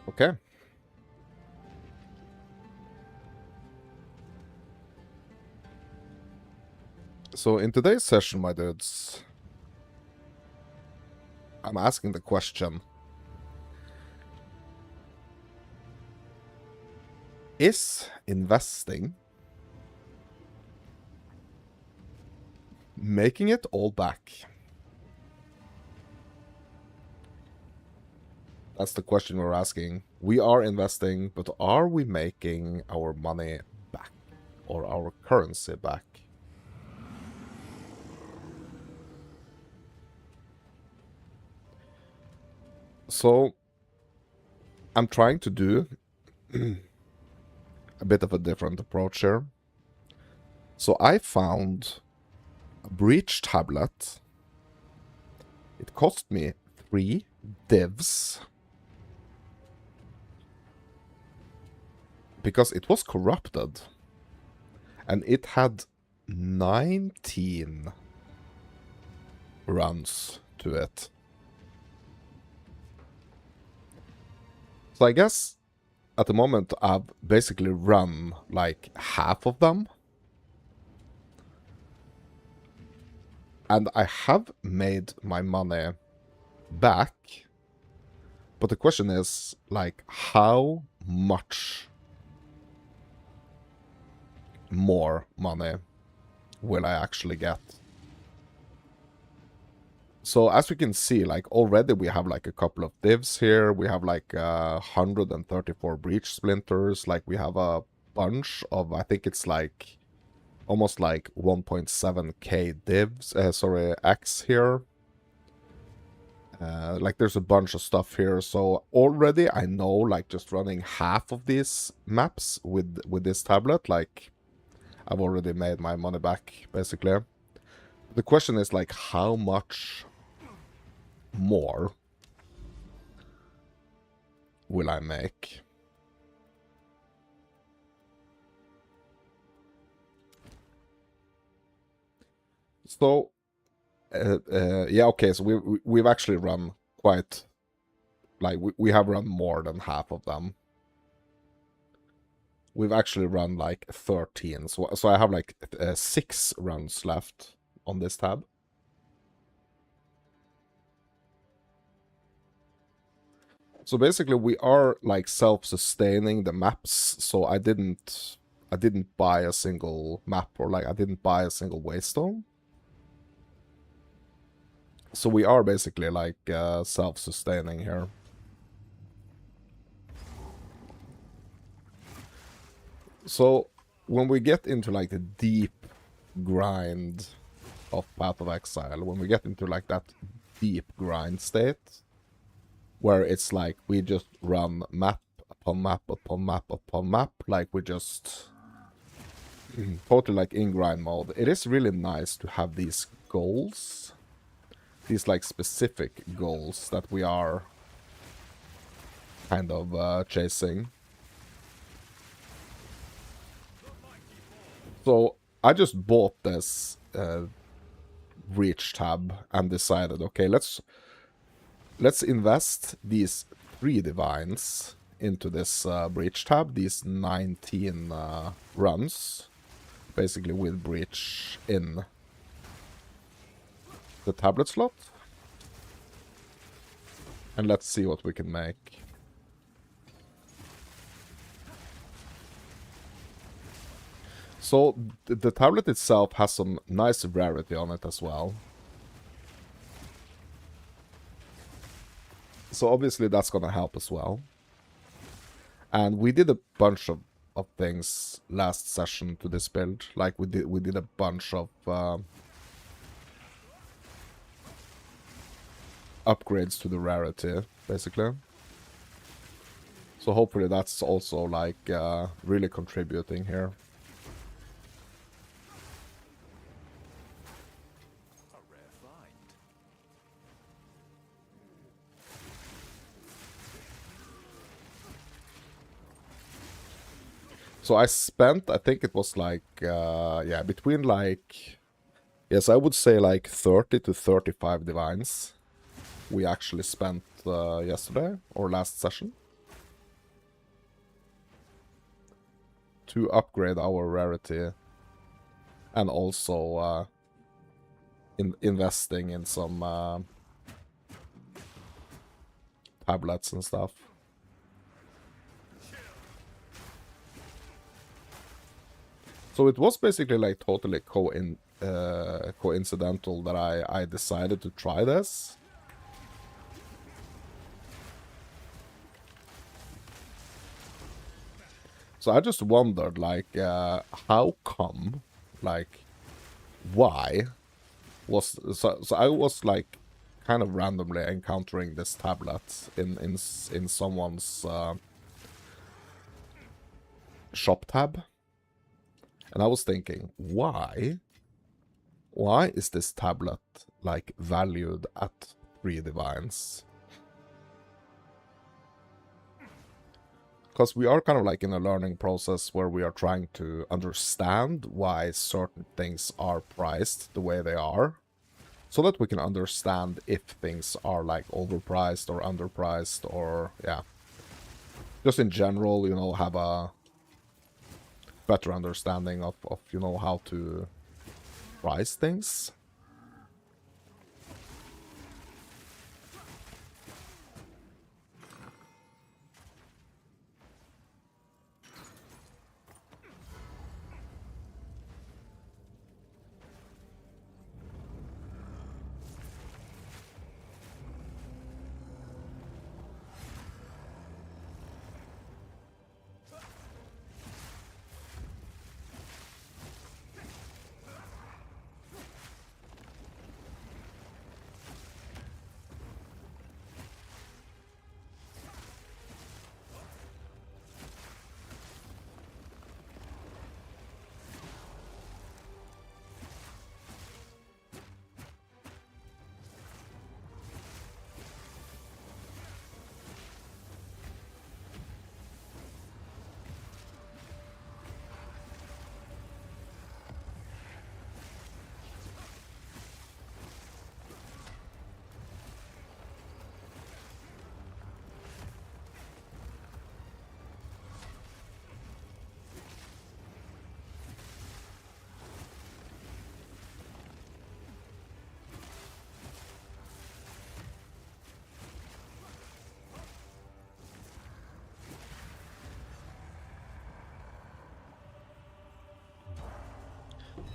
Okay. So in today's session, my dudes, I'm asking the question, is investing making it all back? That's the question we're asking. We are investing, but are we making our money back or our currency back? So I'm trying to do a bit of a different approach here. So I found a breach tablet. It cost me 3 divs because it was corrupted. And it had 19 runs to it. So I guess at the moment I've basically run like half of them. And I have made my money back. But the question is, like, how much more money will I actually get? So as we can see, like already we have like a couple of divs here. We have like 134 breach splinters. Like we have a bunch of, I think it's like almost like 1.7k divs, X here. Like there's a bunch of stuff here. So already I know, like just running half of these maps with this tablet, like I've already made my money back basically. The question is like how much more will I make? So, yeah, okay, so we've actually run quite, like, we have run more than half of them. We've actually run like 13, so I have like 6 runs left on this tab. So basically we are like self-sustaining the maps, so I didn't buy a single map, or like I didn't buy a single waystone. So we are basically like self-sustaining here. So when we get into like the deep grind of Path of Exile, when we get into like that deep grind state, where it's like we just run map upon map upon map upon map, like we just totally like in grind mode, it is really nice to have these goals, these like specific goals that we are kind of chasing. So I just bought this reach tab and decided, okay, let's invest these 3 divines into this breach tab, these 19 runs, basically with breach in the tablet slot. And let's see what we can make. So the tablet itself has some nice rarity on it as well. So obviously that's gonna help as well. And we did a bunch of things last session to this build. Like we did a bunch of upgrades to the rarity, basically. So hopefully that's also like really contributing here. So I spent, I think it was like, yeah, between like, yes, I would say like 30 to 35 divines we actually spent yesterday or last session. to upgrade our rarity, and also investing in some tablets and stuff. So it was basically like totally coincidental that I decided to try this. So I just wondered, like, how come, like, why was so I was like kind of randomly encountering this tablet in someone's shop tab, and I was thinking, why is this tablet like valued at 3 divines? Because we are kind of like in a learning process where we are trying to understand why certain things are priced the way they are, so that we can understand if things are like overpriced or underpriced, or yeah, just in general, you know, have a better understanding of you know, how to price things.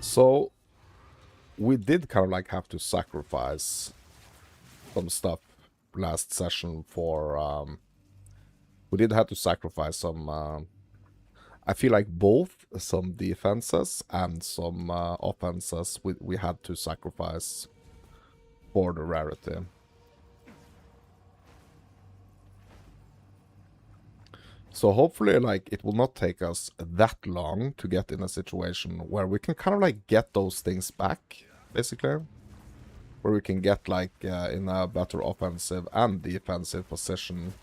So we did kind of like have to sacrifice some stuff last session for we did have to sacrifice some I feel like both some defenses and some offenses we had to sacrifice for the rarity. So hopefully, like, it will not take us that long to get in a situation where we can kind of like get those things back, basically. Where we can get like in a better offensive and defensive position.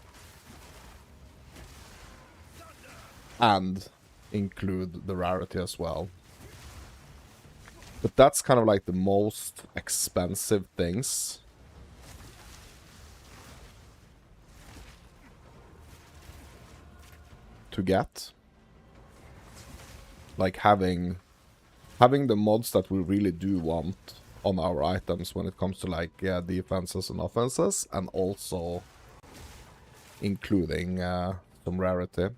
And include the rarity as well. But that's kind of like the most expensive things to get. Like having the mods that we really do want on our items when it comes to like defenses and offenses, and also including some rarity.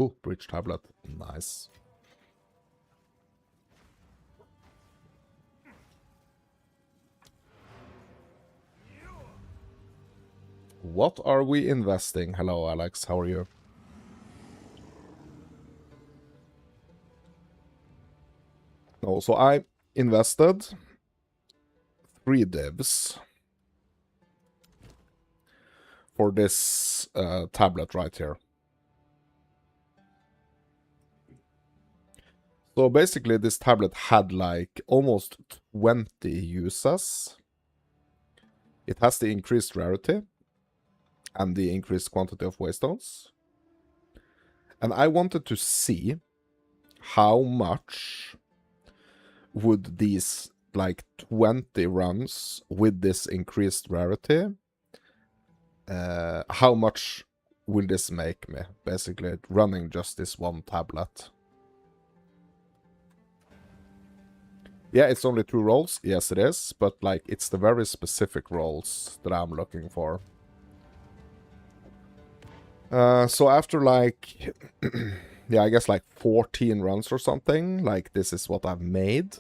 Ooh, breach tablet. Nice. What are we investing? Hello, Alex. How are you? No, so I invested 3 divs for this tablet right here. So basically this tablet had like almost 20 uses. it has the increased rarity and the increased quantity of waystones. And I wanted to see how much would these like 20 runs with this increased rarity, how much will this make me, basically, running just this one tablet. Yeah, it's only 2 rolls. Yes, it is. But, like, it's the very specific rolls that I'm looking for. So after, like, yeah, I guess, like, 14 runs or something, like, this is what I've made.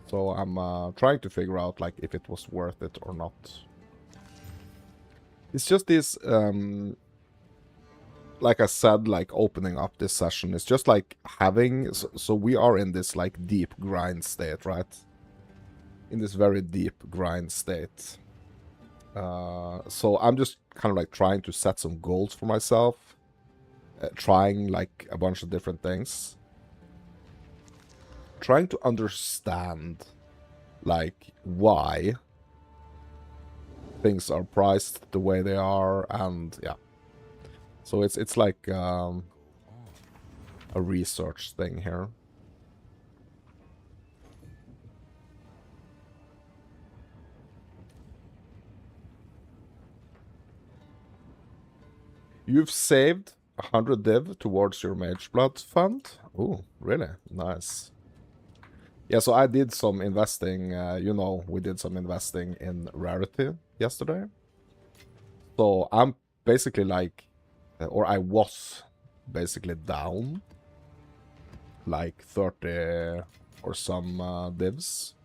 So I'm trying to figure out, like, if it was worth it or not. It's just this, like I said, like, opening up this session, it's just like having, so we are in this, like, deep grind state, right? In this very deep grind state. So I'm just kind of like trying to set some goals for myself, trying like a bunch of different things, trying to understand like why things are priced the way they are, and yeah. So it's like a research thing here. You've saved 100 div towards your Mage Blood fund? Ooh, really? Nice. Yeah, so I did some investing, you know, we did some investing in Rarity yesterday. So I'm basically like, or I was basically down like 30 or some divs,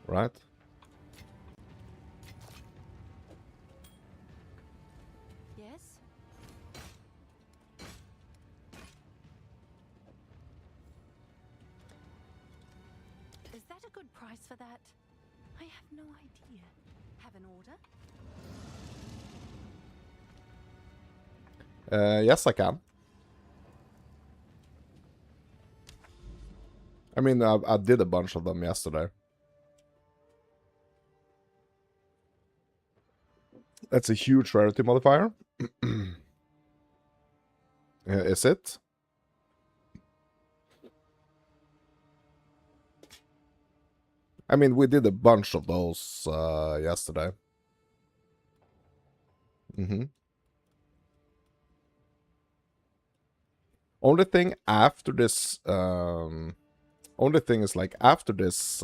right? Yes? Is that a good price for that? I have no idea. Have an order? Yes, I can. I mean, I did a bunch of them yesterday. That's a huge rarity modifier. Is it? I mean, we did a bunch of those yesterday. Mm-hmm. Only thing after this, only thing is like after this,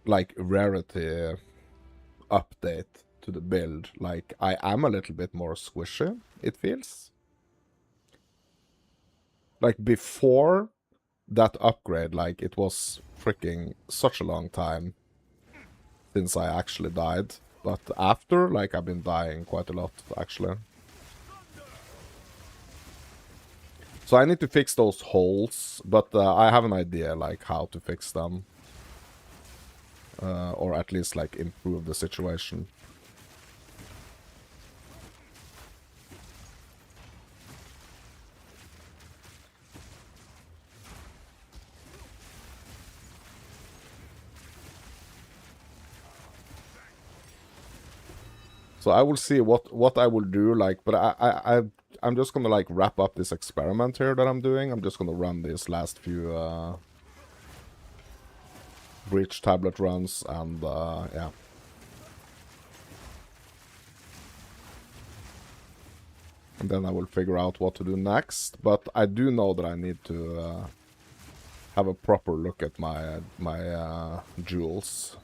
like rarity update to the build, like I am a little bit more squishy, it feels. Like before that upgrade, like it was freaking such a long time since I actually died. But after, like I've been dying quite a lot, actually. So I need to fix those holes, but I have an idea, like, how to fix them. Or at least, like, improve the situation. So I will see what I will do, like, but I'm just gonna, like, wrap up this experiment here that I'm doing. I'm just gonna run these last few breach tablet runs, and yeah. And then I will figure out what to do next. But I do know that I need to have a proper look at my jewels.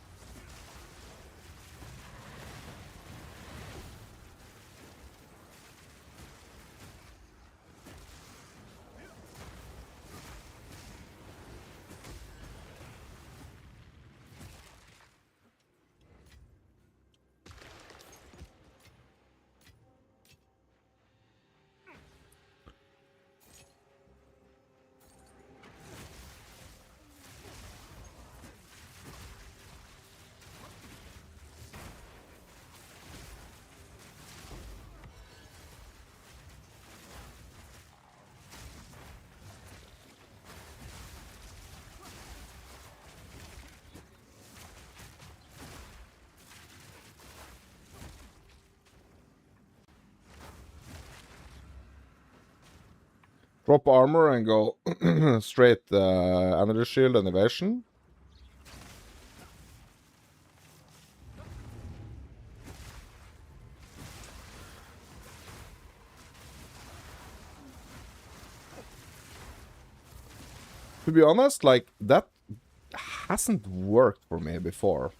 Drop armor and go straight energy shield and evasion. To be honest, like, that hasn't worked for me before.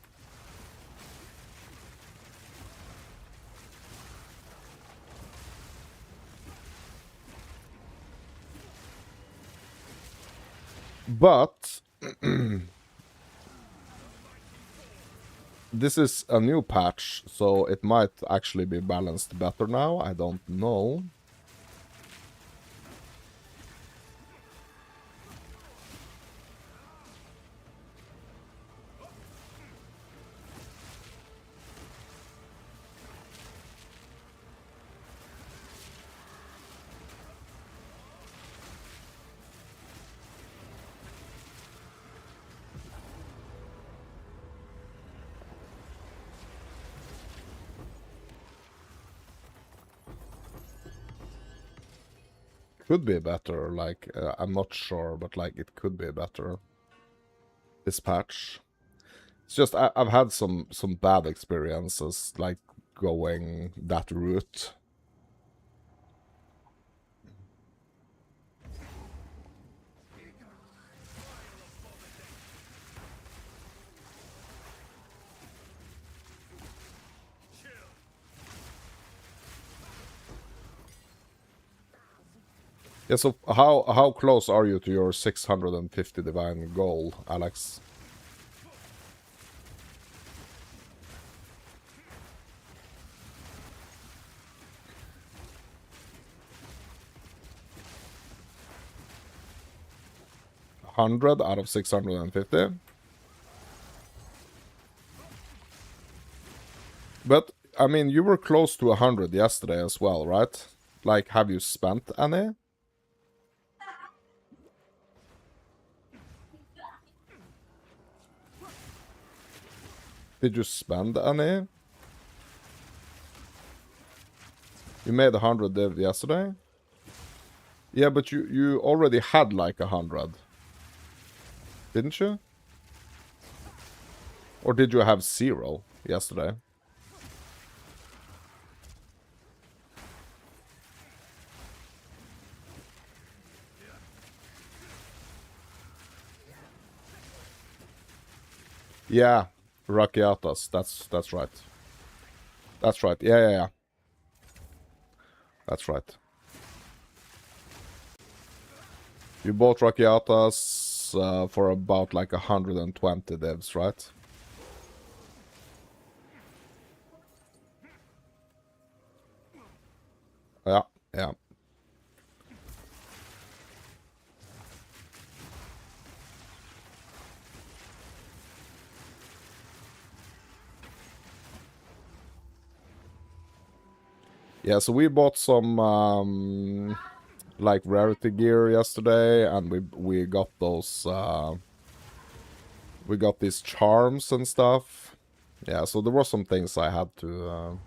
But this is a new patch, so it might actually be balanced better now. I don't know. Could be better, like, I'm not sure, but like, it could be better. This patch. It's just, I've had some bad experiences, like, going that route. Yeah, so how close are you to your 650 divine goal, Alex? $100 out of 650. But I mean, you were close to 100 yesterday as well, right? Like, have you spent any? Did you spend any? You made 100 div yesterday? Yeah, but you already had like 100. Didn't you? Or did you have 0 yesterday? Yeah, Rakiatas. That's right. That's right. Yeah. That's right. You bought Rakiatas for about like 120 divs, right? Yeah. Yeah, so we bought some like rarity gear yesterday, and we got those we got these charms and stuff. Yeah, so there were some things I had to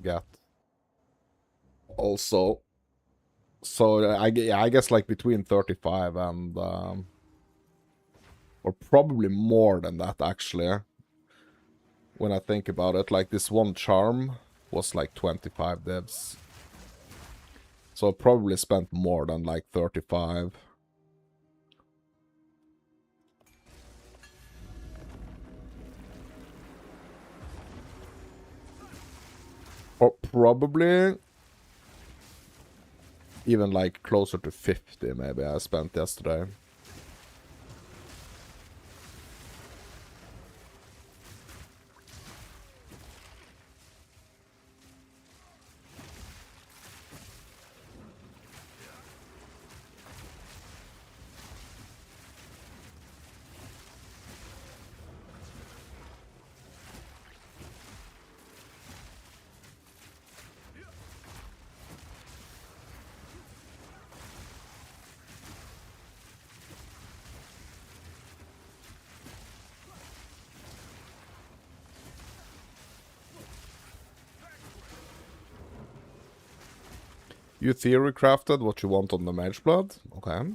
get. Also, so I guess like between 35 and or probably more than that actually. When I think about it, like this one charm was like 25 divs. So I probably spent more than like 35. Or probably even like closer to 50 maybe I spent yesterday. You theory crafted what you want on the Mage Blood. Okay.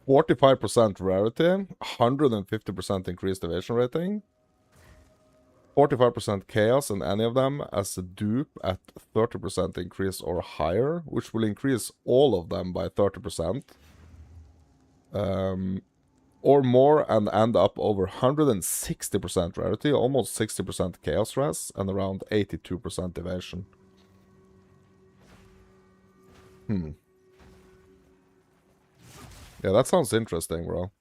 %45 rarity, 150% increased evasion rating, 45% chaos in any of them as a dupe at 30% increase or higher, which will increase all of them by 30%. Or more and end up over 160% rarity, almost 60% chaos res, and around 82% evasion. Yeah, that sounds interesting, bro.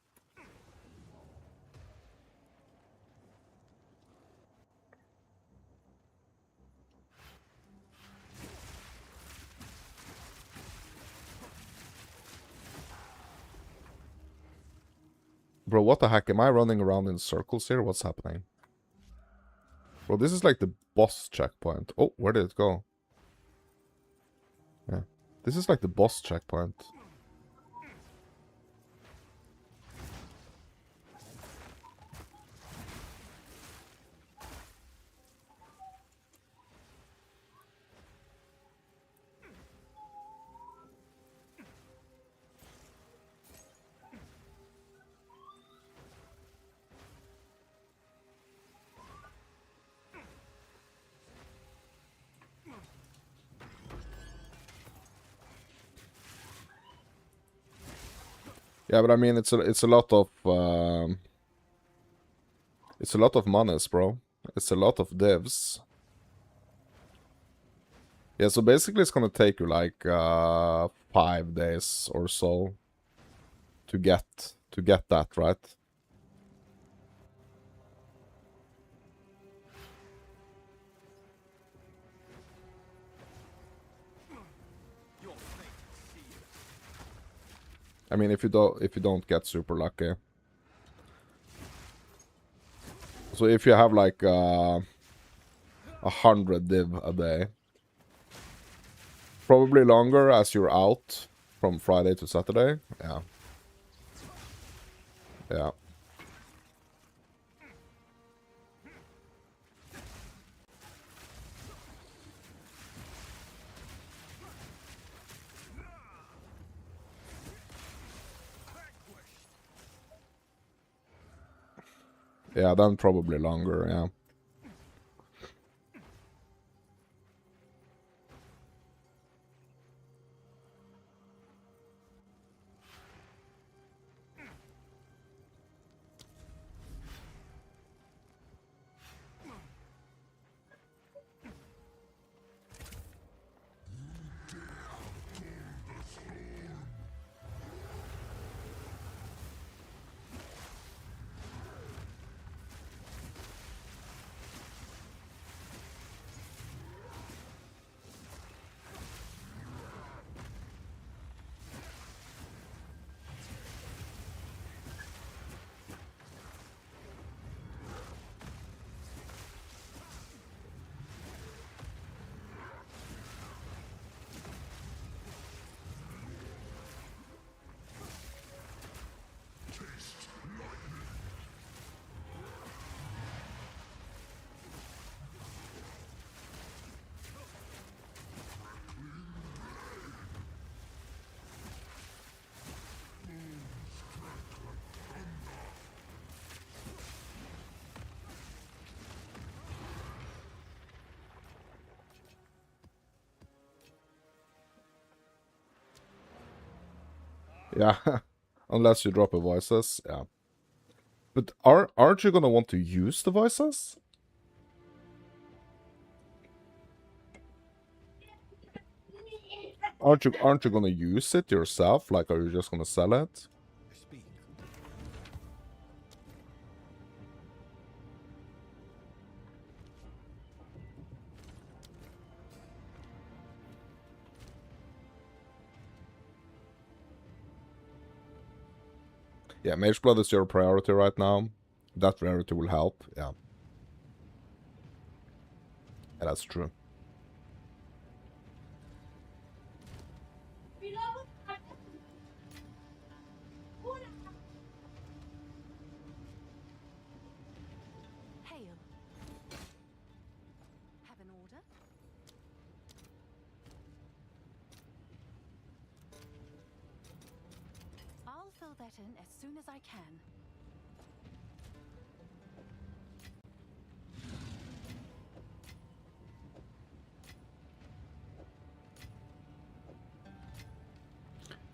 Bro, what the heck? Am I running around in circles here? What's happening? Bro, this is like the boss checkpoint. Oh, where did it go? Yeah. This is like the boss checkpoint. Yeah, but I mean, it's a lot of it's a lot of monies, bro. It's a lot of divs. Yeah, so basically it's gonna take you like 5 days or so to get that, right? I mean, if you don't get super lucky. So if you have like 100 div a day, probably longer as you're out from Friday to Saturday. Yeah. Yeah. Yeah, then probably longer, yeah. Yeah, unless you drop a voices, yeah. But aren't you gonna want to use the voices? Aren't you gonna use it yourself? Like, are you just gonna sell it? Speak. Yeah, Mage Blood is your priority right now. That rarity will help, yeah. Yeah, that's true. Hail. Have an order? I'll fill that in as soon as I can.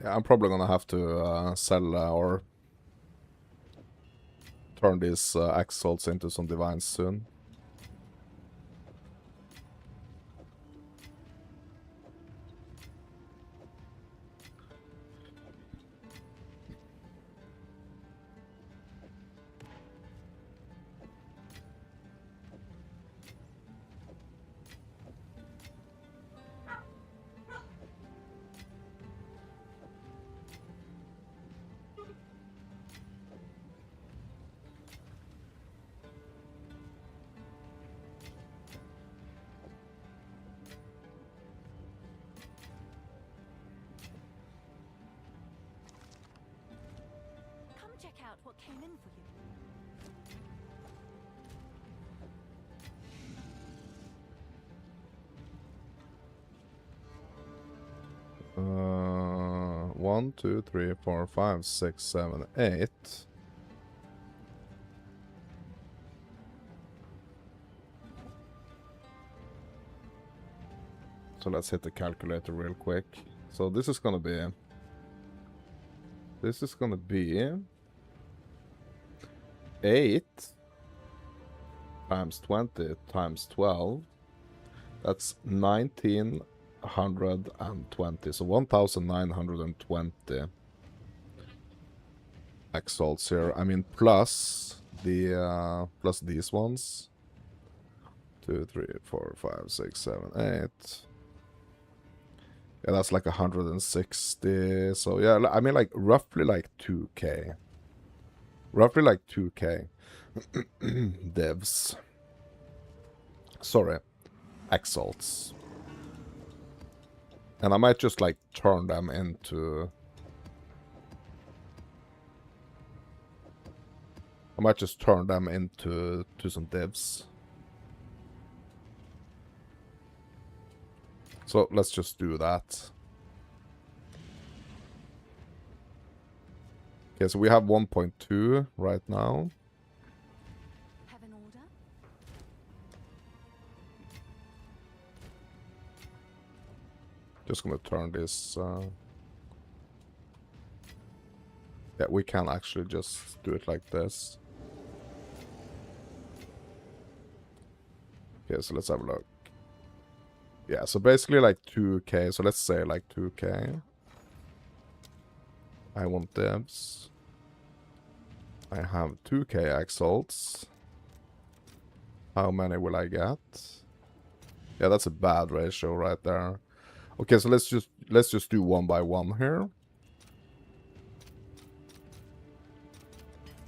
Yeah, I'm probably gonna have to sell or turn these exalts into some divines soon. Come check out what came in for you. 1, 2, 3, 4, 5, 6, 7, 8. So let's hit the calculator real quick. So this is gonna be 8 times 20 times 12. That's 1920. So 1920 exalts here. I mean, plus the plus these ones. 2, 3, 4, 5, 6, 7, 8. Yeah, that's like 160. So yeah, I mean, like roughly like 2k. Roughly like 2k devs. Sorry, exalts. And I might just like turn them into... I might just turn them into some divs. So let's just do that. Okay, so we have 1.2 right now. Have an order? Just gonna turn this... Yeah, we can actually just do it like this. Okay, so let's have a look. Yeah, so basically like 2k. So let's say like 2k. I want divs. I have 2k exalts. How many will I get? Yeah, that's a bad ratio right there. Okay, so let's just do one by one here.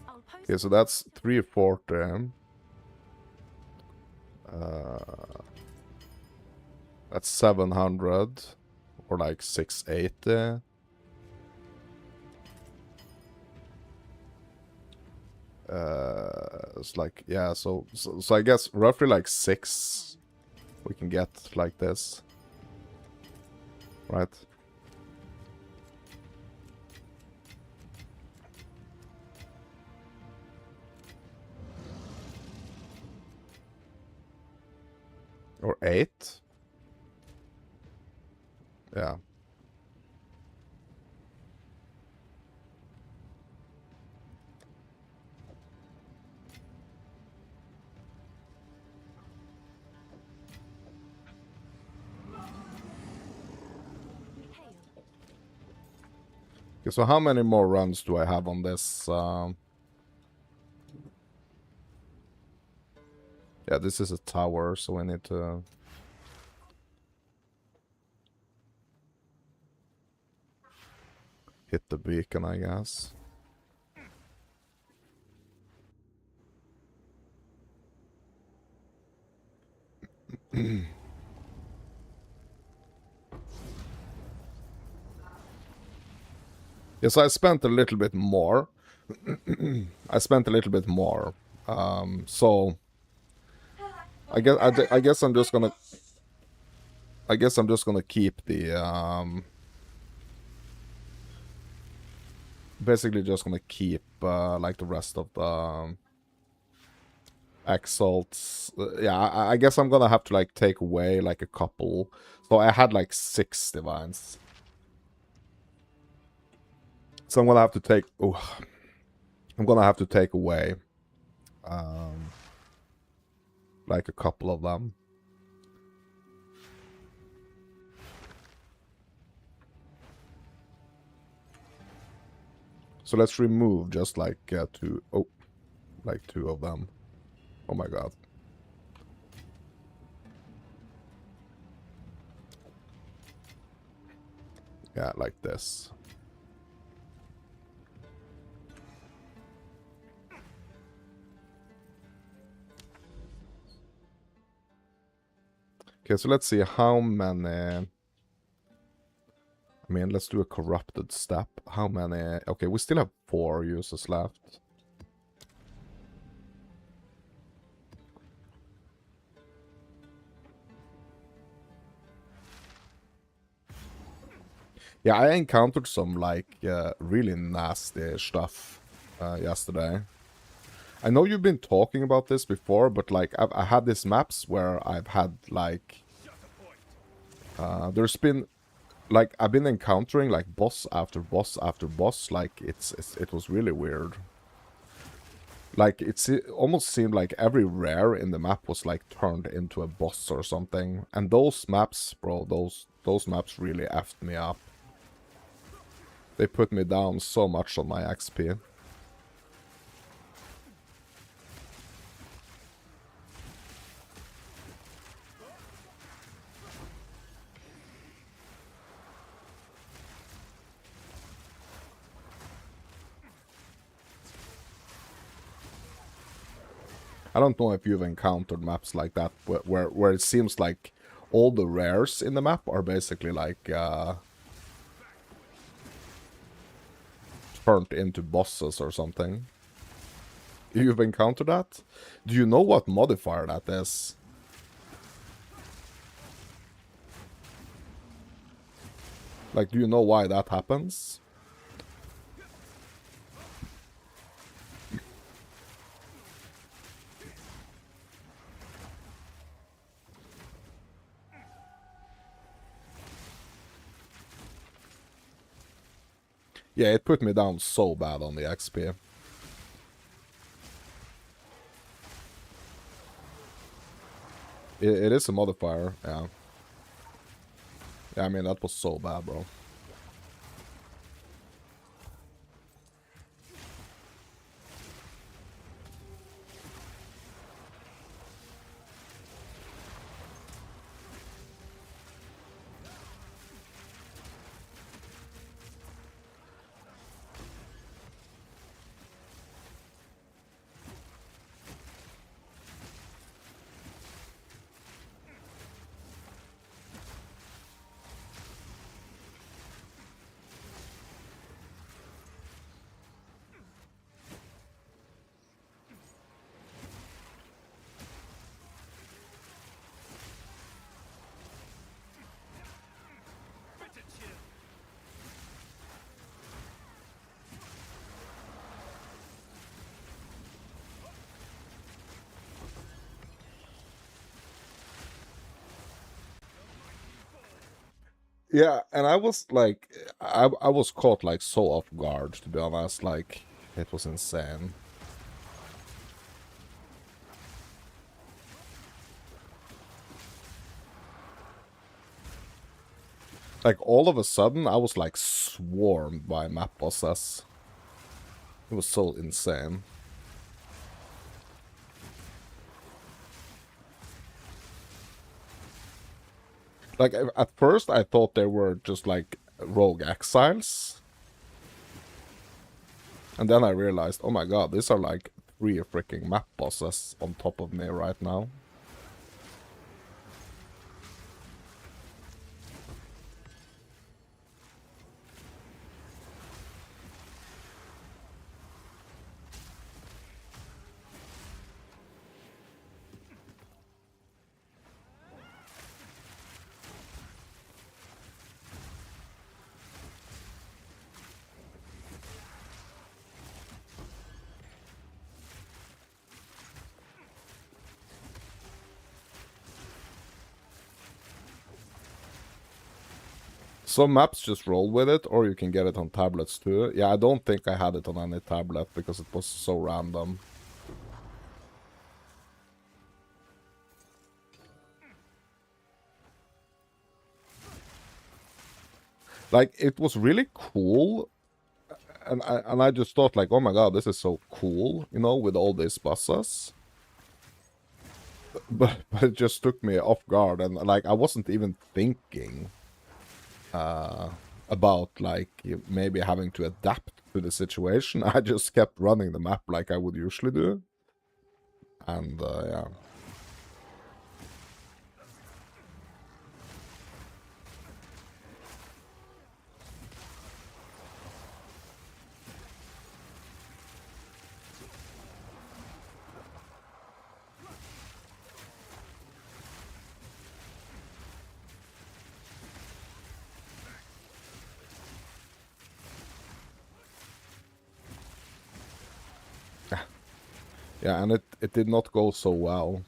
I'll post Okay, so that's 340. That's 700 or like 680. It's like, yeah, so I guess roughly like 6 we can get like this, right? Or 8. Yeah. Okay, so how many more runs do I have on this? Yeah, this is a tower, so I need to... hit the beacon, I guess. Yes, I spent a little bit more. I spent a little bit more. So I guess I'm just gonna keep the basically just gonna keep like the rest of the exalts. Yeah, I guess I'm gonna have to like take away like a couple. So I had like 6 divines. So I'm gonna have to take... Oh, I'm gonna have to take away like a couple of them. So let's remove just like 2... Oh, like 2 of them. Oh my god. Yeah, like this. Okay, so let's see how many... I mean, let's do a corrupted step. How many... Okay, we still have 4 users left. Yeah, I encountered some, like, really nasty stuff yesterday. I know you've been talking about this before, but, like, I had these maps where I've had, like... there's been... Like, I've been encountering, like, boss after boss after boss. Like, it was really weird. Like, it almost seemed like every rare in the map was, like, turned into a boss or something. And those maps, bro, those maps really effed me up. They put me down so much on my XP. I don't know if you've encountered maps like that, where it seems like all the rares in the map are basically, like, turned into bosses or something. You've encountered that? Do you know what modifier that is? Like, do you know why that happens? Yeah, it put me down so bad on the XP. It is a modifier, yeah. Yeah, I mean, that was so bad, bro. Yeah, and I was like, I was caught like so off guard, to be honest. Like, it was insane. Like, all of a sudden, I was, like, swarmed by map bosses. It was so insane. Like, at first, I thought they were just, like, rogue exiles. And then I realized, oh my god, these are, like, 3 freaking map bosses on top of me right now. Some maps just roll with it, or you can get it on tablets too. Yeah, I don't think I had it on any tablet because it was so random. Like, it was really cool, and I just thought, like, oh my god, this is so cool, you know, with all these bosses. But it just took me off guard, and, like, I wasn't even thinking about, like, maybe having to adapt to the situation. I just kept running the map like I would usually do. And, yeah. Yeah, and it did not go so well.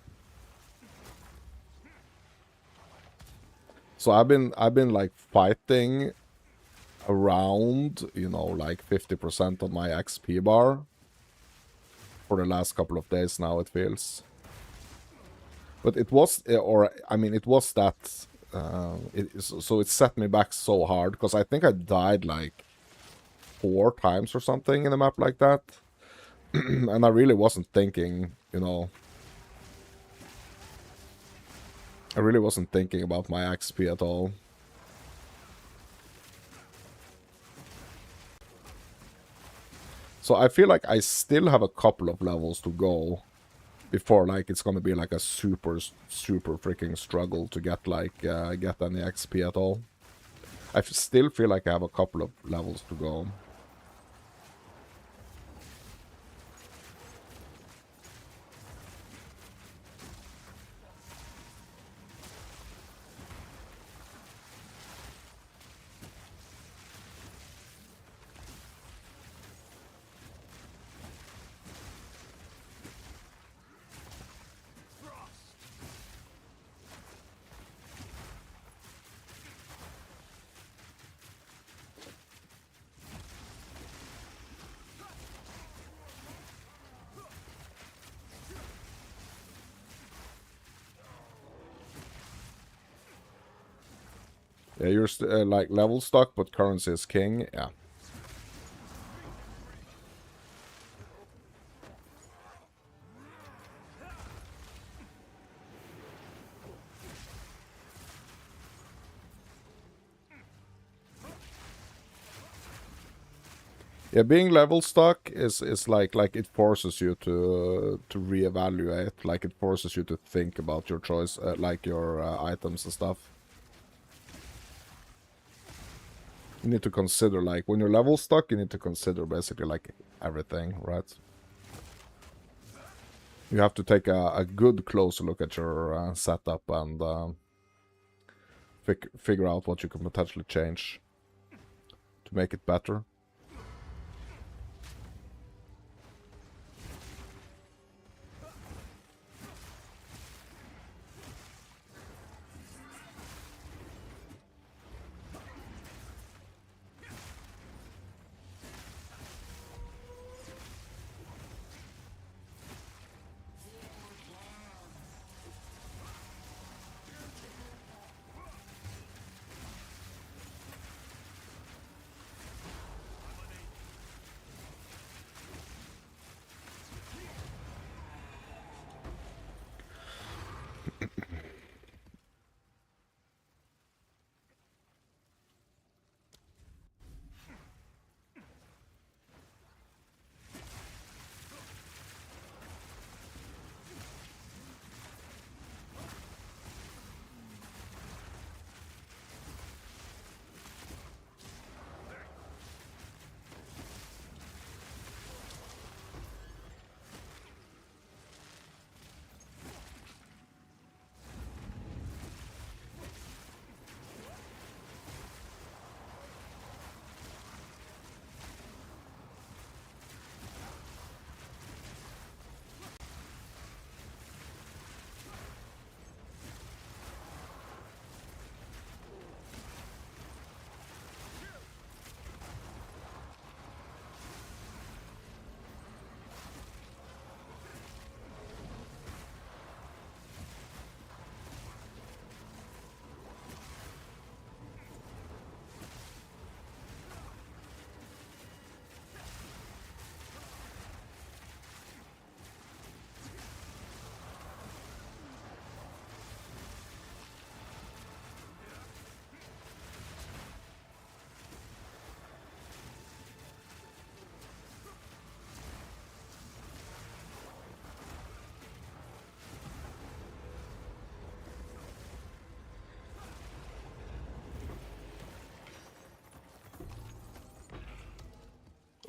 So I've been like fighting around, you know, like 50% on my XP bar for the last couple of days now, it feels. But it was, or I mean, it was that, so it set me back so hard, because I think I died like 4 times or something in a map like that. And I really wasn't thinking, you know, I really wasn't thinking about my XP at all. So I feel like I still have a couple of levels to go before, like, it's gonna be like a super freaking struggle to get, like, get any XP at all. I still feel like I have a couple of levels to go. Yeah, you're like level stuck, but currency is king. Yeah. Yeah, being level stuck is like it forces you to reevaluate. Like, it forces you to think about your choice, like your items and stuff. You need to consider, like, when you're level stuck, you need to consider basically like everything, right? You have to take a good close look at your setup and figure out what you can potentially change to make it better.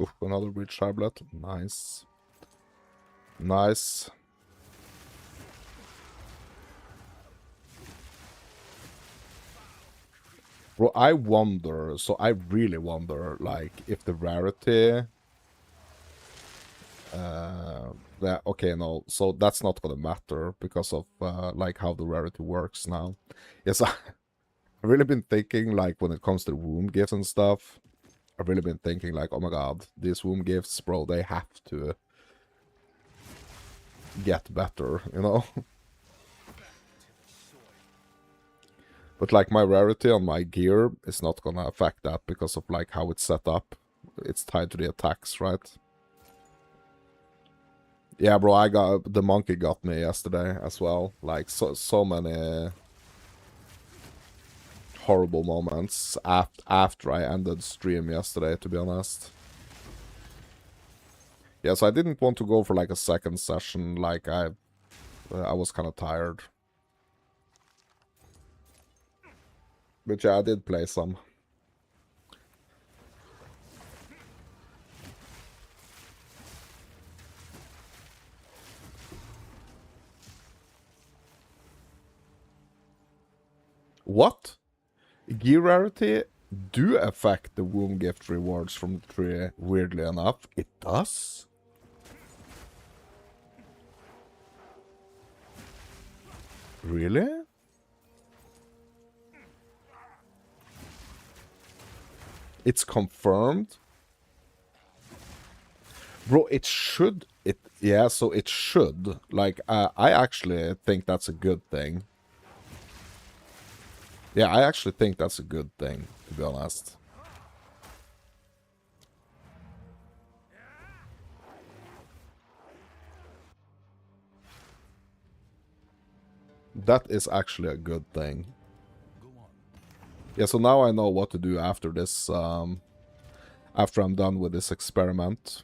Oof, another breach tablet. Nice. Nice. Bro, I wonder, so I really wonder, like, if the rarity... okay, no, so that's not gonna matter because of, like, how the rarity works now. Yes, I've really been thinking, like, when it comes to womb gifts and stuff, I've really been thinking, like, oh my god, these womb gifts, bro, they have to get better, you know? But, like, my rarity on my gear is not gonna affect that because of, like, how it's set up. It's tied to the attacks, right? Yeah, bro, the monkey got me yesterday as well. Like, so many horrible moments after I ended stream yesterday, to be honest. Yeah, so I didn't want to go for, like, a second session. Like, I was kind of tired. But yeah, I did play some. What? Gear rarity do affect the womb gift rewards from the tree, weirdly enough. It does? Really? It's confirmed? Bro, it should... Yeah, so it should. Like, I actually think that's a good thing. Yeah, I actually think that's a good thing, to be honest. That is actually a good thing. Yeah, so now I know what to do after this, after I'm done with this experiment.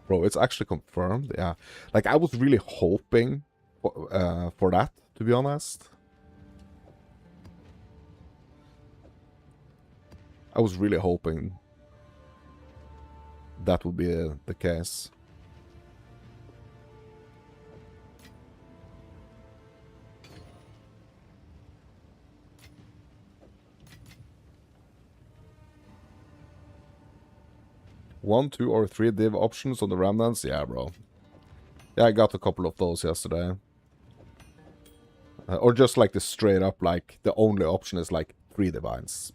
Bro, it's actually confirmed, yeah. Like, I was really hoping for that, to be honest. I was really hoping that would be the case. One, two, or three div options on the remnants? Yeah, bro. Yeah, I got a couple of those yesterday. Or just like the straight up, like, the only option is like 3 divines.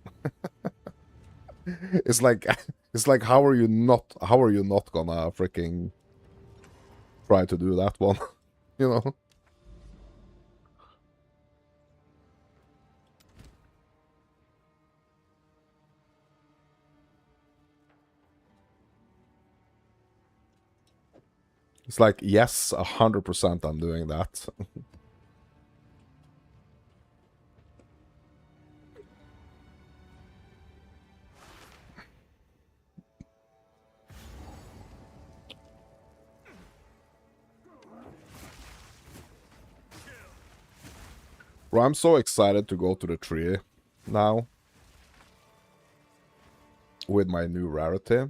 It's like, it's like, how are you not gonna freaking try to do that one? You know? It's like, yes, 100% I'm doing that. Bro, I'm so excited to go to the tree now. With my new rarity.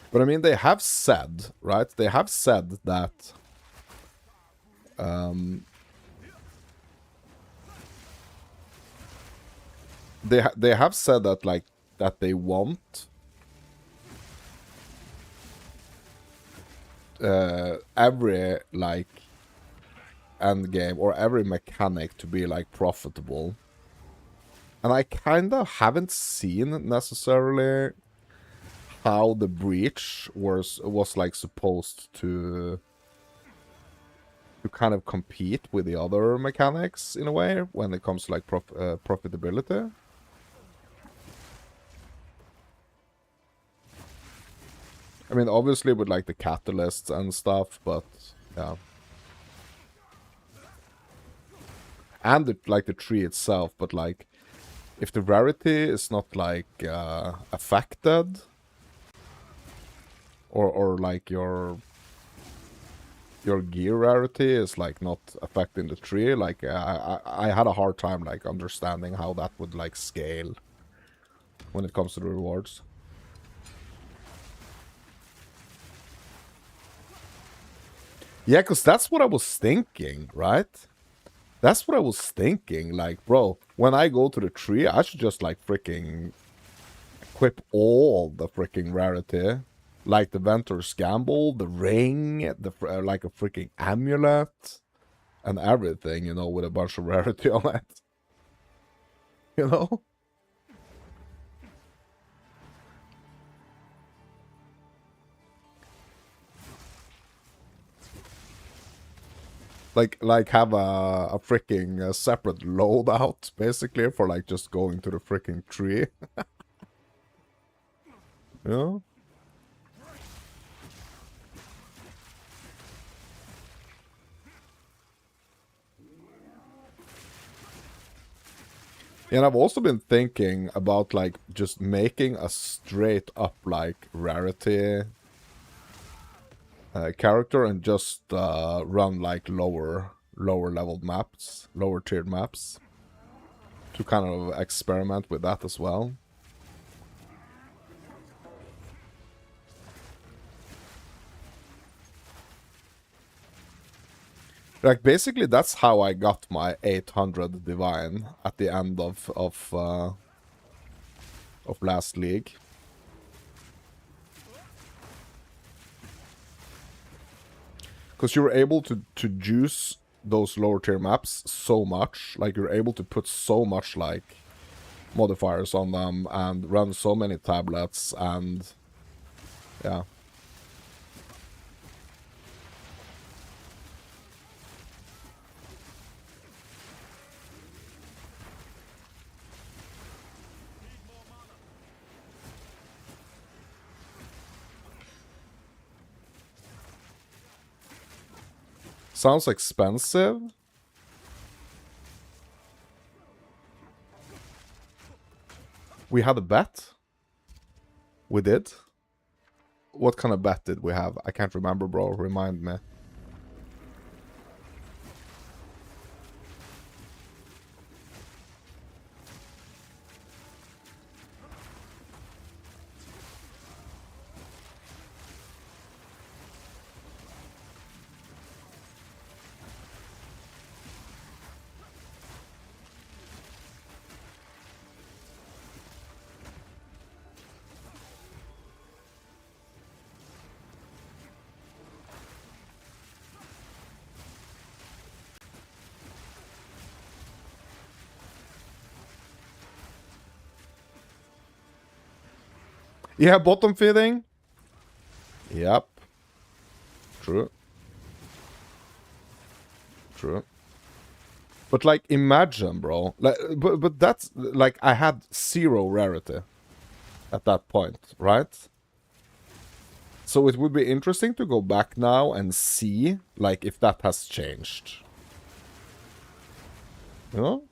But I mean, they have said, right? They have said that they have said that, like, that they want every, like, end game or every mechanic to be, like, profitable. And I kind of haven't seen necessarily how the breach was like supposed to kind of compete with the other mechanics in a way when it comes to, like, profitability. I mean, obviously with like the catalysts and stuff, but yeah. And the tree itself, but like if the rarity is not like affected, or like your gear rarity is like not affecting the tree, like I had a hard time like understanding how that would like scale when it comes to the rewards. Yeah, because that's what I was thinking, right? That's what I was thinking. Like, bro, when I go to the tree, I should just like freaking equip all the freaking rarity. Like the Ventur's Gamble, the ring, like a freaking amulet, and everything, you know, with a bunch of rarity on it. You know? Like have a freaking separate loadout, basically, for like just going to the freaking tree. You know? And I've also been thinking about like just making a straight up like rarity character and just run like lower leveled maps, lower tiered maps, to kind of experiment with that as well. Like basically that's how I got my 800 divine at the end of last league. Because you're able to juice those lower tier maps so much, like you're able to put so much like modifiers on them and run so many tablets, and yeah. Sounds expensive. We had a bet. We did. What kind of bet did we have? I can't remember, bro. Remind me. Yeah, bottom feeding. Yep. True. True. But like, imagine, bro. Like, but that's like I had 0 rarity at that point, right? So it would be interesting to go back now and see like if that has changed. You know?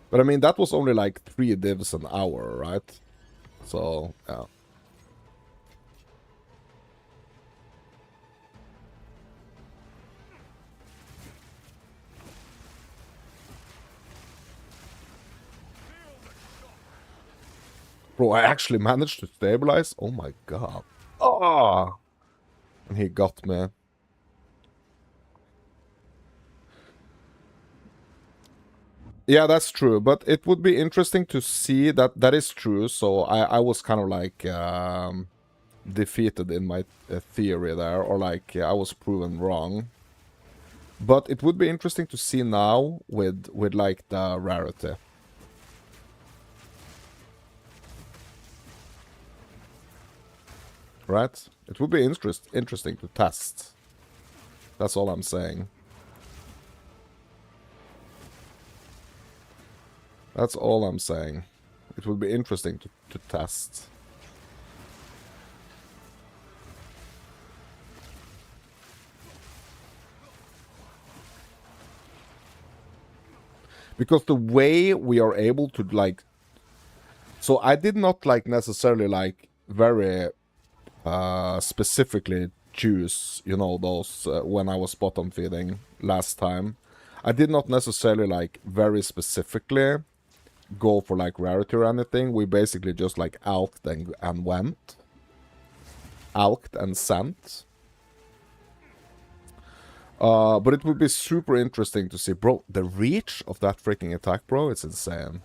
But I mean, that was only like 3 divs an hour, right? So, yeah. Bro, I actually managed to stabilize? Oh my god. Oh! And he got me. Yeah, that's true. But it would be interesting to see that that is true. So I was kind of like defeated in my theory there. Or like I was proven wrong. But it would be interesting to see now with like the rarity. Right? It would be interesting to test. That's all I'm saying. That's all I'm saying. It would be interesting to test. Because the way we are able to, like... So I did not, like, necessarily, like, very specifically choose, you know, those when I was bottom feeding last time. I did not necessarily, like, very specifically go for, like, rarity or anything. We basically just, like, alked and went. Alked and sent. But it would be super interesting to see. Bro, the reach of that freaking attack, bro, it's insane.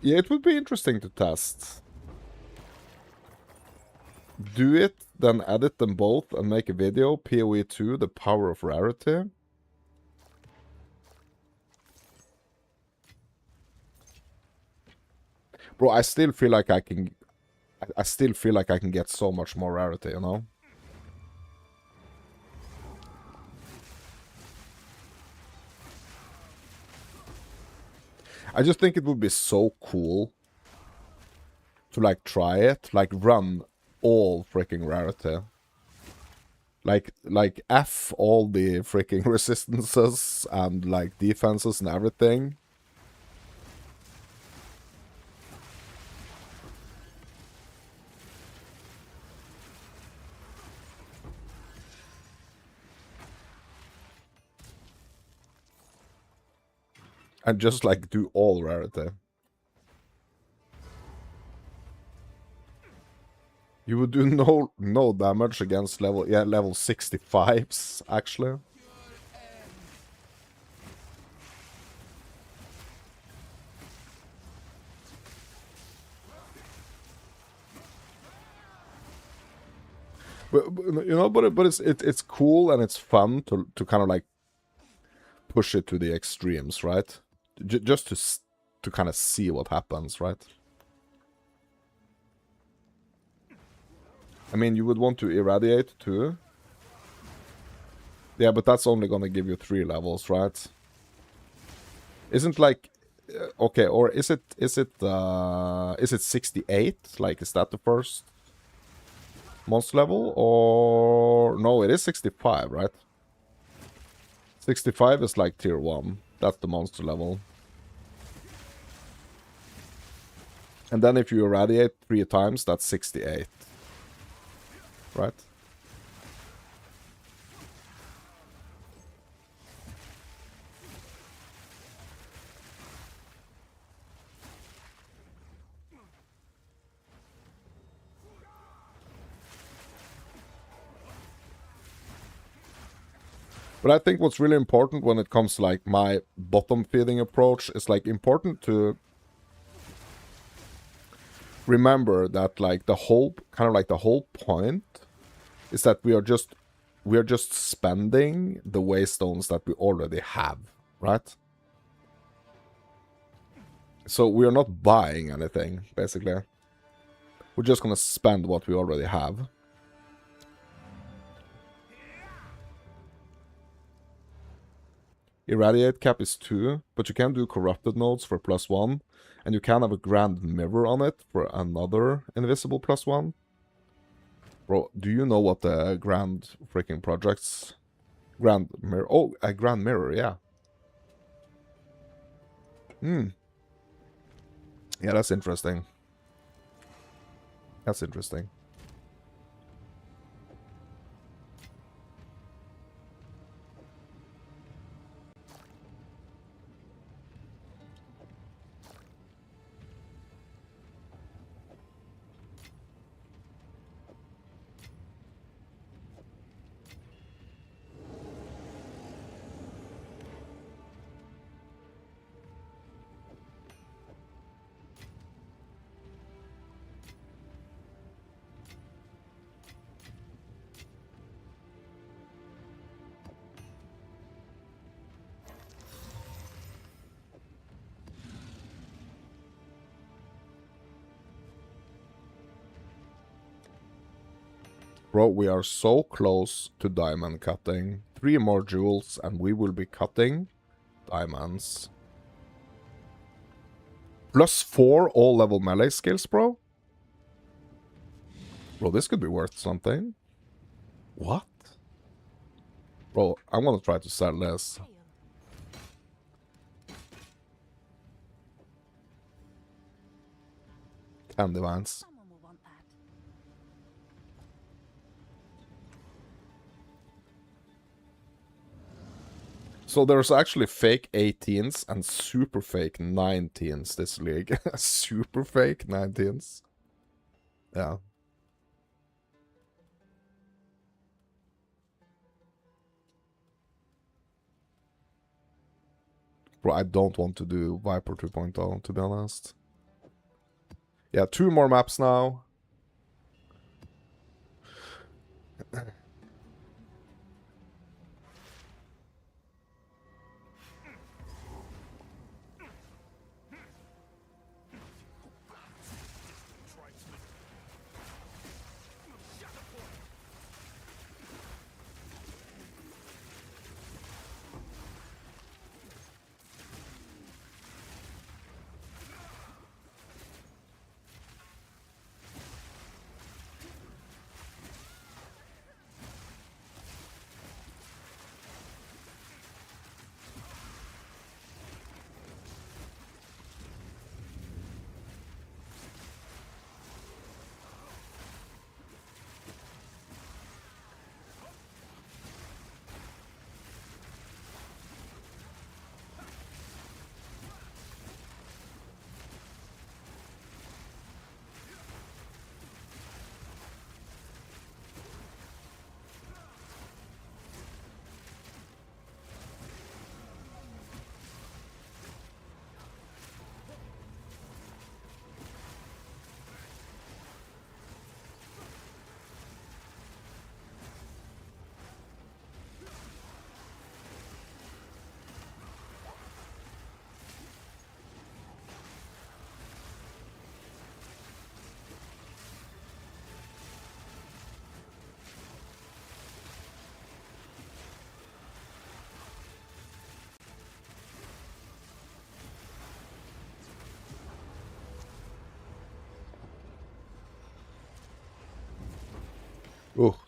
Yeah, it would be interesting to test. Do it, then edit them both and make a video. PoE 2, the power of rarity. Bro, I still feel like I can... I still feel like I can get so much more rarity, you know? I just think it would be so cool to, like, try it. Like, run all freaking rarity. Like F all the freaking resistances and, like, defenses and everything. And just, like, do all rarity. You would do no damage against level 65s, actually. But you know, but it's cool and it's fun to kind of, like, push it to the extremes, right? Just to kind of see what happens, right? I mean, you would want to irradiate too. Yeah, but that's only gonna give you 3 levels, right? Isn't, like, okay, or is it 68? Like, is that the first monster level? Or no, it is 65, right? 65 is, like, tier 1. That's the monster level. And then if you irradiate 3 times, that's 68. Right? But I think what's really important when it comes to, like, my bottom feeding approach is, like, important to remember that, like, the whole kind of, like, the whole point is that we are just spending the waystones that we already have, right? So we are not buying anything, basically. We're just gonna spend what we already have. Irradiate cap is 2, but you can do corrupted nodes for +1, and you can have a grand mirror on it for another invisible +1. Bro, do you know what the grand freaking projects... Grand mirror... Oh, a grand mirror, yeah. Yeah, that's interesting. That's interesting. Bro, we are so close to diamond cutting. 3 more jewels and we will be cutting diamonds. +4 all level melee skills, bro. Bro, this could be worth something. What? Bro, I'm gonna try to sell this. Hail. 10 divines. Someone will want that. So there's actually fake 18s and super fake 19s this league. Super fake 19s. Yeah. Bro, I don't want to do Viper 2.0, to be honest. Yeah, 2 more maps now.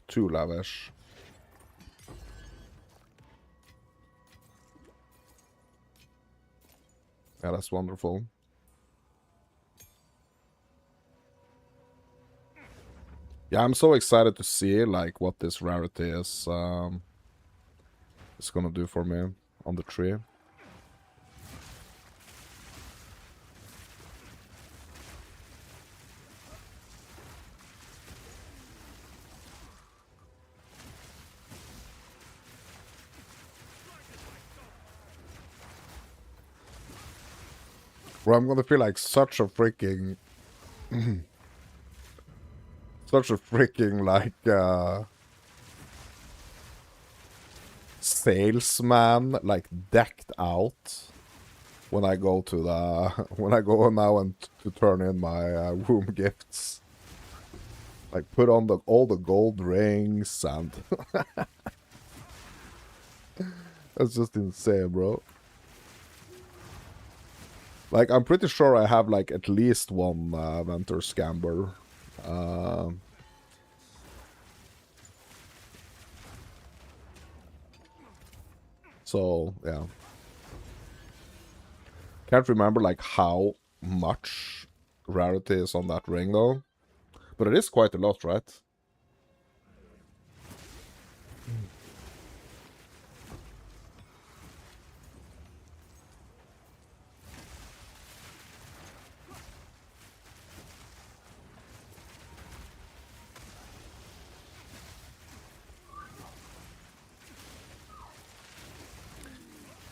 Too lavish. Yeah, that's wonderful. Yeah, I'm so excited to see like what this rarity is gonna do for me on the tree. Where I'm gonna feel like such a freaking like salesman, like decked out when I go to the when I go now and to turn in my womb gifts. Like put on all the gold rings and that's just insane, bro. Like I'm pretty sure I have like at least one Ventor Scamber. So yeah. Can't remember like how much rarity is on that ring though. But it is quite a lot, right?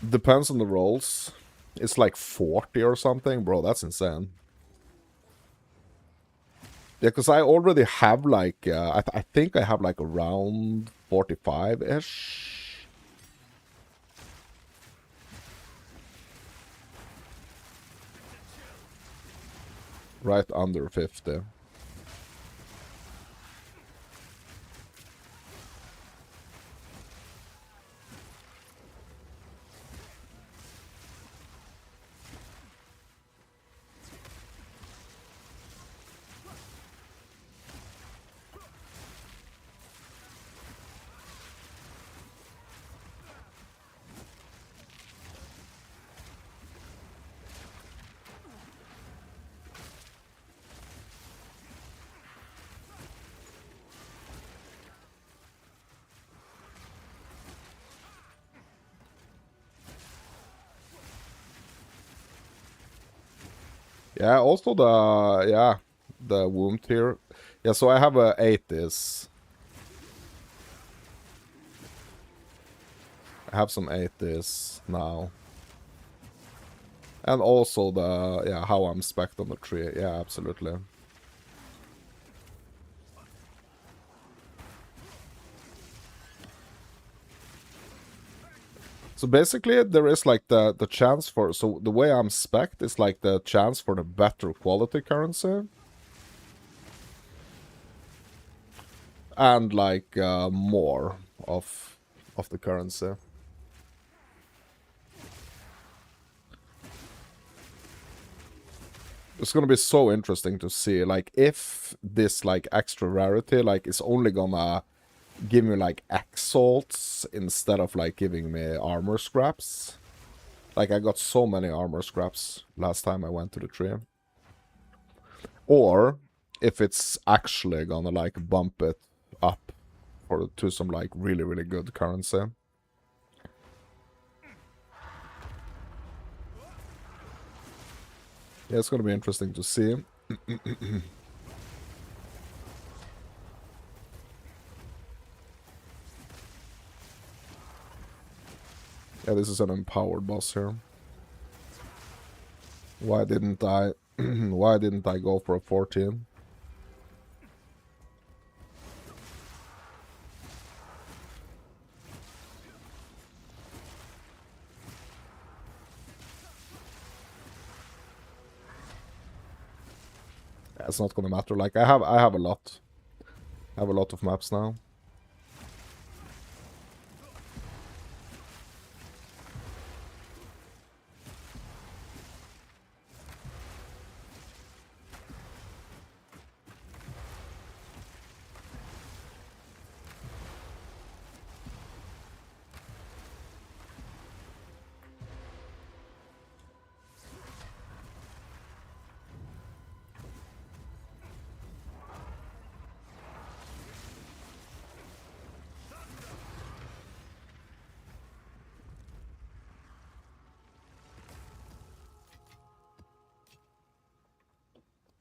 Depends on the rolls. It's like 40 or something. Bro, that's insane. Yeah, because I already have like, I think I have like around 45-ish. Right under 50. Yeah, also the womb tier. Yeah, so I have a 80s. I have some 80s now. And also how I'm spec'd on the tree. Yeah, absolutely. So basically, there is like the chance for... So the way I'm spec'd is like the chance for the better quality currency. And like more of the currency. It's gonna be so interesting to see, like, if this, like, extra rarity, like, is only gonna give me, like, exalts instead of, like, giving me armor scraps. Like, I got so many armor scraps last time I went to the tree. Or if it's actually gonna, like, bump it up to some, like, really, really good currency. Yeah, it's gonna be interesting to see. Yeah, this is an empowered boss here. Why didn't I why didn't I go for a 14? Yeah, it's not gonna matter. Like I have a lot. I have a lot of maps now.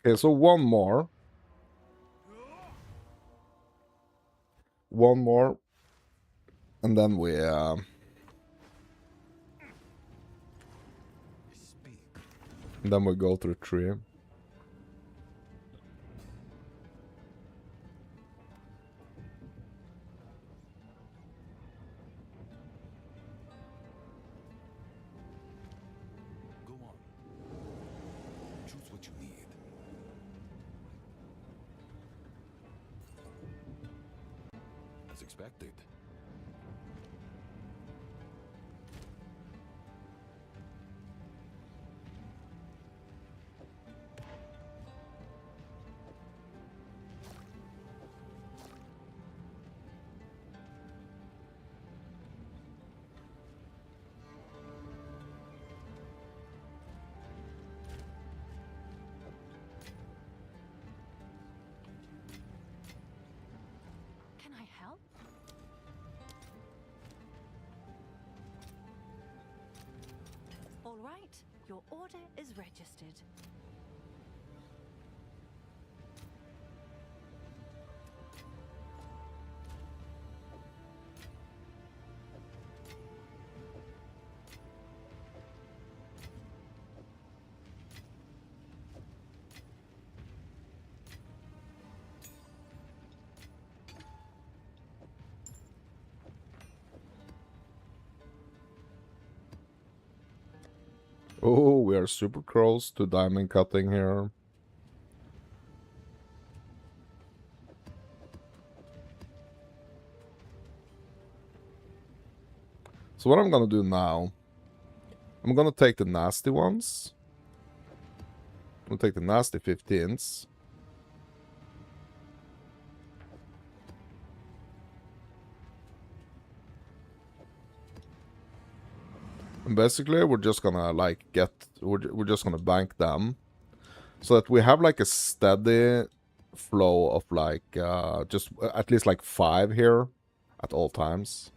Okay, so one more. One more. And then we go to the tree. Go on. Choose what you need. As expected. Can I help? All right, your order is registered. Oh, we are super close to diamond cutting here. So what I'm gonna do now, I'm gonna take the nasty ones. I'm gonna take the nasty 15s. And basically, we're just gonna like we're just gonna bank them, so that we have like a steady flow of like just at least like 5 here at all times.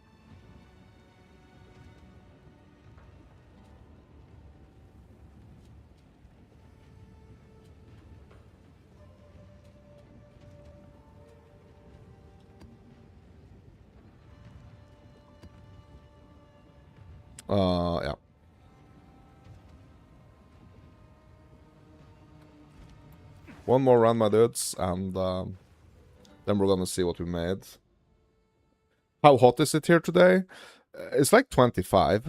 Yeah. One more run, my dudes, and then we're gonna see what we made. How hot is it here today? It's like 25.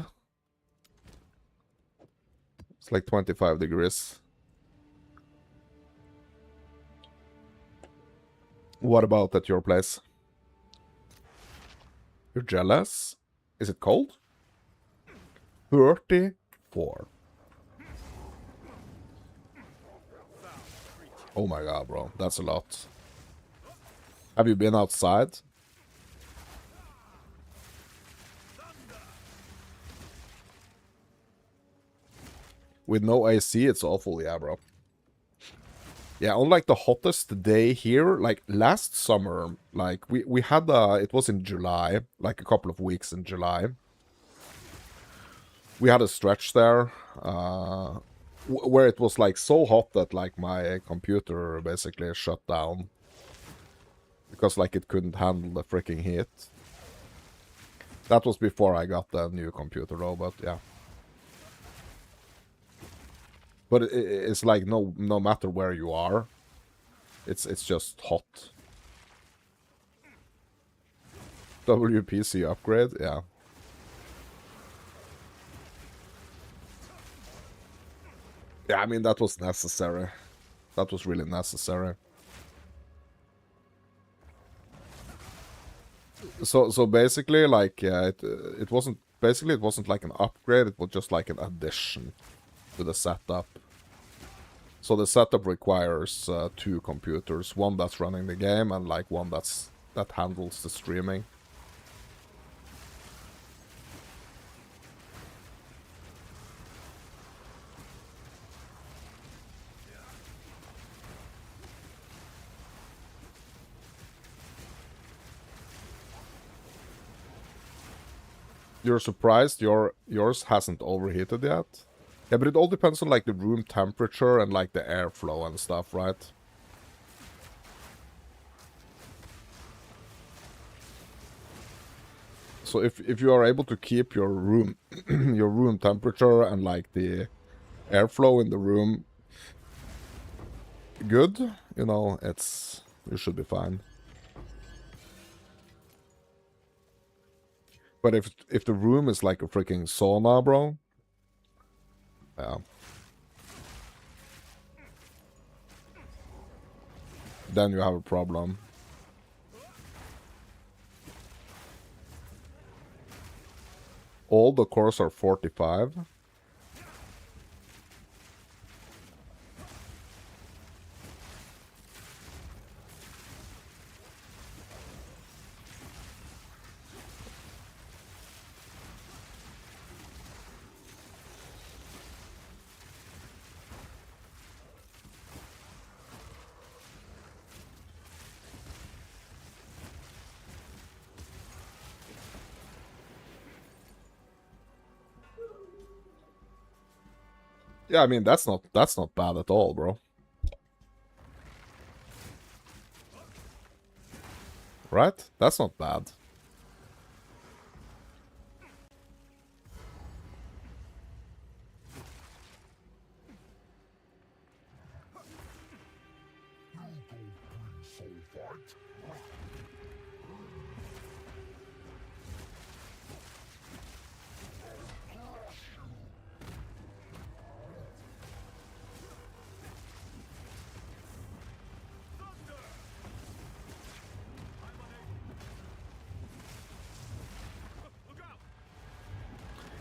It's like 25 degrees. What about at your place? You're jealous? Is it cold? 34. Oh my god, bro. That's a lot. Have you been outside? With no AC, it's awful, yeah, bro. Yeah, on like the hottest day here, like last summer, like we had it was in July, like a couple of weeks in July. We had a stretch there, where it was like so hot that like my computer basically shut down. Because like it couldn't handle the freaking heat. That was before I got the new computer though, but yeah. But it's like no matter where you are, it's just hot. WPC upgrade, yeah. Yeah, I mean that was necessary. That was really necessary. So basically, like, yeah, it wasn't like an upgrade. It was just like an addition to the setup. So the setup requires 2 computers, one that's running the game and like one that handles the streaming. You're surprised yours hasn't overheated yet? Yeah, but it all depends on like the room temperature and like the airflow and stuff, right? So if you are able to keep your room your room temperature and like the airflow in the room good, you know, you should be fine. But if the room is like a freaking sauna, bro, yeah, then you have a problem. All the cores are 45. Yeah, I mean that's not bad at all, bro. Right? That's not bad.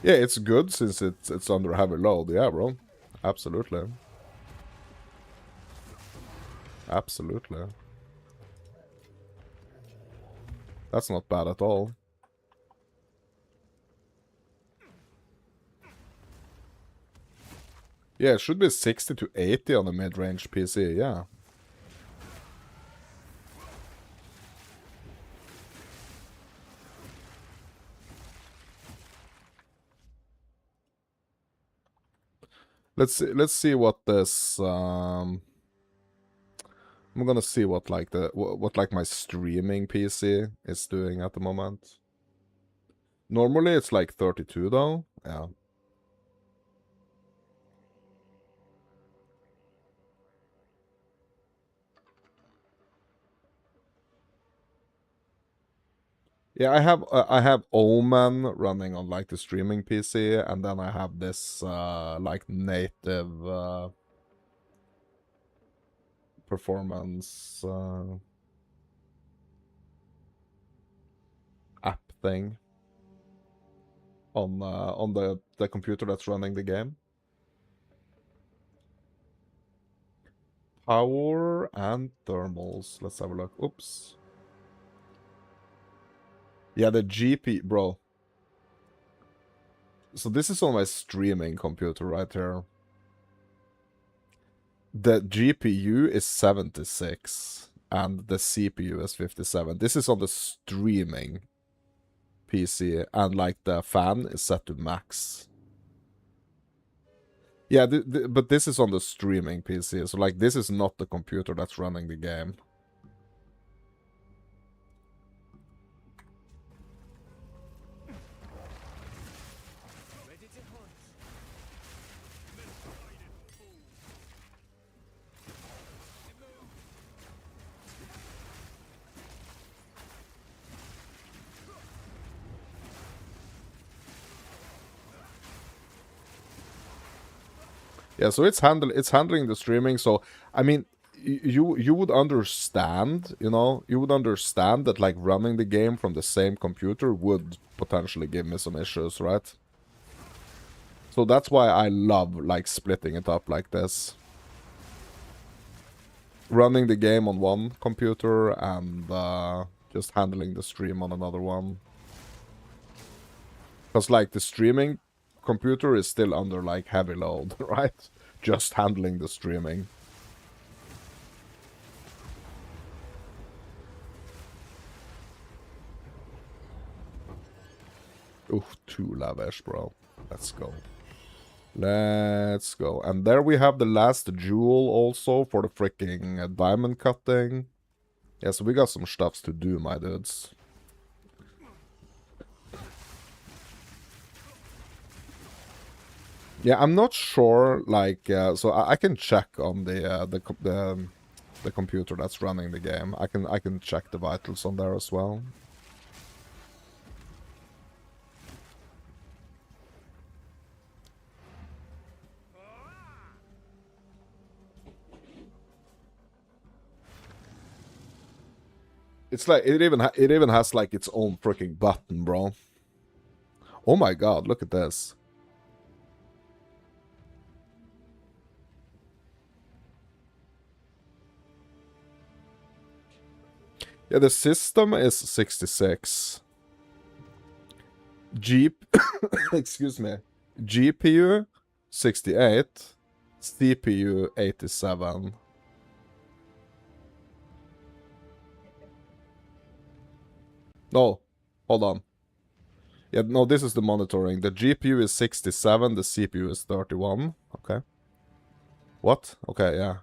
Yeah, it's good since it's under heavy load. Yeah, bro. Absolutely. Absolutely. That's not bad at all. Yeah, it should be 60 to 80 on the mid-range PC, yeah. Let's see what this I'm gonna see what like what like my streaming PC is doing at the moment. Normally it's like 32 though, Yeah. Yeah, I have Omen running on like the streaming PC, and then I have this like native performance app thing on the computer that's running the game. Power and thermals. Let's have a look. Oops. Yeah, the GP, bro. So this is on my streaming computer right here. The GPU is 76 and the CPU is 57. This is on the streaming PC, and like the fan is set to max. Yeah, but this is on the streaming PC, so like this is not the computer that's running the game. Ready to hunt. Yeah, so it's handling the streaming. So I mean, you would understand, you would understand that like running the game from the same computer would potentially give me some issues, right? So that's why I love like splitting it up like this. Running the game on one computer and just handling the stream on another one. Because like the streaming computer is still under like heavy load, right? Just handling the streaming. Ooh, too lavish, bro. Let's go. Let's go. And there we have the last jewel also for the freaking diamond cutting. Yeah, so we got some stuffs to do, my dudes. Yeah, I'm not sure, like, so I can check on the computer that's running the game. I can check the vitals on there as well. It's like it even has like its own freaking button, bro. Oh my god, look at this. Yeah, the system is 66. Excuse me. GPU 68. CPU 87. No, hold on. Yeah, no, this is the monitoring. The GPU is 67, the CPU is 31. Okay. What? Okay, yeah.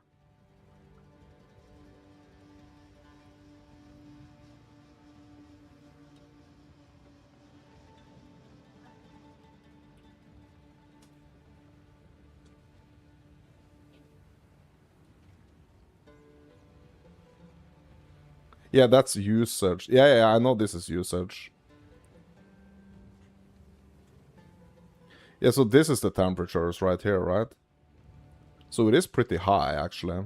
Yeah, that's usage. Yeah, I know this is usage. Yeah, so this is the temperatures right here, right? So it is pretty high, actually.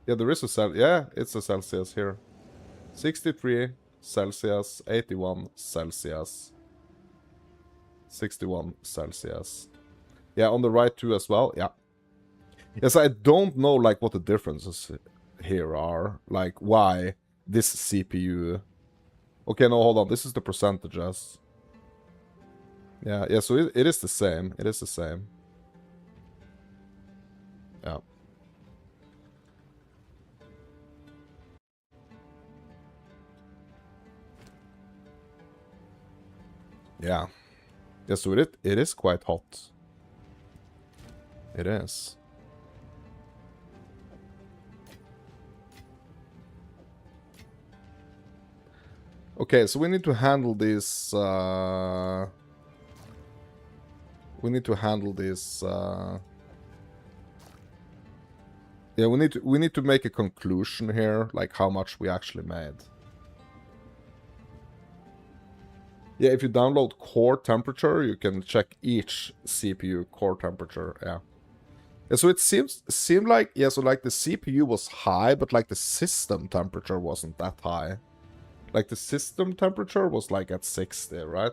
Yeah, there is a yeah, it's a Celsius here. 63 Celsius, 81 Celsius, 61 Celsius. Yeah, on the right too as well, yeah. Yes, I don't know, like, what the differences here are. Like, why this CPU... Okay, no, hold on, this is the percentages. Yeah, so it is the same. It is the same. Yeah. Yeah. Yeah, so it is quite hot. It is. Okay, so we need to handle this. We need to handle this. Yeah, we need to make a conclusion here, like how much we actually made. Yeah, if you download core temperature, you can check each CPU core temperature. Yeah. Yeah, so it seemed like, yeah, so like the CPU was high, but like the system temperature wasn't that high. Like the system temperature was like at 60, right?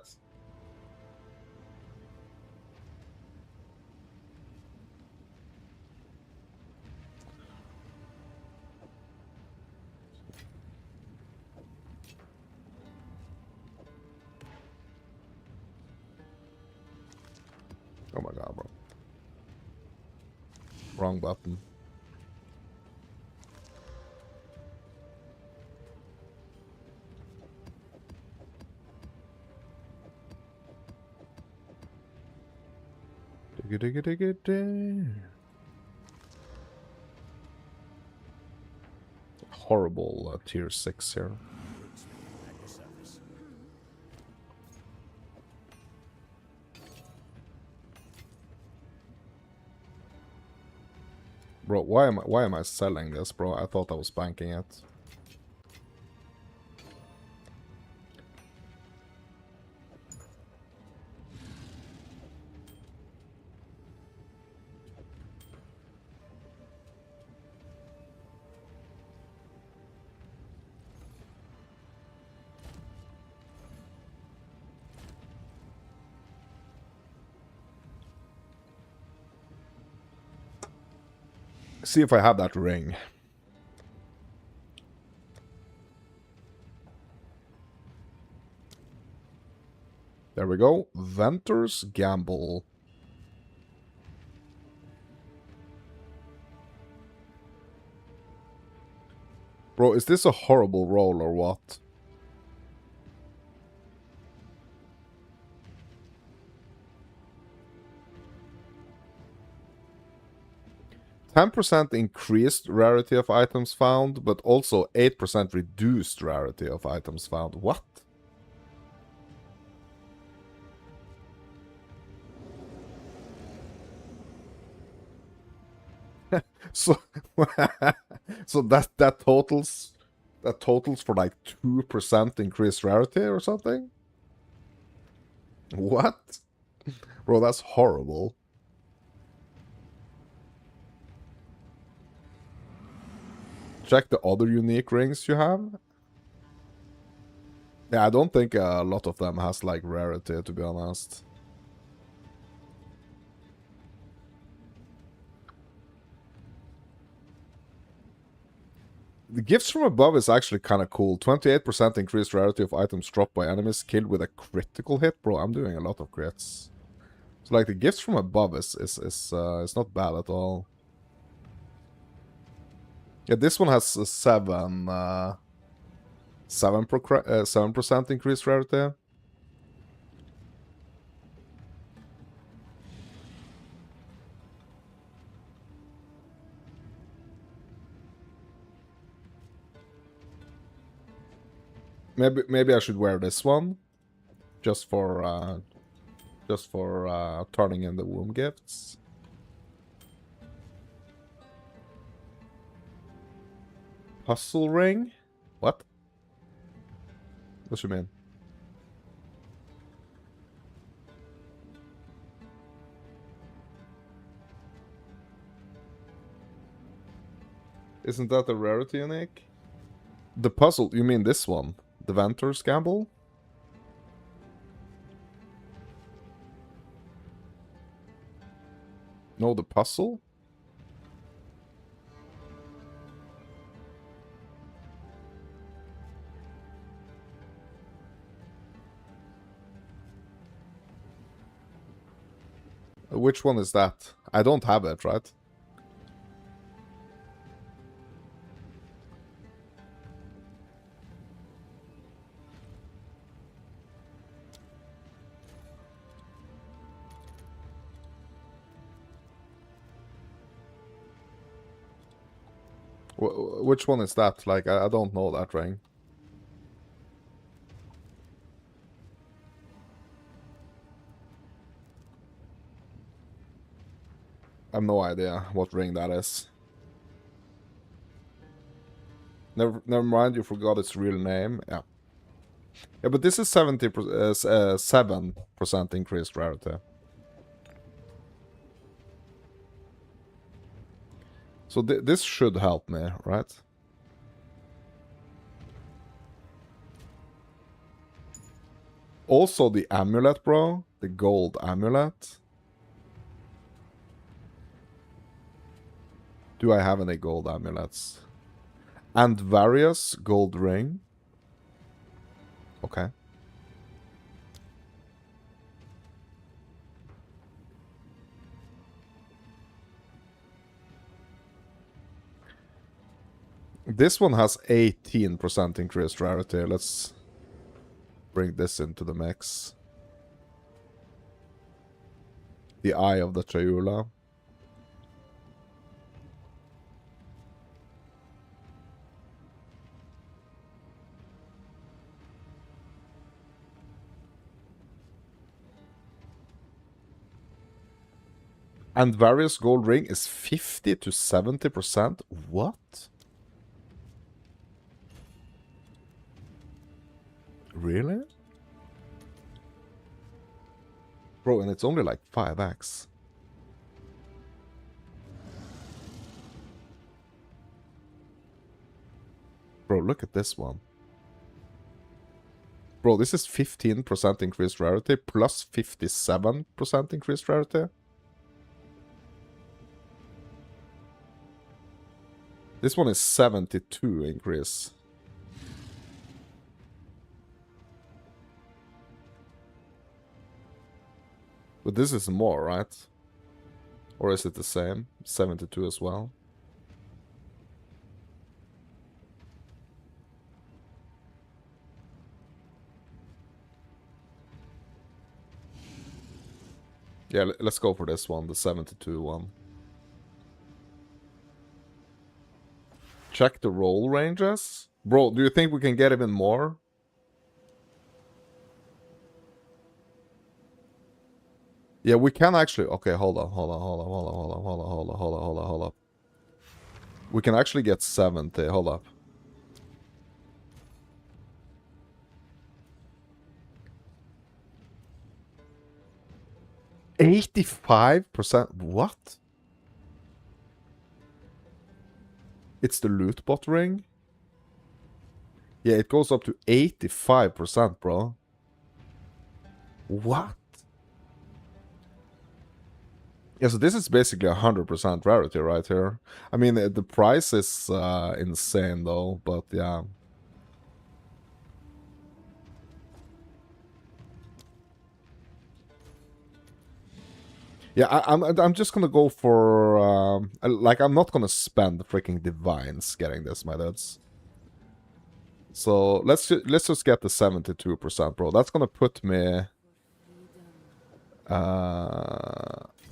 Oh my god, bro. Wrong button. Horrible tier 6 here. At your service. Bro, why am I selling this, bro? I thought I was banking it. See if I have that ring. There we go. Venter's Gamble. Bro, is this a horrible roll or what? %10 increased rarity of items found, but also 8% reduced rarity of items found. What? So, so that totals for like 2% increased rarity or something? What? Bro, that's horrible. Check the other unique rings you have. Yeah, I don't think a lot of them has like rarity, to be honest. The gifts from above is actually kind of cool. 28% increased rarity of items dropped by enemies killed with a critical hit. Bro, I'm doing a lot of crits. So like the gifts from above is not bad at all. Yeah, this one has a 7% increased rarity. Maybe I should wear this one, just for turning in the womb gifts. Puzzle ring? What? What you mean? Isn't that a rarity unique? The puzzle, you mean this one? The Venter's Gamble? No, the puzzle? Which one is that? I don't have it, right? Which one is that? Like, I don't know that ring. have no idea what ring that is. Never mind, you forgot its real name. Yeah. Yeah, but this is 7% increased rarity. So this should help me, right? Also the amulet, bro. The gold amulet. Do I have any gold amulets? And various gold ring. Okay. This one has 18% increased rarity. Let's bring this into the mix. The Eye of the Triula. And various gold ring is 50 to 70%? What? Really? Bro, and it's only like 5x. Bro, look at this one. Bro, this is 15% increased rarity plus 57% increased rarity. This one is 72 increase. But this is more, right? Or is it the same? 72 as well? Yeah, let's go for this one, the 72 one. Check the roll ranges? Bro, do you think we can get even more? Yeah, we can actually... Okay, hold on. We can actually get 70. Hold up. $85%? What? It's the loot bot ring? Yeah, it goes up to 85%, bro. What? Yeah, so this is basically 100% rarity right here. I mean, the price is insane though, but yeah. Yeah, I'm just gonna go for like I'm not gonna spend freaking divines getting this, my dudes. So let's just get the 72%, bro. That's gonna put me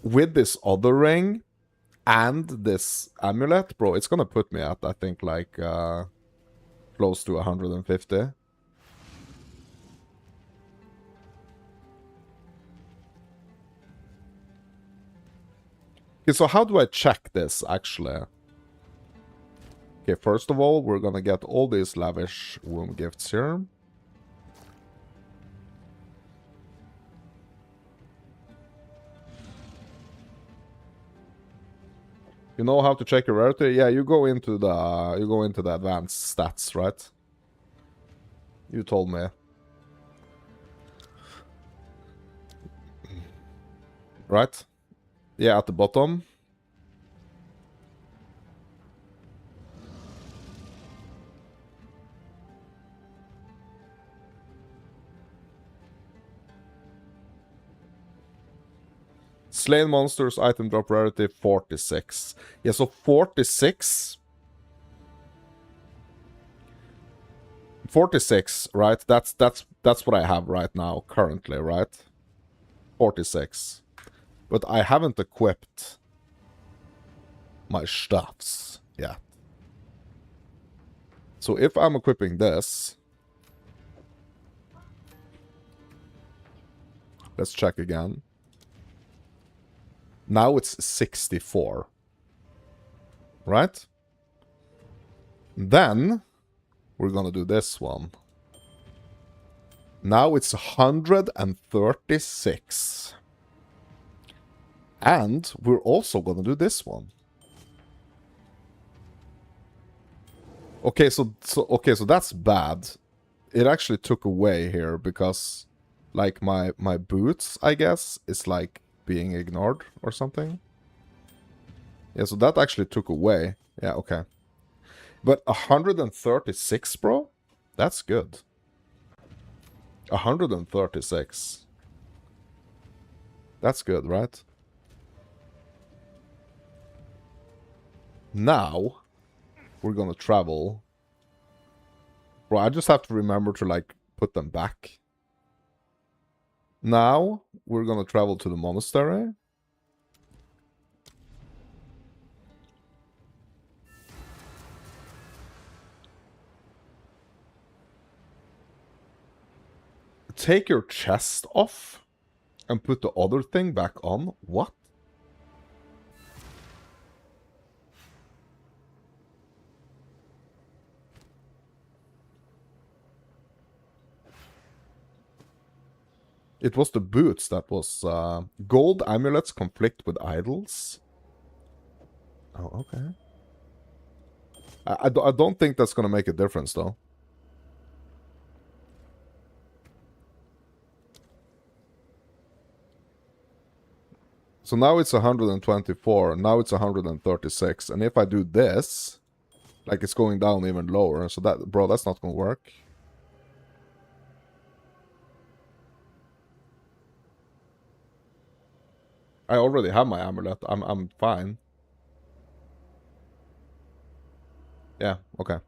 with this other ring and this amulet, bro. It's gonna put me at I think like close to 150. Okay, so how do I check this, actually? Okay, first of all, we're gonna get all these lavish womb gifts here. You know how to check your rarity? Yeah, you go into the advanced stats, right? You told me. Right? Yeah, at the bottom. Slain monsters, item drop rarity, 46. Yeah, so 46. 46, right? That's what I have right now, currently, right? 46. But I haven't equipped my stuffs yet. So if I'm equipping this, let's check again. Now it's 64. Right? Then we're gonna do this one. Now it's 136. And we're also gonna do this one. Okay, so that's bad. It actually took away here because like my boots, I guess, is like being ignored or something. Yeah, so that actually took away. Yeah, okay. But 136, bro? That's good. 136. That's good, right? Now, we're gonna travel. Bro, I just have to remember to, like, put them back. Now, we're gonna travel to the monastery. Take your chest off and put the other thing back on. What? It was the boots that was... gold amulets conflict with idols. Oh, okay. I don't think that's gonna make a difference, though. So now it's 124, now it's 136, and if I do this, like it's going down even lower, so that, bro, that's not gonna work. I already have my amulet, I'm fine. Yeah, okay.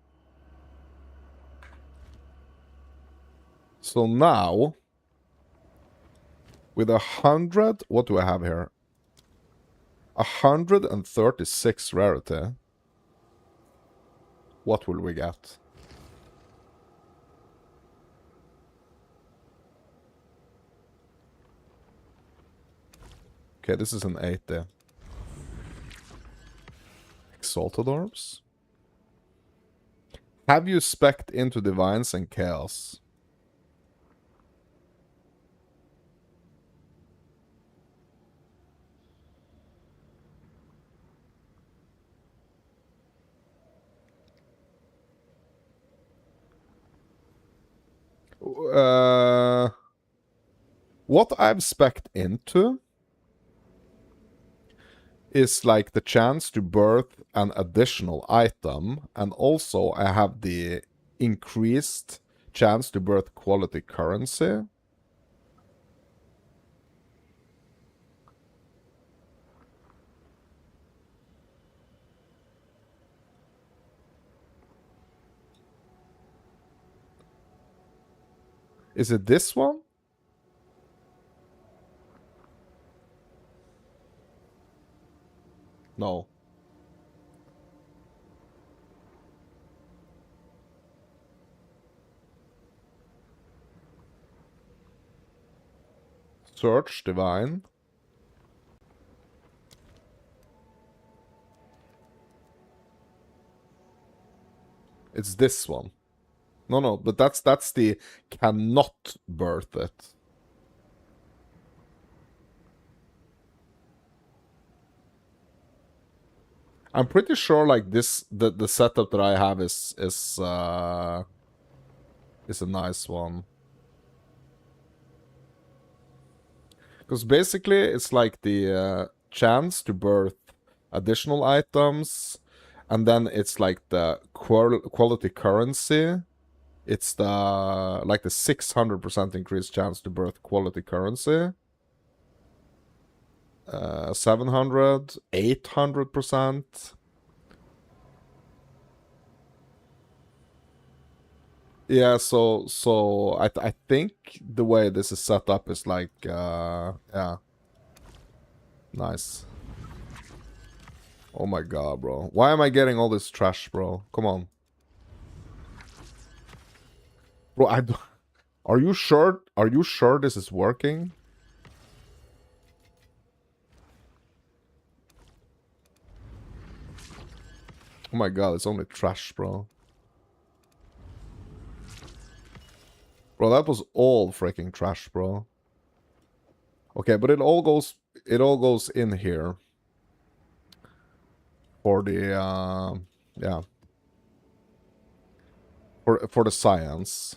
So now, with 100, what do I have here? 136 rarity. What will we get? Okay, this is an 80. Exalted Orbs? Have you specced into Divines and Chaos? What I've specced into is like the chance to birth an additional item, and also I have the increased chance to birth quality currency. Is it this one? No. Search Divine. It's this one. No, but that's the cannot birth it. I'm pretty sure like this the setup that I have is a nice one. Because basically it's like the chance to birth additional items, and then it's like the quality currency. It's the like the 600% increased chance to birth quality currency. 700, 800%. Yeah, so I think the way this is set up is like yeah. Nice. Oh my god, bro. Why am I getting all this trash, bro? Come on. Bro, I don't... Are you sure? Are you sure this is working? Oh my god, it's only trash, bro. Bro, that was all freaking trash, bro. Okay, but it all goes in here. For the, yeah. For the science.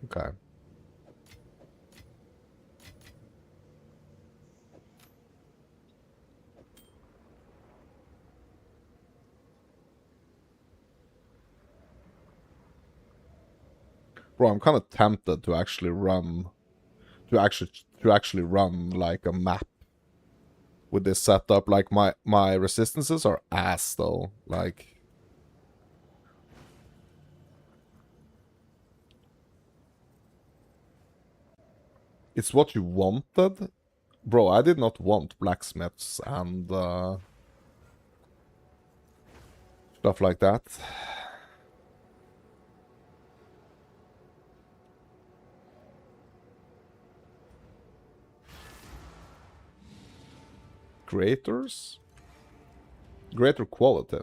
Okay. Bro, I'm kind of tempted to actually run, to actually run like a map with this setup. Like my resistances are ass though. Like, it's what you wanted, bro. I did not want blacksmiths and stuff like that. Creators? Greater quality.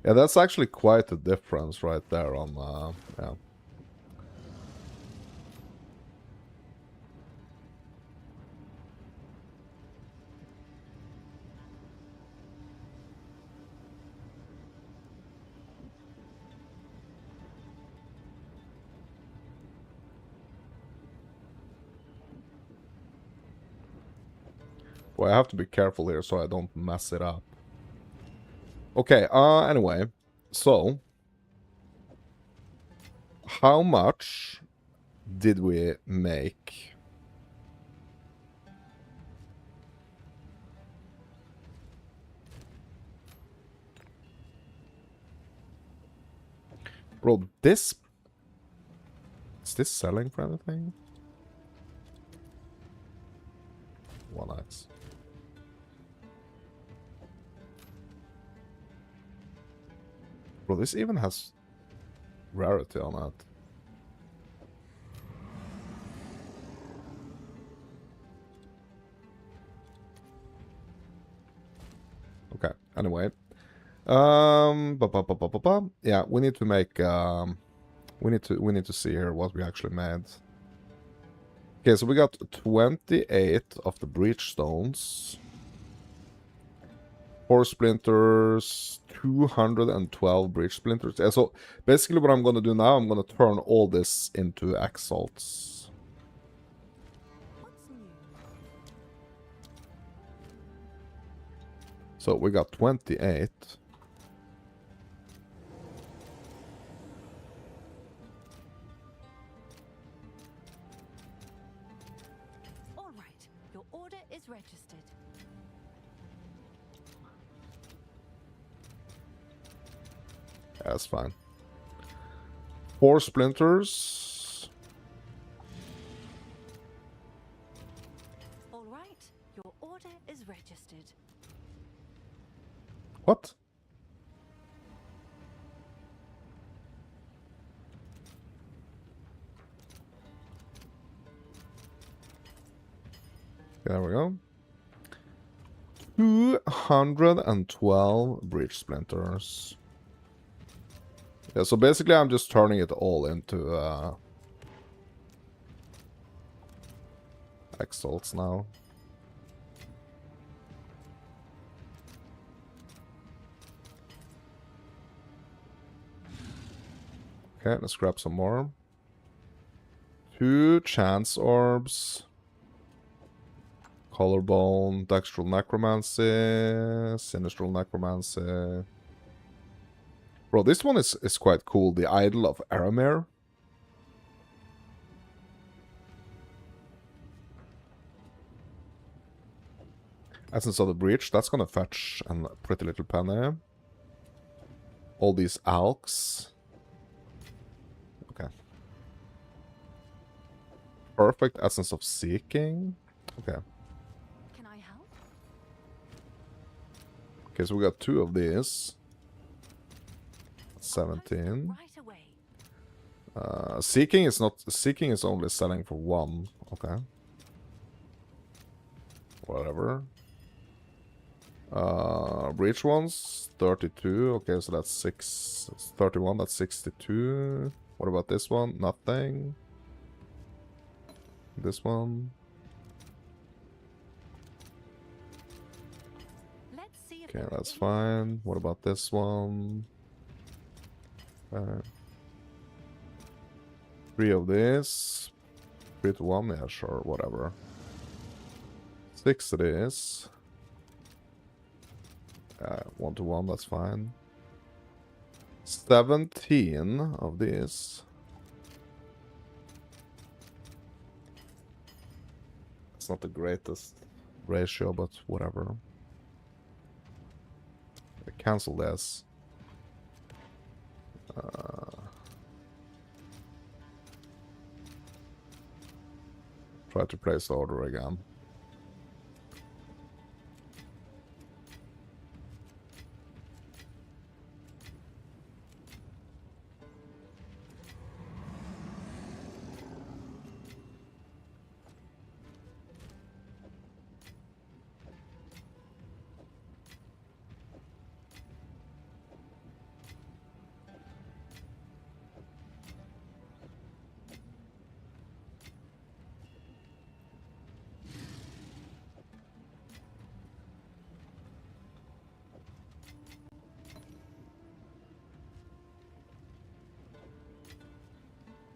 Yeah, that's actually quite a difference right there on, yeah. Well, I have to be careful here so I don't mess it up. Okay, anyway. So, how much did we make? Bro, this... Is this selling for anything? 1x. Bro, this even has rarity on it. Okay, anyway. Yeah, we need to make, we need to see here what we actually made. Okay, so we got 28 of the breach stones. 4 splinters, 212 breach splinters. Yeah, so basically what I'm gonna do now, I'm gonna turn all this into exalts. What's new? So we got 28. All right, your order is registered. Yeah, that's fine. 4 splinters. All right, your order is registered. What? There we go. 212 breach splinters. Yeah, so basically I'm just turning it all into exalts now. Okay, let's grab some more. 2 chance orbs. Collarbone, Dextral Necromancy, Sinistral Necromancy. Bro, this one is quite cool. The Idol of Aramir. Essence of the Breach, that's gonna fetch a pretty little penny. All these alks. Okay. Perfect Essence of Seeking. Okay. Can I help? Okay, so we got 2 of these. I'll post it 17. right away. Seeking is not... Seeking is only selling for 1. Okay. Whatever. Breach ones, 32. Okay, so that's 6... 31, that's 62. What about this one? Nothing. This one. Let's see if Okay, there are that's any fine. What about this one? 3 of this. 3 to 1, yeah, sure, whatever. 6 it is. 1 to 1, that's fine. 17 of these. It's not the greatest ratio, but whatever. Cancel this. Try to place the order again.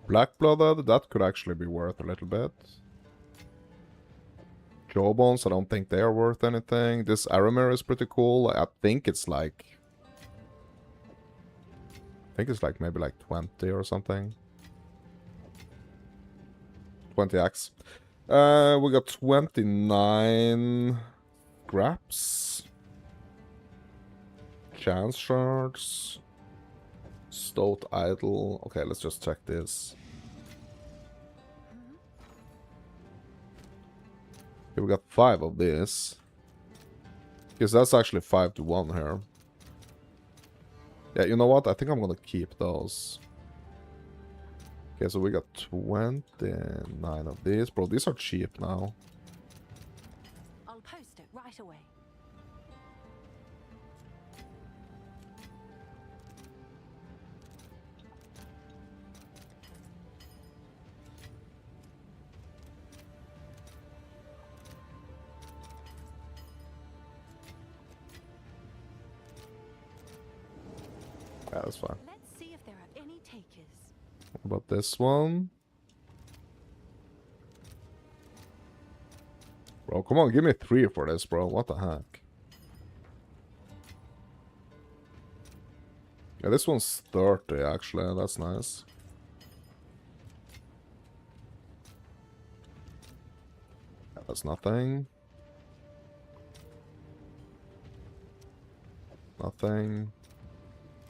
Black-blooded, that could actually be worth a little bit. Jawbones, I don't think they are worth anything. This Aramir is pretty cool. I think it's like... maybe like 20 or something. 20x. We got 29 scraps. Chance shards. Stoat idol. Okay, let's just check this. Okay, we got 5 of this. Because that's actually 5 to 1 here. Yeah, you know what? I think I'm gonna keep those. Okay, so we got 29 of these. Bro, these are cheap now. I'll post it right away. Yeah, that's fine. Let's see if there are any takers. What about this one? Bro, come on, give me 3 for this, bro. What the heck? Yeah, this one's 30, actually. That's nice. Yeah, that's nothing. Nothing.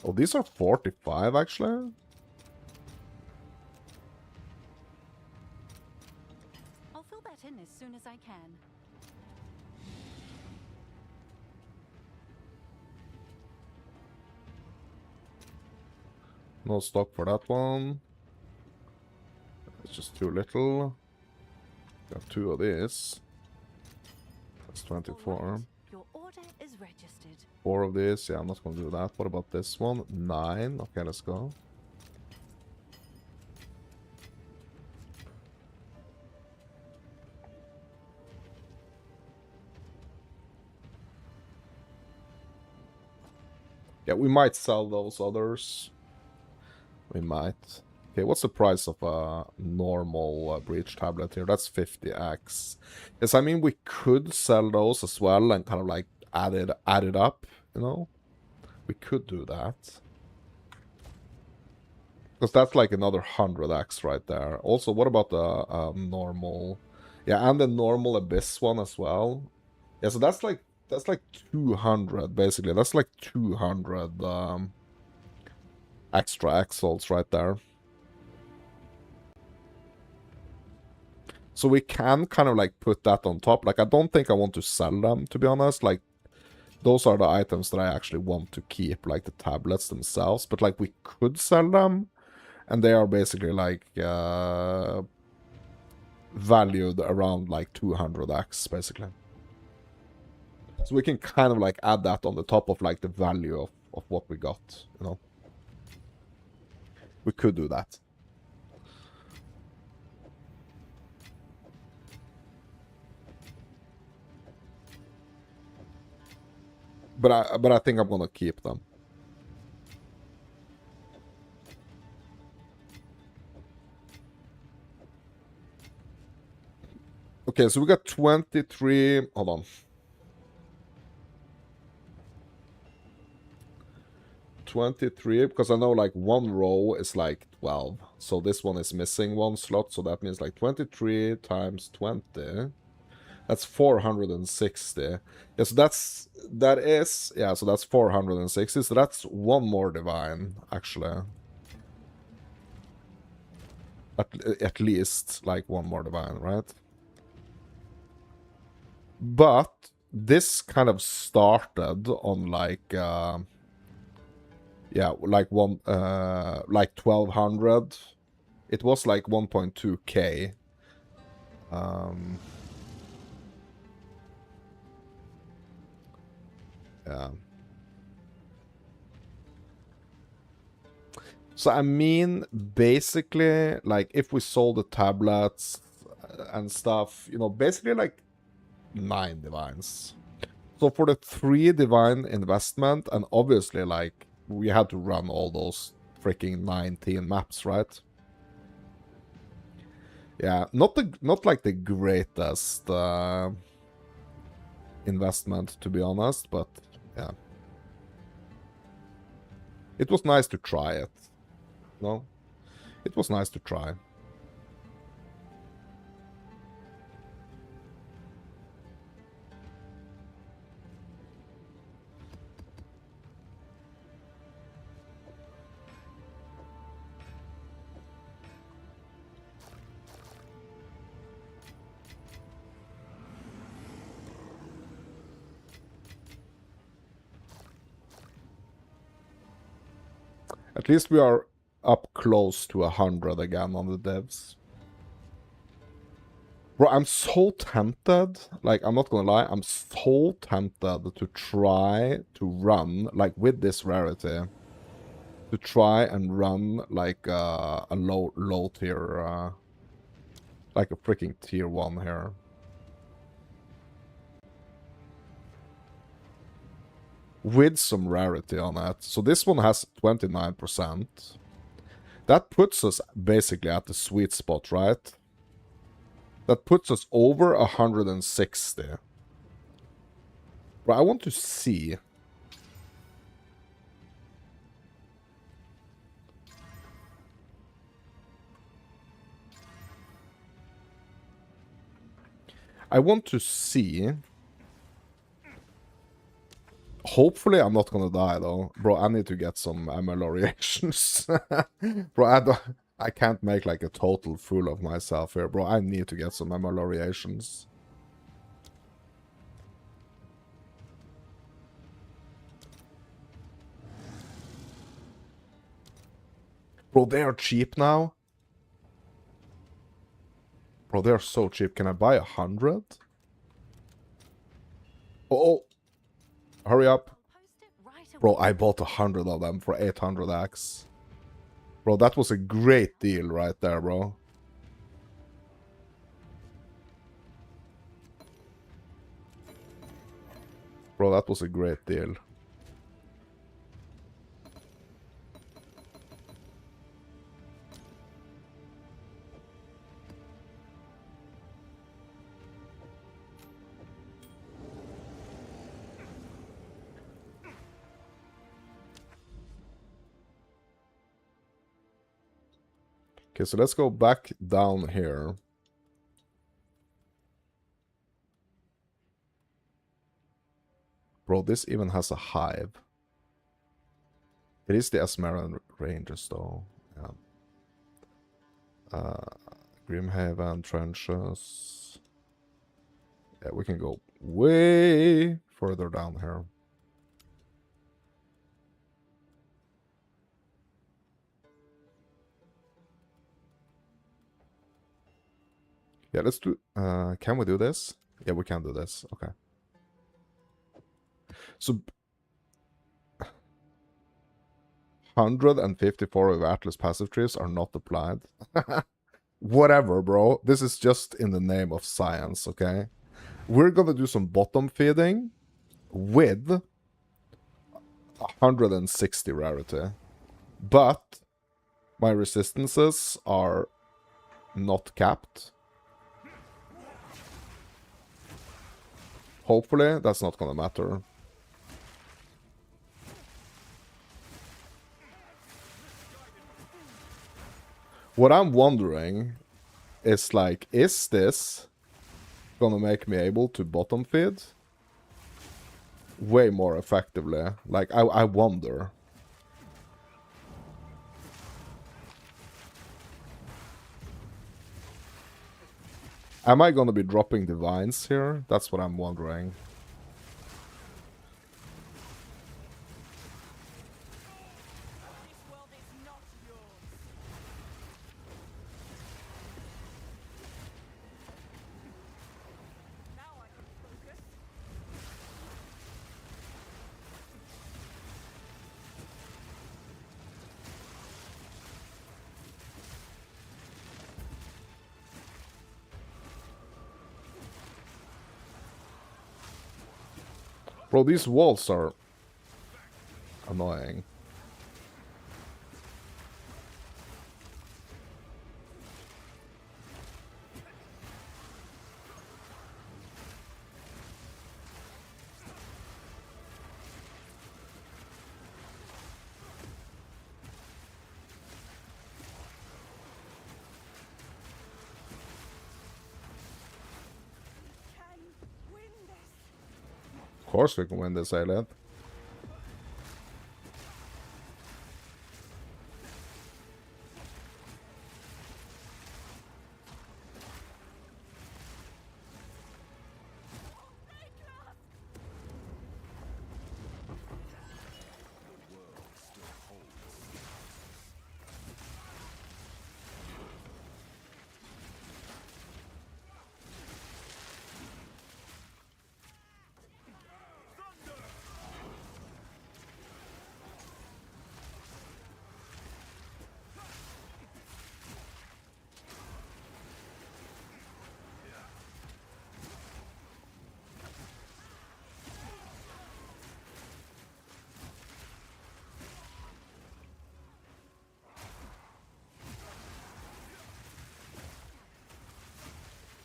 Oh, these are 45, actually? I'll fill that in as soon as I can. No stock for that one. It's just too little. Got 2 of these. That's 24. All right. Your order is registered. 4 of these. Yeah, I'm not gonna do that. What about this one? 9. Okay, let's go. Yeah, we might sell those others. We might. Okay, what's the price of a normal breach tablet here? That's 50x. Yes, I mean, we could sell those as well and kind of like add it up, you know? We could do that. Because that's like another 100x right there. Also, what about the normal... Yeah, and the normal Abyss one as well. Yeah, so that's like 200 basically. That's like 200 extra exiles right there. So we can kind of like put that on top. Like I don't think I want to sell them, to be honest. Like those are the items that I actually want to keep, like the tablets themselves. But like we could sell them, and they are basically like valued around like 200x basically. So we can kind of like add that on the top of like the value of what we got, you know. We could do that. But I think I'm gonna keep them. Okay, so we got 23. Hold on. 23, because I know like one row is like 12. So this one is missing one slot, so that means like 23 times 20. That's 460. Yeah, so so that's 460. So that's one more divine, actually. At least like one more divine, right? But this kind of started on like yeah, like like 1200. It was like 1.2k. Yeah. So I mean, basically, like if we sold the tablets and stuff, you know, basically like 9 divines. So for the 3 divine investment, and obviously like we had to run all those freaking 19 maps, right? Yeah, not like the greatest investment, to be honest, but yeah. It was nice to try it. No? It was nice to try. At least we are up close to 100 again on the devs. Bro, I'm so tempted. Like, I'm not gonna lie, I'm so tempted to try to run, like, with this rarity, to try and run, like, a low tier, like a freaking tier 1 here. With some rarity on it. So this one has 29%. That puts us basically at the sweet spot, right? That puts us over 160. But I want to see. I want to see. Hopefully I'm not gonna die though. Bro, I need to get some ML reactions. Bro, I can't make like a total fool of myself here, bro. I need to get some ML reactions. Bro, they are cheap now. Bro, they are so cheap. Can I buy 100? Oh, hurry up. Post it right away. Bro, I bought 100 of them for 800x. Bro, that was a great deal right there, bro. Bro, that was a great deal. Okay, so let's go back down here. Bro, this even has a hive. It is the Asmaran Rangers, though. Yeah. Grimhaven, trenches. Yeah, we can go way further down here. Yeah, let's do... can we do this? Yeah, we can do this. Okay. So... 154 of Atlas passive trees are not applied. Whatever, bro. This is just in the name of science, okay? We're gonna do some bottom feeding with 160 rarity. But my resistances are not capped. Hopefully, that's not gonna matter. What I'm wondering is like, is this gonna make me able to bottom feed way more effectively? Like, I wonder. Am I gonna be dropping divines here? That's what I'm wondering. Bro, these walls are annoying. Of course we can win this, alien.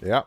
Yeah.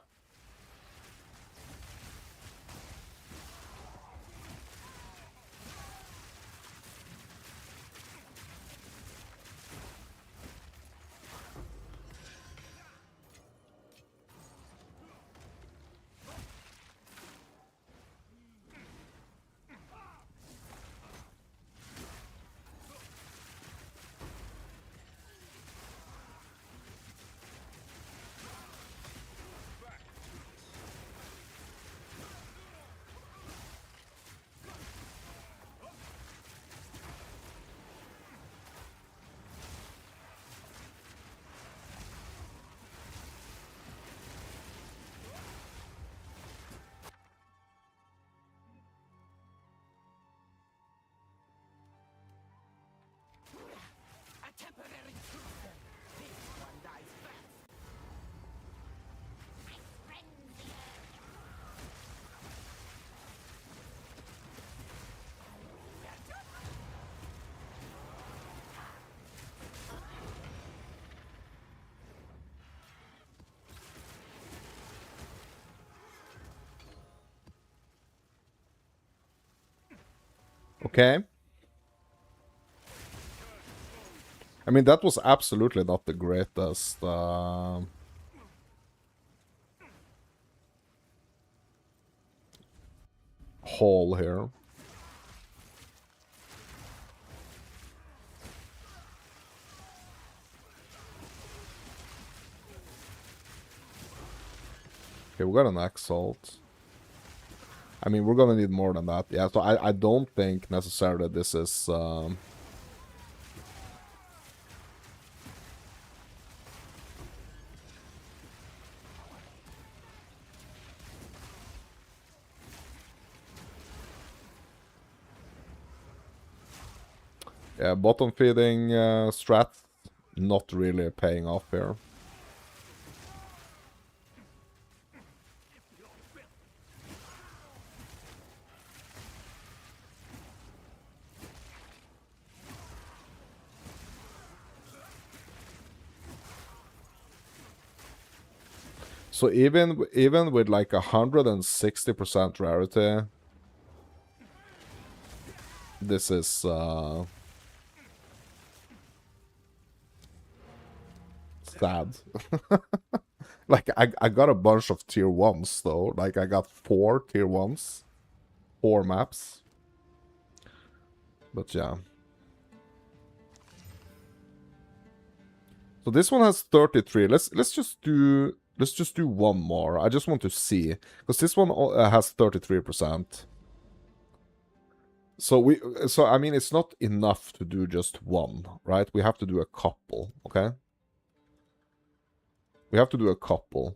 Okay. I mean, that was absolutely not the greatest haul here. Okay, we got an Exalt. I mean, we're gonna need more than that. Yeah, so I don't think necessarily this is... yeah, bottom feeding strat, not really paying off here. So even with like 160% rarity, this is sad. Like I got a bunch of tier 1s though. Like I got 4 tier 1s, 4 maps. But yeah. So this one has 33. Let's just do one more. I just want to see, because this one has 33%. So I mean, it's not enough to do just one, right? We have to do a couple, okay? We have to do a couple.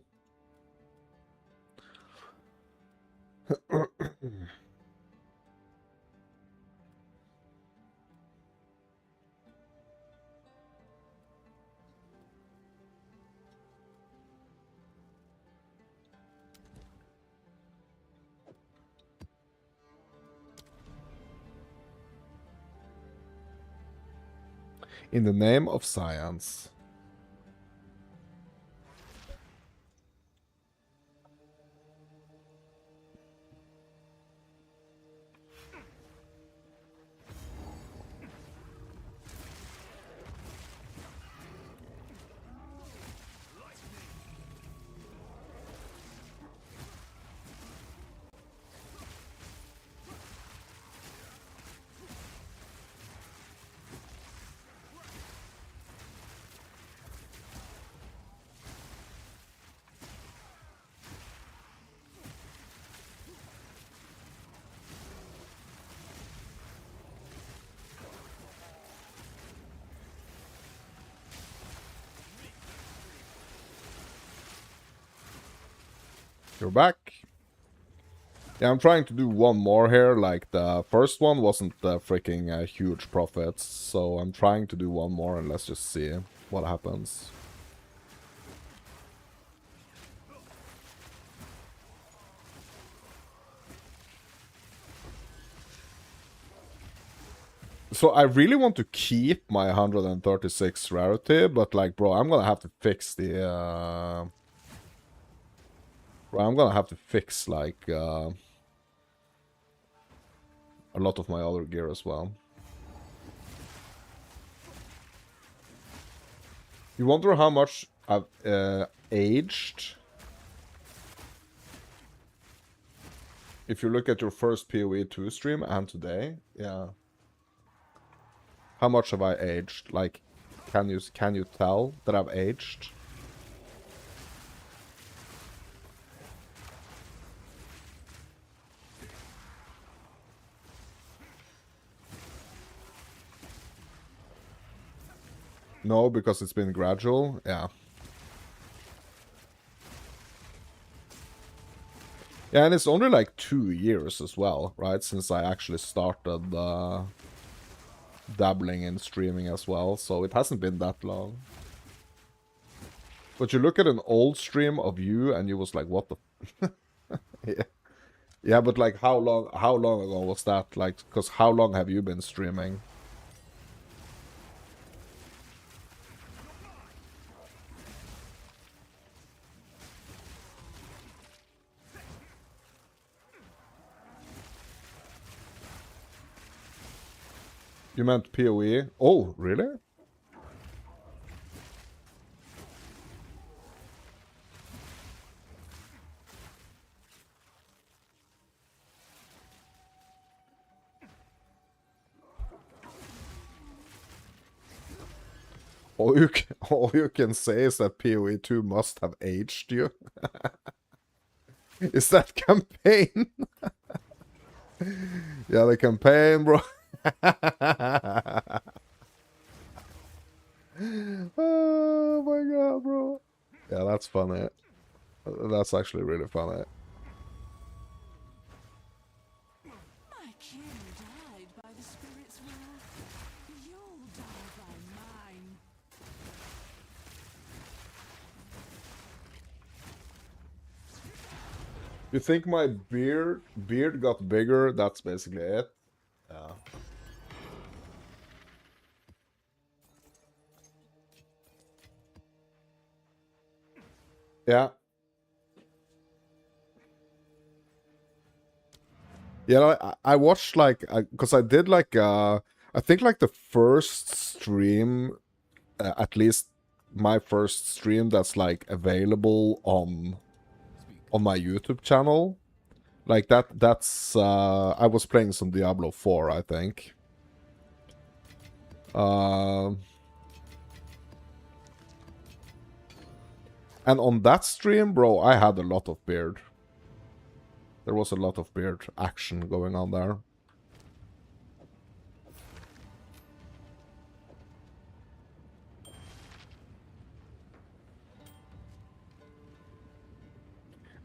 In the name of science. You're back. Yeah, I'm trying to do one more here. Like, the first one wasn't freaking huge profits. So I'm trying to do one more, and let's just see what happens. So I really want to keep my 136 rarity, but like, bro, I'm gonna have to fix the... Bro, I'm gonna have to fix, like, a lot of my other gear as well. You wonder how much I've aged? If you look at your first PoE 2 stream and today, yeah. How much have I aged? Like, can you tell that I've aged? No, because it's been gradual. Yeah. Yeah, and it's only like 2 years as well, right? Since I actually started dabbling in streaming as well, so it hasn't been that long. But you look at an old stream of you, and you was like, what the... Yeah. Yeah, but like, how long ago was that? Like, because how long have you been streaming? You meant PoE? Oh, really? All you can say is that PoE 2 must have aged you. Is that campaign? Yeah, the campaign, bro. Oh my god, bro. Yeah, that's funny. That's actually really funny. My king died by the spirit's wrath. You'll die by mine. You think my beard got bigger? That's basically it. Yeah. Yeah. Yeah, I watched like because I did like I think like the first stream, at least my first stream that's like available on my YouTube channel. Like that's I was playing some Diablo 4, I think. And on that stream, bro, I had a lot of beard. There was a lot of beard action going on there.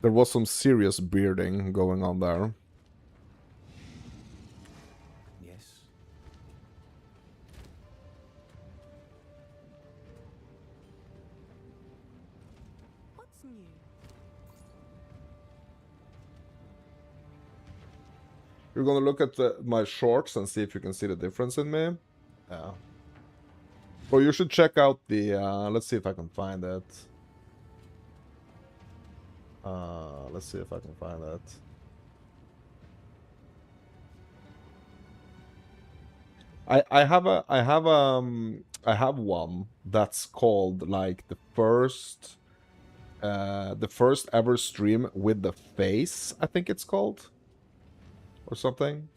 There was some serious bearding going on there. Yes. What's new? You're gonna look at my shorts and see if you can see the difference in me. Yeah. Well, you should check out the, let's see if I can find it. Let's see if I can find it. I have one that's called like the first ever stream with the face, I think it's called. Or something.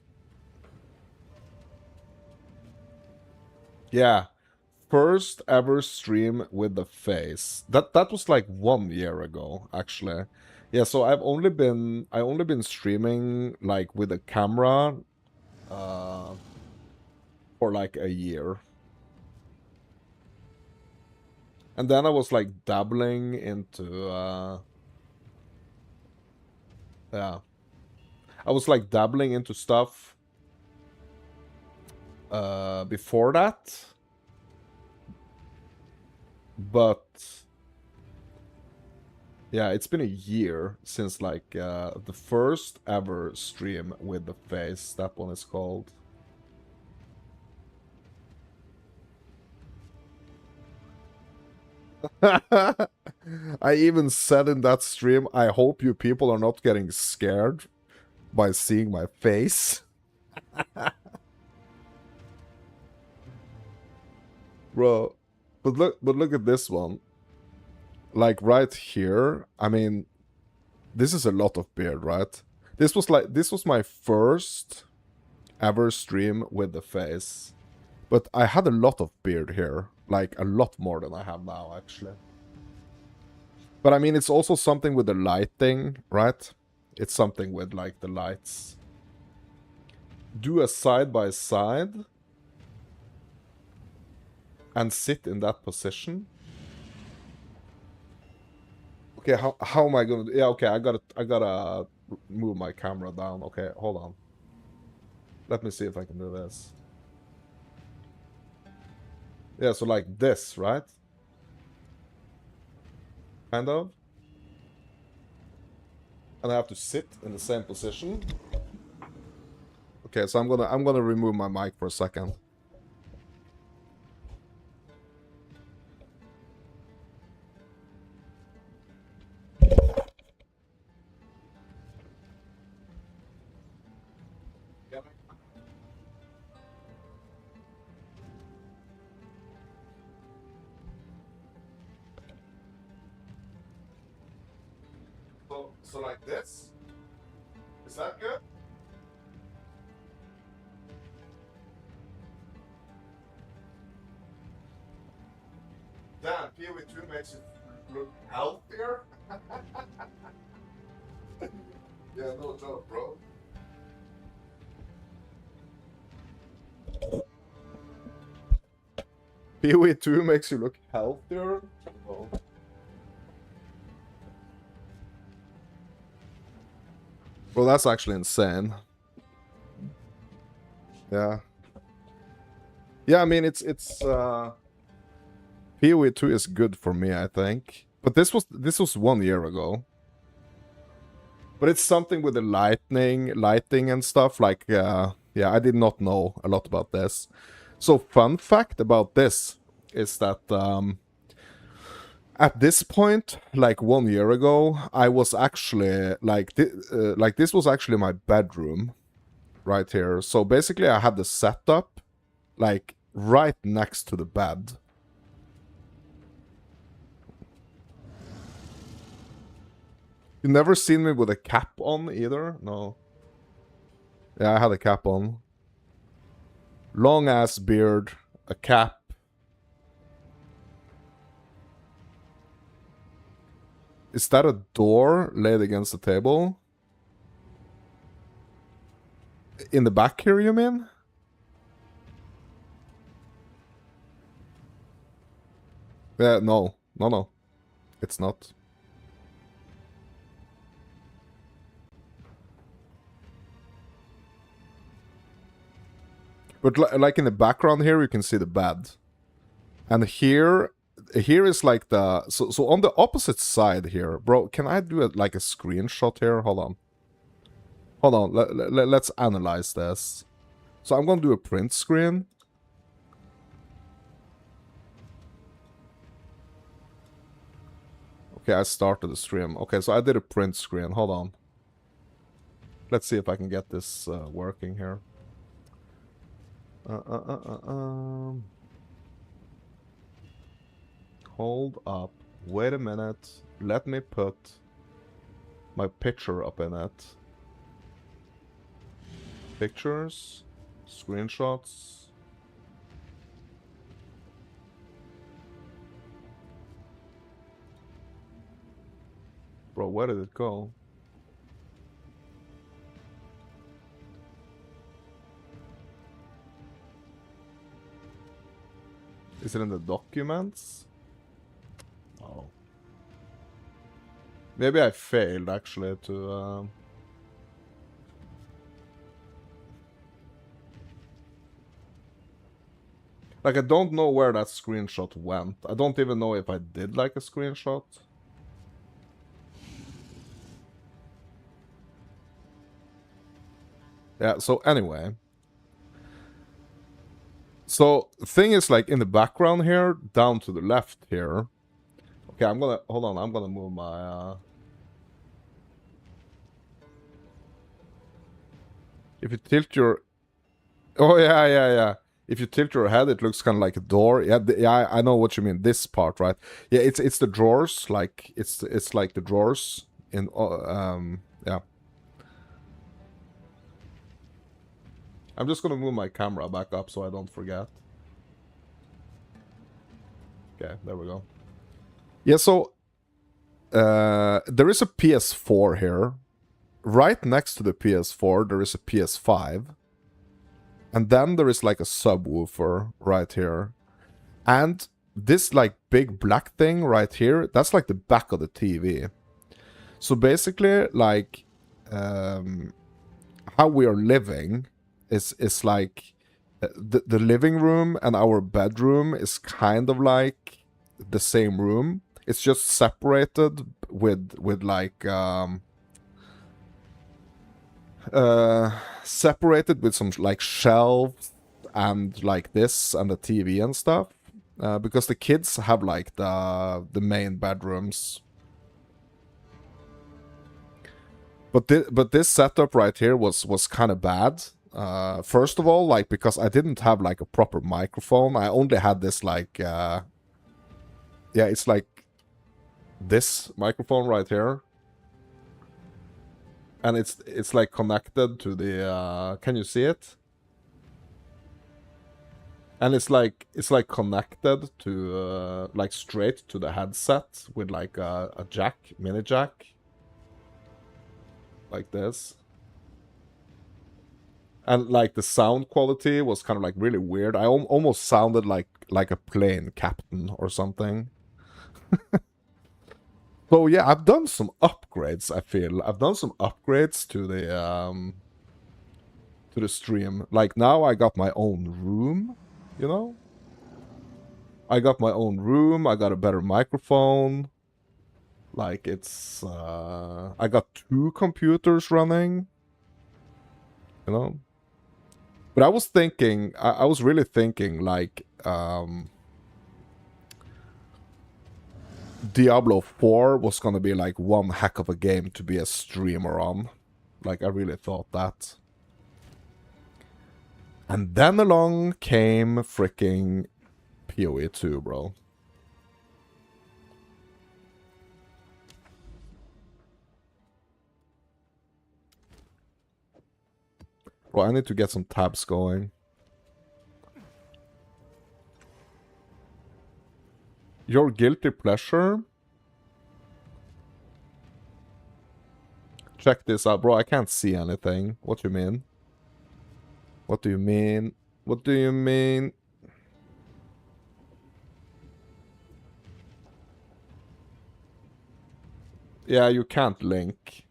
Yeah. First ever stream with the face. That was like 1 year ago, actually. Yeah, so I only been streaming like with a camera for like a year. And then I was like dabbling into yeah. I was like dabbling into stuff before that. But yeah, it's been a year since like the first ever stream with the face. That one is called. I even said in that stream, I hope you people are not getting scared by seeing my face. Bro, but look at this one. Like right here, I mean, this is a lot of beard, right? This was my first ever stream with the face. But I had a lot of beard here. Like a lot more than I have now, actually. But I mean, it's also something with the lighting, right? It's something with like the lights. Do a side by side and sit in that position. Okay, how am I gonna do? Yeah, okay, I gotta move my camera down. Okay, hold on. Let me see if I can do this. Yeah, so like this, right? Kind of. And I have to sit in the same position. Okay, so I'm gonna remove my mic for a second. So like this? Is that good? Damn, PoE2 makes it look healthier? Yeah, no joke, bro. PoE2 makes you look healthier? Oh. Well, that's actually insane. Yeah. Yeah, I mean, PoE2 is good for me, I think. But this was 1 year ago. But it's something with the lighting and stuff. Like, yeah, I did not know a lot about this. So, fun fact about this is that at this point, like 1 year ago, I was actually like this was actually my bedroom right here. So basically, I had the setup like right next to the bed. You never seen me with a cap on either? No. Yeah, I had a cap on. Long ass beard, a cap. Is that a door laid against the table? In the back here, you mean? Yeah, no. No. It's not. But like in the background here, you can see the bed. And here is like the... So on the opposite side here... Bro, can I do like a screenshot here? Hold on. Hold on. Let's analyze this. So I'm going to do a print screen. Okay, I started the stream. Okay, so I did a print screen. Hold on. Let's see if I can get this working here. Hold up. Wait a minute. Let me put my picture up in it. Pictures. Screenshots. Bro, where did it go? Is it in the documents? Oh. Maybe I failed actually to... Like, I don't know where that screenshot went. I don't even know if I did like a screenshot. Yeah, so anyway. So, thing is, like, in the background here, down to the left here. Okay, I'm gonna... Hold on, I'm gonna move my... If you tilt your... Oh, yeah. If you tilt your head, it looks kind of like a door. Yeah, yeah, I know what you mean. This part, right? Yeah, it's the drawers. Like, it's like the drawers in... yeah. I'm just gonna move my camera back up so I don't forget. Okay, there we go. Yeah, so there is a PS4 here. Right next to the PS4, there is a PS5. And then there is like a subwoofer right here. And this like big black thing right here, that's like the back of the TV. So basically, like, how we are living is like the living room and our bedroom is kind of like the same room. It's just separated with like separated with some like shelves and like this and the TV and stuff. Because the kids have like the main bedrooms. But this setup right here was kind of bad. First of all, like, because I didn't have like a proper microphone. I only had this like yeah, it's like this microphone right here. And it's like connected to the can you see it? And it's like connected to like straight to the headset with like a jack, mini jack. like this. And like the sound quality was kind of like really weird. I almost sounded like a plane captain or something. So yeah, I've done some upgrades, I feel. I've done some upgrades to the stream. Like now I got my own room, you know? I got my own room, I got a better microphone. Like it's I got 2 computers running, you know? But I was thinking, I was really thinking like Diablo 4 was gonna be like one heck of a game to be a streamer on. Like I really thought that. And then along came freaking PoE 2, bro. Bro, I need to get some tabs going. Your guilty pleasure? Check this out. Bro, I can't see anything. What do you mean? What do you mean? What do you mean? Yeah, you can't link.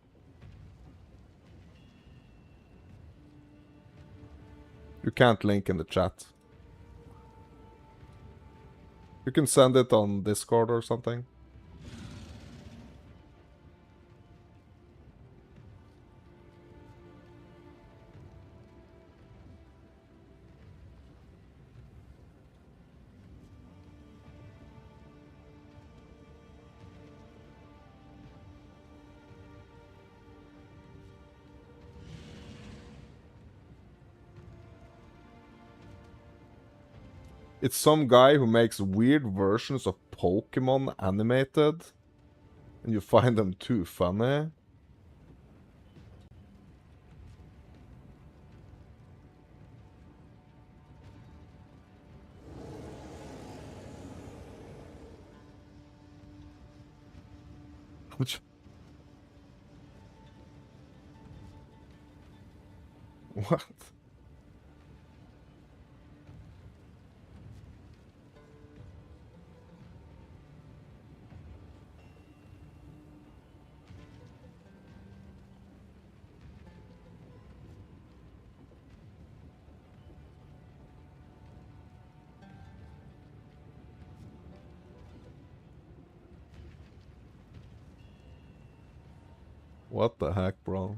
You can't link in the chat. You can send it on Discord or something. It's some guy who makes weird versions of Pokemon animated. And you find them too funny. Which... What? What the heck, bro?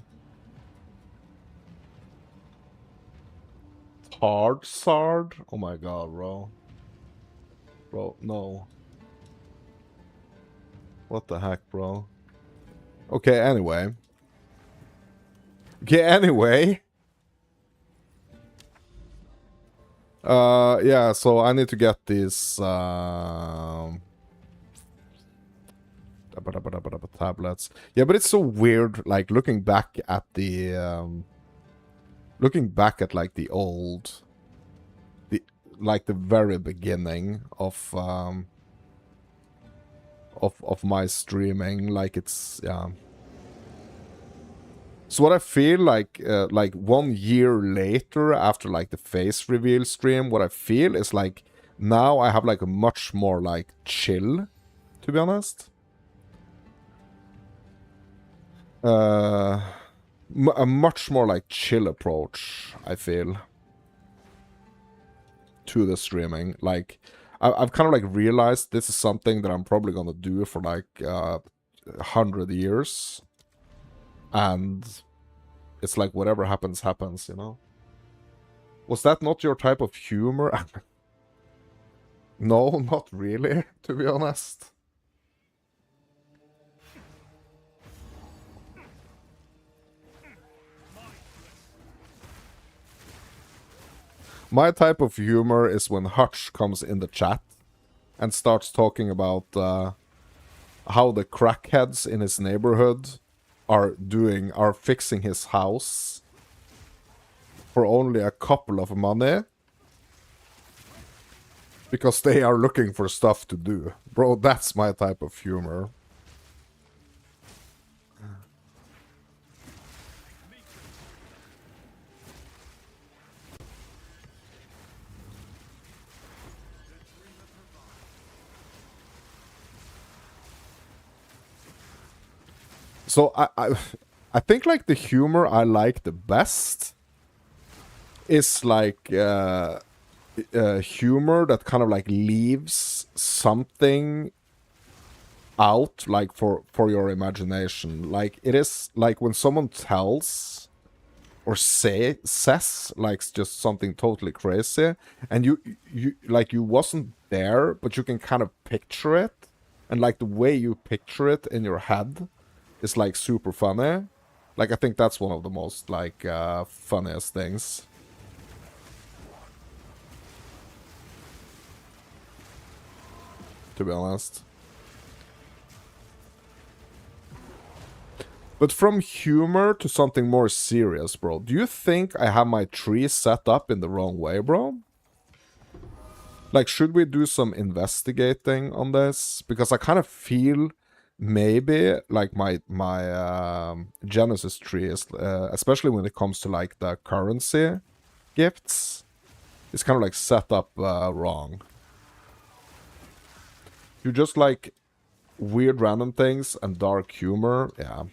Hard Sard? Oh my god, bro. Bro, no. What the heck, bro? Okay, anyway. Okay, anyway. Yeah, so I need to get these, tablets. Yeah, but it's so weird, like, looking back at the, looking back at, like, the old... like, the very beginning of my streaming, like, it's, yeah... So what I feel like 1 year later, after, like, the face reveal stream, what I feel is, like, now I have, like, a much more, like, chill, to be honest. A much more, like, chill approach, I feel, to the streaming. Like, I've kind of, like, realized this is something that I'm probably gonna do for, like, 100 years. And it's like, whatever happens, happens, you know? Was that not your type of humor? No, not really, to be honest. My type of humor is when Hutch comes in the chat and starts talking about how the crackheads in his neighborhood are fixing his house for only a couple of money because they are looking for stuff to do. Bro, that's my type of humor. So I think like the humor I like the best is like humor that kind of like leaves something out, like for your imagination. Like it is like when someone tells or says like just something totally crazy, and you like you wasn't there, but you can kind of picture it, and like the way you picture it in your head is like super funny. Like I think that's one of the most like funniest things. To be honest. But from humor to something more serious, bro. Do you think I have my tree set up in the wrong way, bro? Like, should we do some investigating on this? Because I kind of feel maybe like my Genesis tree is, especially when it comes to like the currency gifts, it's kind of like set up wrong. You just like weird random things and dark humor, yeah.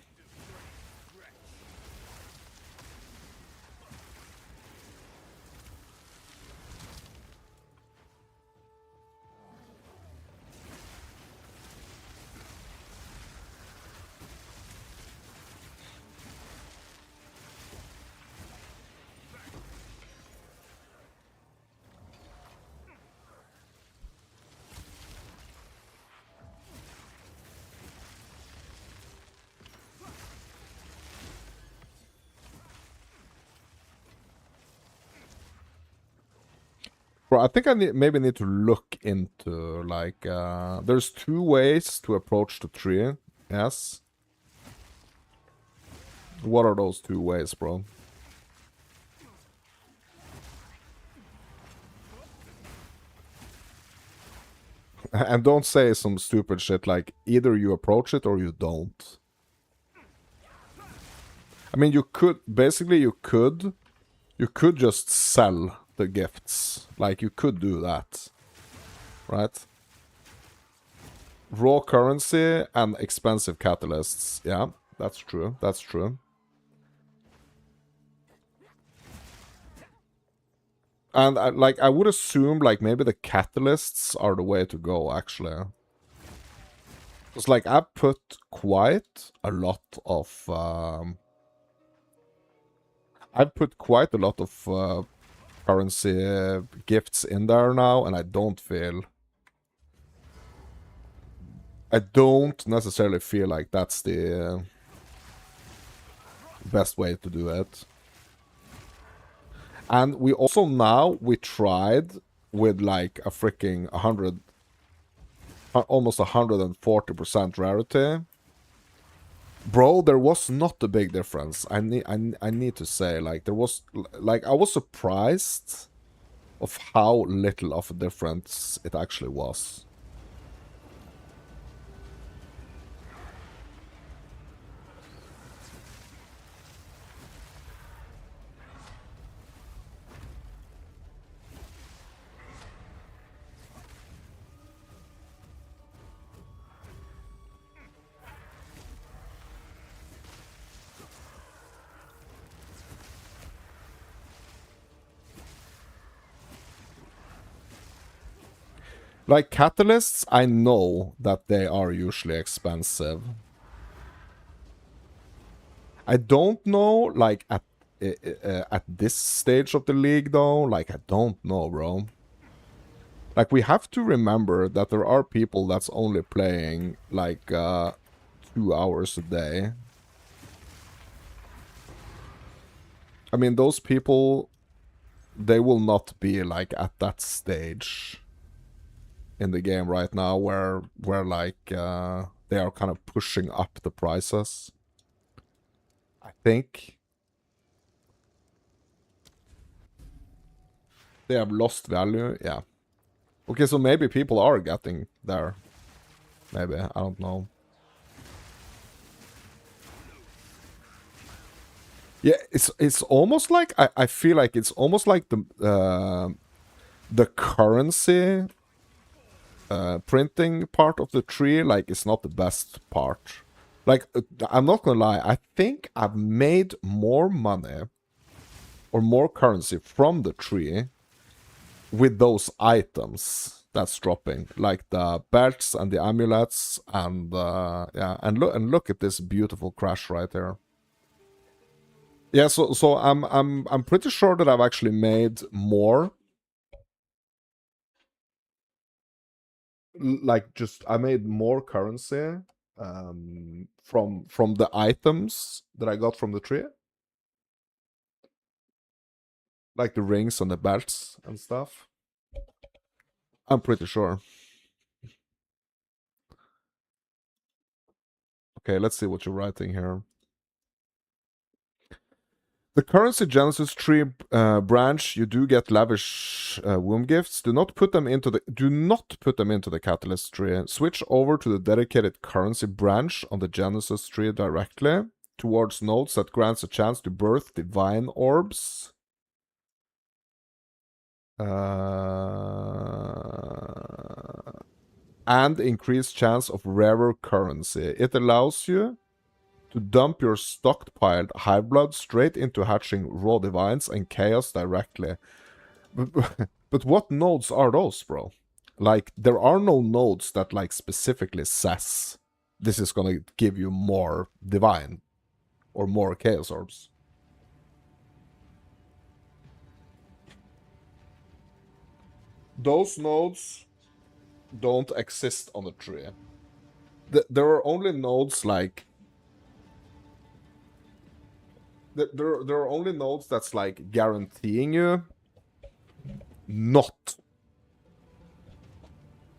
Bro, I think I maybe need to look into, like, there's two ways to approach the tree, yes? What are those two ways, bro? And don't say some stupid shit like, either you approach it or you don't. I mean, you could, basically you could just sell the gifts. Like, you could do that. Right? Raw currency and expensive catalysts. Yeah, that's true. That's true. And I would assume like maybe the catalysts are the way to go, actually. It's like I put quite a lot of currency gifts in there now, and I don't necessarily feel like that's the best way to do it. And we also we tried with like a freaking 100, almost 140% rarity. Bro, there was not a big difference. I need to say, like, there was, like, I was surprised of how little of a difference it actually was. Like, catalysts, I know that they are usually expensive. I don't know, like, at this stage of the league, though. Like, I don't know, bro. Like, we have to remember that there are people that's only playing, like, 2 hours a day. I mean, those people, they will not be, like, at that stage in the game right now where like they are kind of pushing up the prices. I think they have lost value. Yeah. Okay, so maybe people are getting there. Maybe, I don't know. Yeah, it's almost like I feel like it's almost like the currency printing part of the tree, like, it's not the best part. Like, I'm not gonna lie, I think I've made more money or more currency from the tree with those items that's dropping, like the belts and the amulets, and yeah, and look at this beautiful crash right there. Yeah, so I'm pretty sure that I've actually made more. Like, just I made more currency from the items that I got from the tree, like the rings and the belts and stuff. I'm pretty sure. Okay, let's see what you're writing here. The currency Genesis tree branch, you do get lavish womb gifts. Do not put them into the catalyst tree. Switch over to the dedicated currency branch on the Genesis tree directly towards nodes that grants a chance to birth divine orbs. And increased chance of rarer currency. It allows you to dump your stockpiled Hive Blood straight into hatching raw divines and chaos directly. But what nodes are those, bro? Like, there are no nodes that, like, specifically says this is gonna give you more divine or more chaos orbs. Those nodes don't exist on the tree. There are only nodes like there are only nodes that's like guaranteeing you not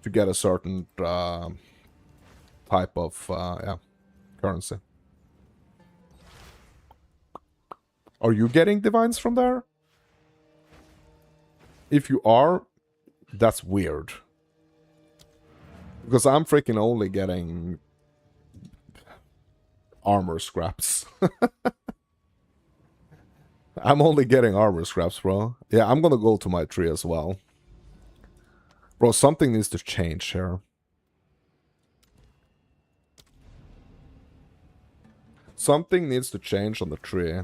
to get a certain type of yeah, currency. Are you getting divines from there? If you are, that's weird. Because I'm freaking only getting armor scraps. I'm only getting armor scraps, bro. Yeah, I'm gonna go to my tree as well. Bro, something needs to change here. Something needs to change on the tree.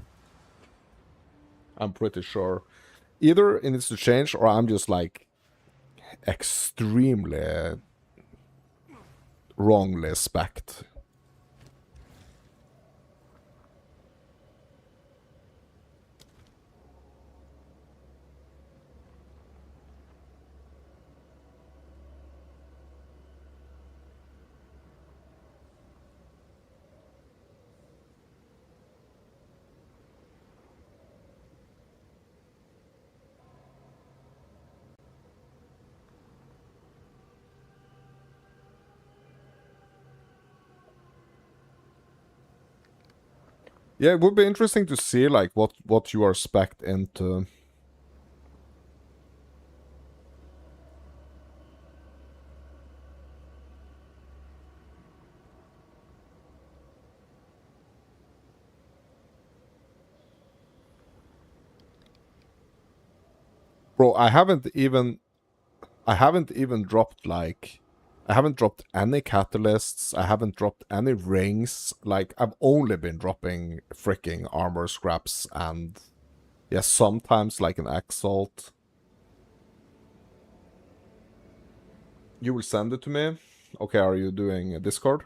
I'm pretty sure. Either it needs to change or I'm just like extremely wrongly specced. Yeah, it would be interesting to see like what you are specced into. Bro, I haven't even dropped like I haven't dropped any catalysts, I haven't dropped any rings, like I've only been dropping freaking armor scraps and yeah, sometimes like an exalt. You will send it to me? Okay, are you doing a Discord?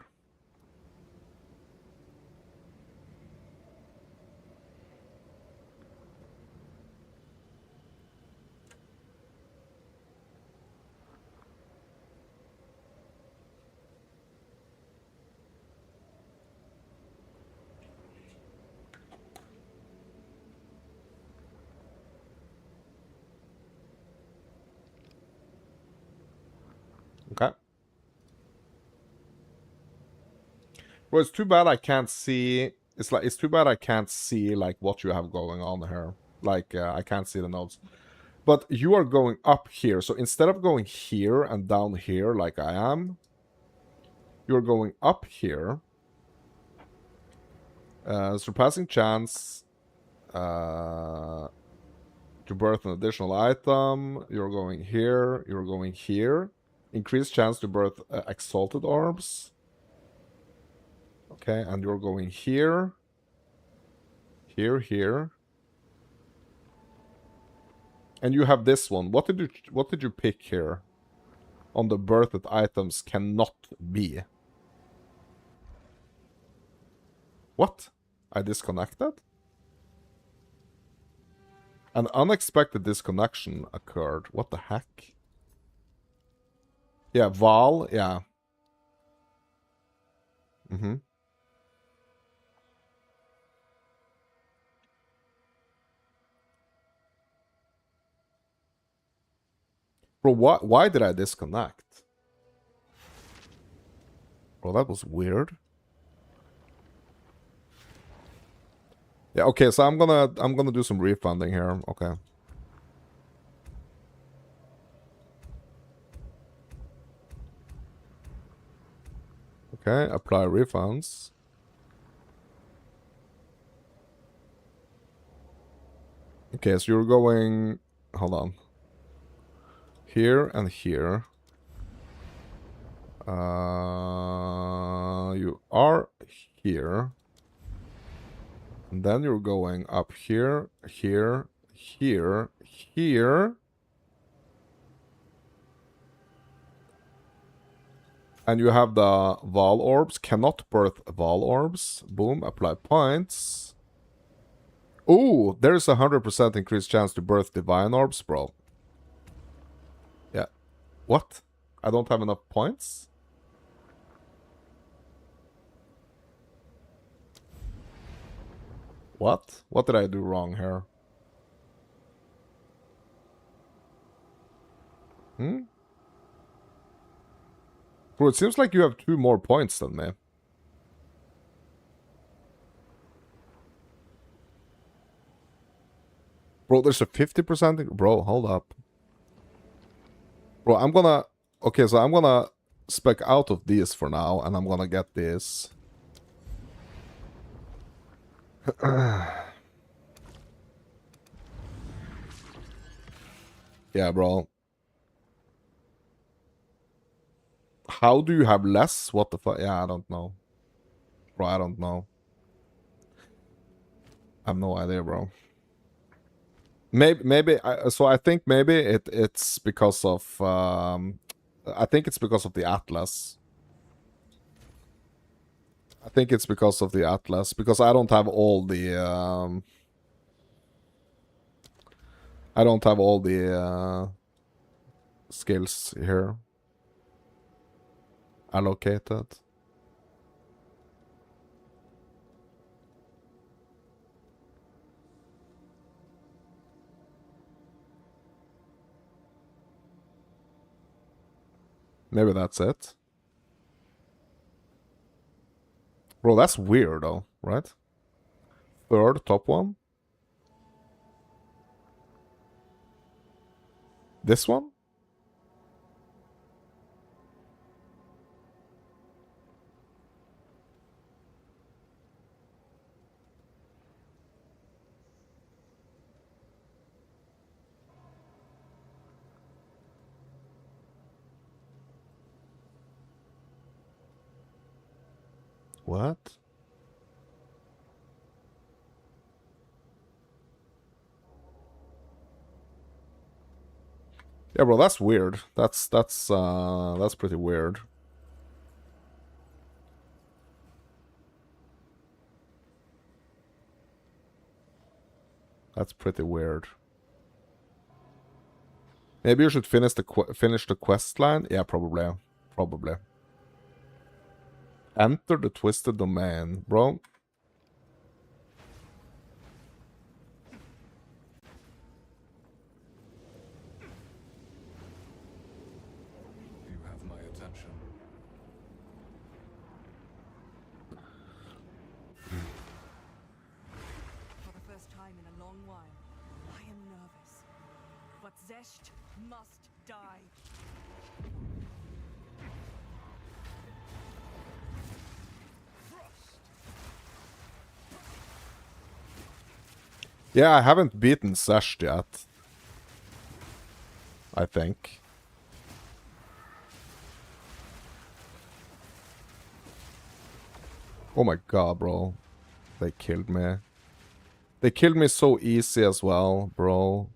Okay. Well, it's too bad I can't see. It's too bad I can't see like what you have going on here. Like I can't see the notes. But you are going up here, so instead of going here and down here like I am, you're going up here. Surpassing chance to birth an additional item. You're going here. You're going here. Increased chance to birth exalted orbs. Okay, and you're going here. Here, here. And you have this one. What did you pick here? On the birthed items cannot be. What? I disconnected? An unexpected disconnection occurred. What the heck? Yeah, Val, yeah. Mm-hmm. Bro, why did I disconnect? Bro, that was weird. Yeah, okay, so I'm gonna do some refunding here. Okay. Okay, apply refunds. Okay, so you're going... Hold on. Here and here. You are here. And then you're going up here, here, here, here. And you have the Val orbs. Cannot birth Val orbs. Boom, apply points. Ooh, there's 100% increased chance to birth Divine orbs, bro. Yeah. What? I don't have enough points? What? What did I do wrong here? Hmm? Bro, it seems like you have 2 more points than me. Bro, there's a 50%... Bro, hold up. Bro, I'm gonna... Okay, so I'm gonna spec out of these for now, and I'm gonna get this. Yeah, bro. How do you have less? What the fuck? Yeah, I don't know. Bro, I don't know. I have no idea, bro. Maybe so I think maybe it's because of I think it's because of the Atlas. I think it's because of the Atlas, because I don't have all the I don't have all the skills here allocated. Maybe that's it. Bro, that's weird though, right? Third, top one. This one? What? Yeah, bro, that's weird. That's pretty weird. That's pretty weird. Maybe you should finish the quest line. Yeah, probably. Probably. Enter the twisted domain, bro. You have my attention. For the first time in a long while, I am nervous. But Zesht must die. Yeah, I haven't beaten Sesh yet. I think. Oh my god, bro. They killed me. They killed me so easy as well, bro.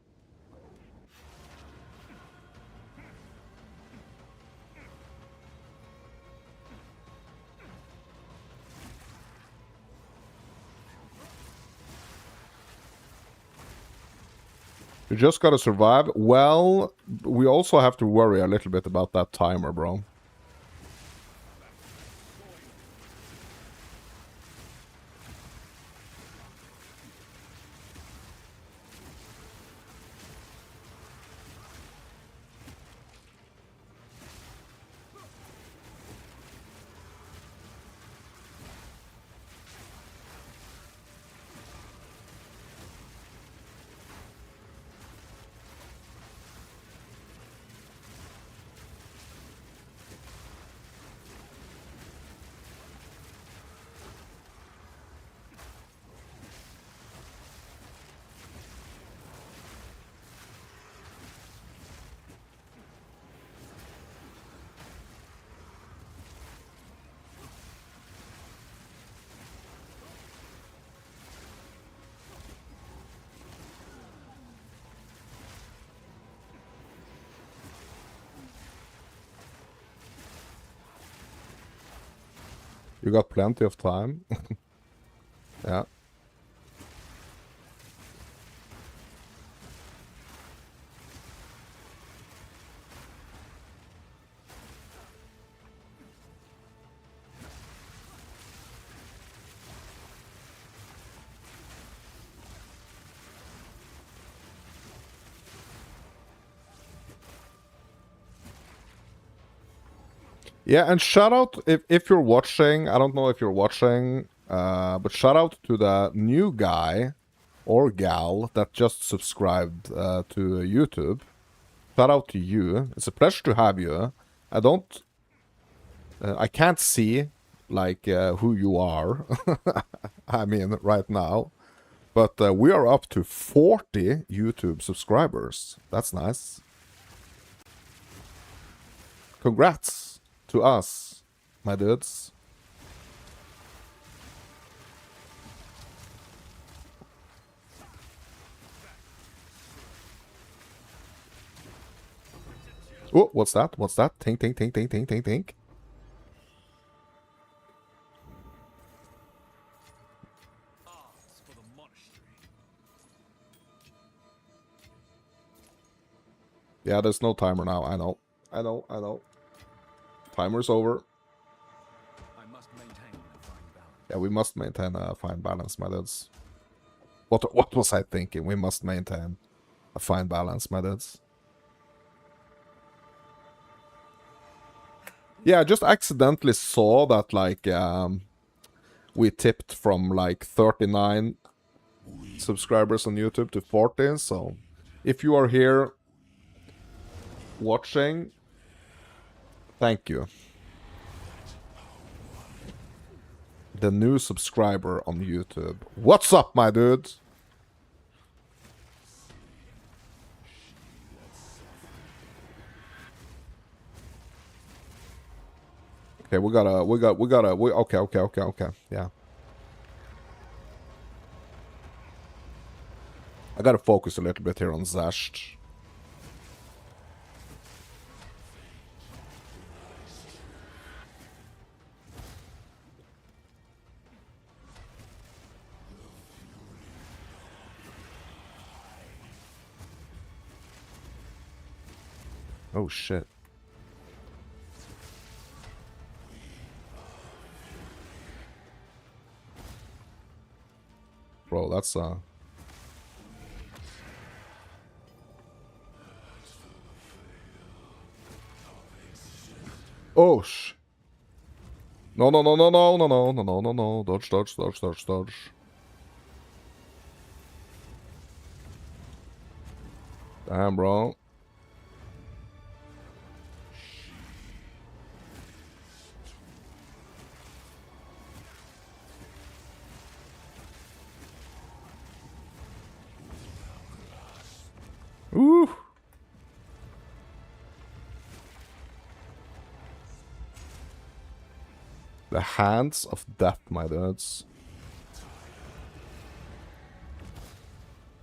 You just gotta survive. Well, we also have to worry a little bit about that timer, bro. You got plenty of time. Yeah. Yeah, and shout out if you're watching. I don't know if you're watching, but shout out to the new guy or gal that just subscribed to YouTube. Shout out to you. It's a pleasure to have you. I don't, I can't see like who you are. I mean, right now, but we are up to 40 YouTube subscribers. That's nice. Congrats to us, my dudes. Oh, what's that? What's that? Tink, tink, tink, tink, tink, tink, tink. Arms for the monastery. Yeah, there's no timer now. I know. I know. I know. Timer's over. I must maintain a fine balance. Yeah, we must maintain a fine balance, my dudes. What was I thinking? We must maintain a fine balance, my dudes. Yeah, I just accidentally saw that, like, we tipped from, like, 39 subscribers on YouTube to 40, so if you are here watching, thank you. The new subscriber on YouTube. What's up, my dude? Okay, okay, yeah. I gotta focus a little bit here on Zasht. Oh shit. Bro, that's oh sh. No. Dodge. Damn, bro. Ooh. The hands of death, my dudes.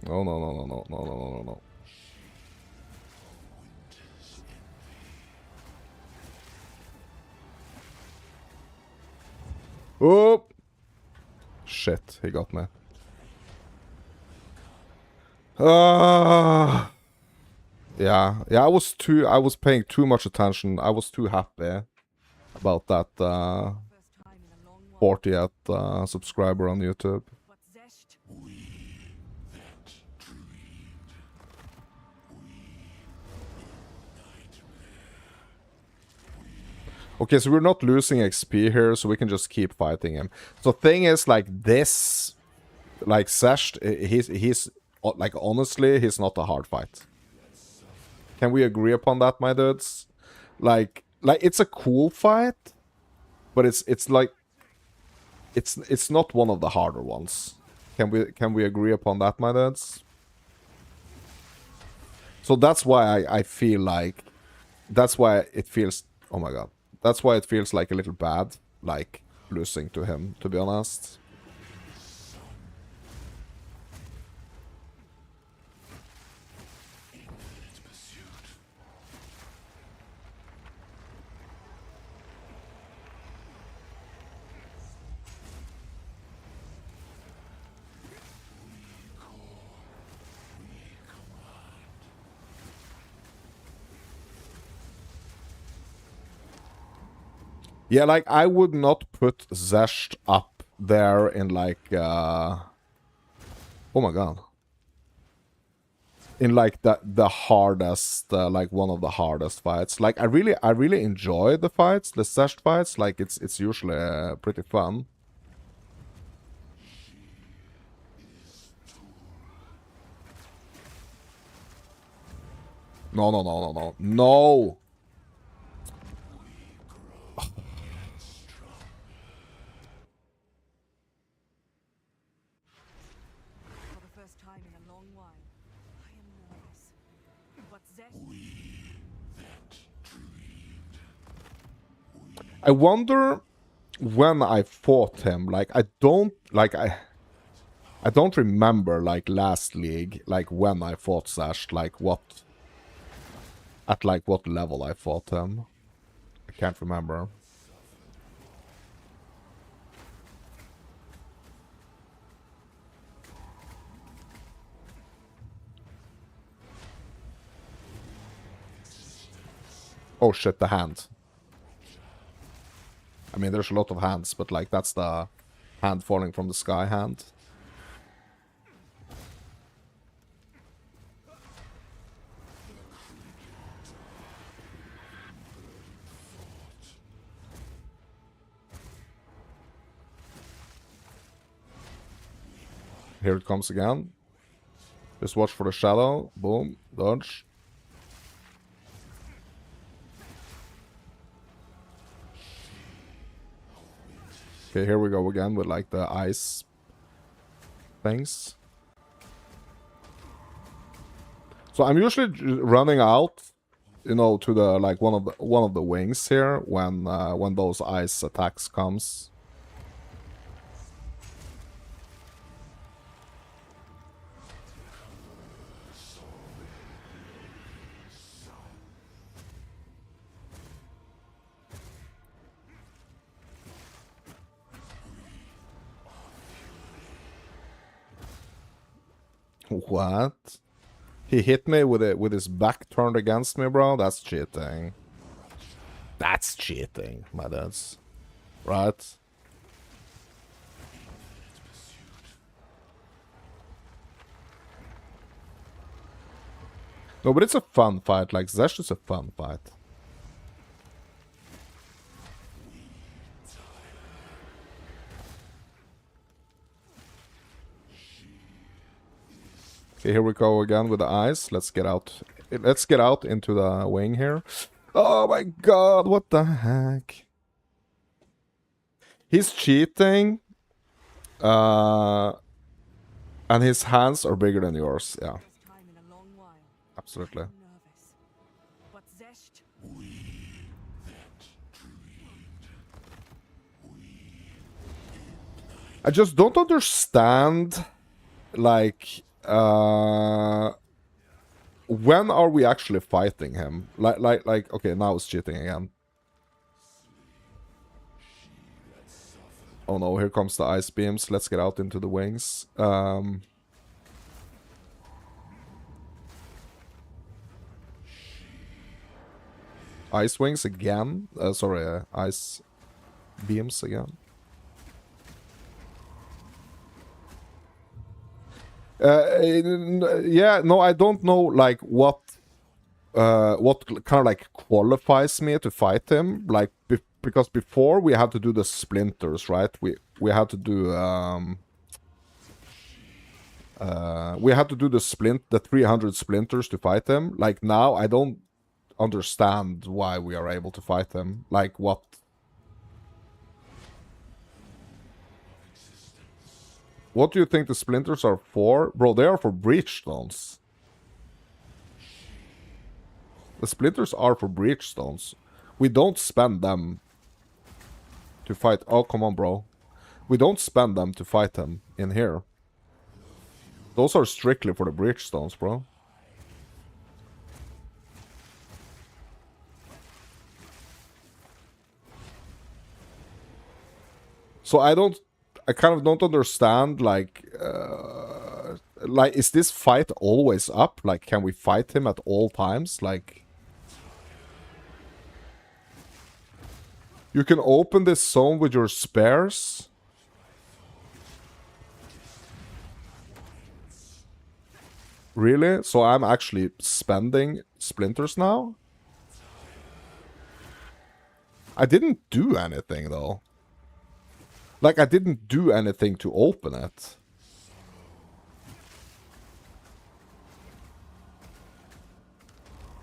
No, no, no, no, no, no, no, no, no. Oh! Shit, he got me. Yeah, I was paying too much attention. I was too happy about that First time in a long while. 40th subscriber on YouTube. What's zest? Okay, so we're not losing XP here, so we can just keep fighting him. So thing is, like, this, like, Zesht, he's like, honestly, he's not a hard fight. Can we agree upon that, my dudes? Like, it's a cool fight, but it's like, it's not one of the harder ones. Can we agree upon that, my dudes? So that's why I feel like, that's why it feels, oh my god. That's why it feels like a little bad, like, losing to him, to be honest. Yeah, like, I would not put Zesht up there in, like, oh my god. In, like, the hardest, like, one of the hardest fights. Like, I really enjoy the fights, the Zesht fights. Like, it's usually pretty fun. No, no, no, no, no. No! For the first time in a long while. I am nervous. What's zest? I wonder when I fought him. Like, I don't remember, like, last league, like, when I fought Zesht, like, what, at, like, what level I fought him. I can't remember. Oh shit, the hand. I mean, there's a lot of hands, but, like, that's the hand falling from the sky hand. Here it comes again. Just watch for the shadow. Boom. Dodge. Okay, here we go again with, like, the ice things. So I'm usually running out, you know, to the, like, one of the wings here when those ice attacks comes. What? He hit me with it with his back turned against me, bro. That's cheating. That's cheating, my dudes. Right? No, but it's a fun fight. Like, Zesh is a fun fight. Okay, here we go again with the eyes. Let's get out. Let's get out into the wing here. Oh my god, what the heck? He's cheating. And his hands are bigger than yours. Yeah, First time in a long while. absolutely. I'm nervous. What's zest? I just don't understand, like, when are we actually fighting him? Like, okay, now it's cheating again. Oh no, here comes the ice beams. Let's get out into the wings. Ice wings again. Sorry, ice beams again. Yeah, no, I don't know, like, what kind of, like, qualifies me to fight him. Like, because before we had to do the splinters, right? We had to do, we had to do the 300 splinters to fight him. Like, now, I don't understand why we are able to fight him. Like, what? What do you think the splinters are for? Bro, they are for breach stones. The splinters are for breach stones. We don't spend them to fight. Oh, come on, bro. We don't spend them to fight him in here. Those are strictly for the breach stones, bro. So I kind of don't understand, like, is this fight always up? Like, can we fight him at all times? Like, you can open this zone with your spares. Really? So I'm actually spending splinters now? I didn't do anything, though. Like, I didn't do anything to open it.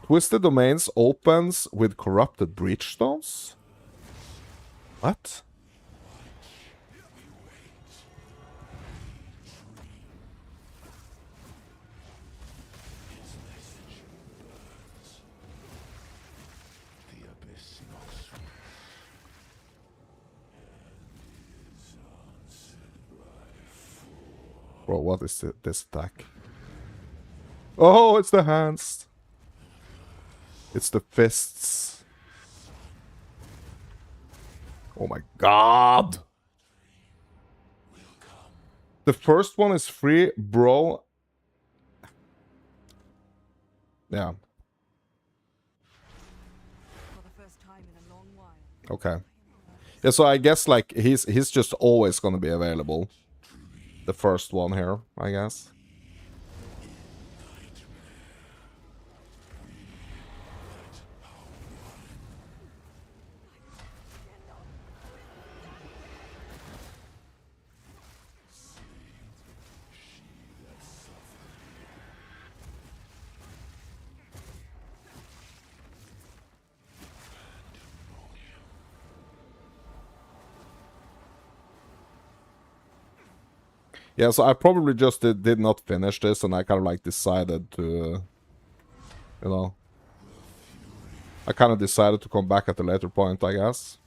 Twisted Domains opens with corrupted breach stones? What? Bro, what is this attack? Oh, it's the hands. It's the fists. Oh my god. The first one is free, bro. Yeah. For the first time in a long while. Okay. Yeah, so I guess, like, he's just always gonna be available. The first one here, I guess. Yeah, so I probably just did not finish this, and I kind of, like, decided to, you know... I kind of decided to come back at a later point, I guess.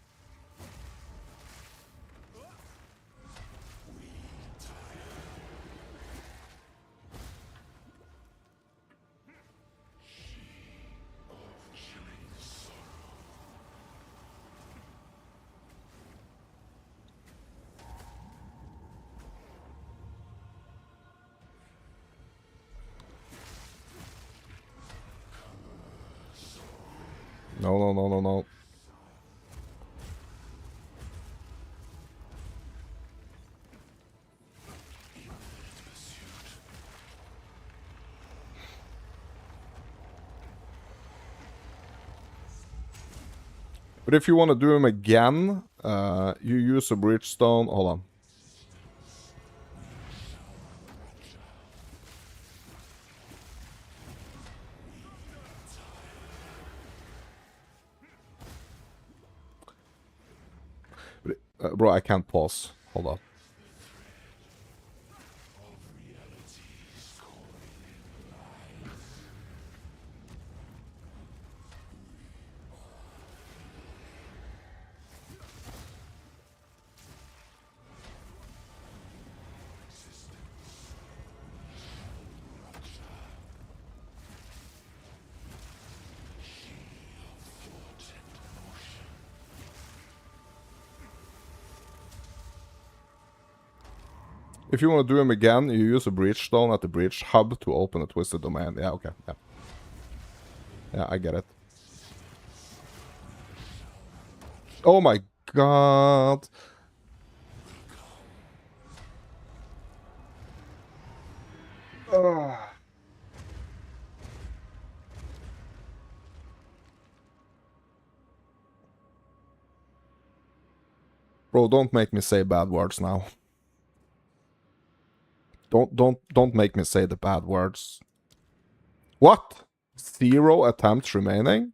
No, no, no, no, no. But if you want to do him again, you use a bridgestone. Hold on. Bro, I can't pause. Hold on. If you want to do him again, you use a breach stone at the breach hub to open a twisted domain. Yeah, okay. Yeah. Yeah, I get it. Oh my god. Ugh. Bro, don't make me say bad words now. Don't make me say the bad words. What? 0 attempts remaining?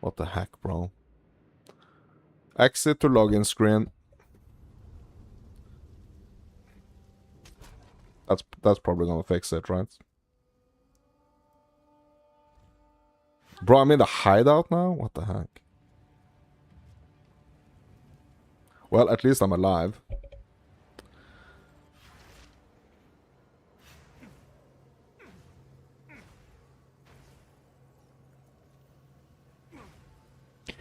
What the heck, bro? Exit to login screen. That's probably gonna fix it, right? Bro, I'm in the hideout now? What the heck? Well, at least I'm alive.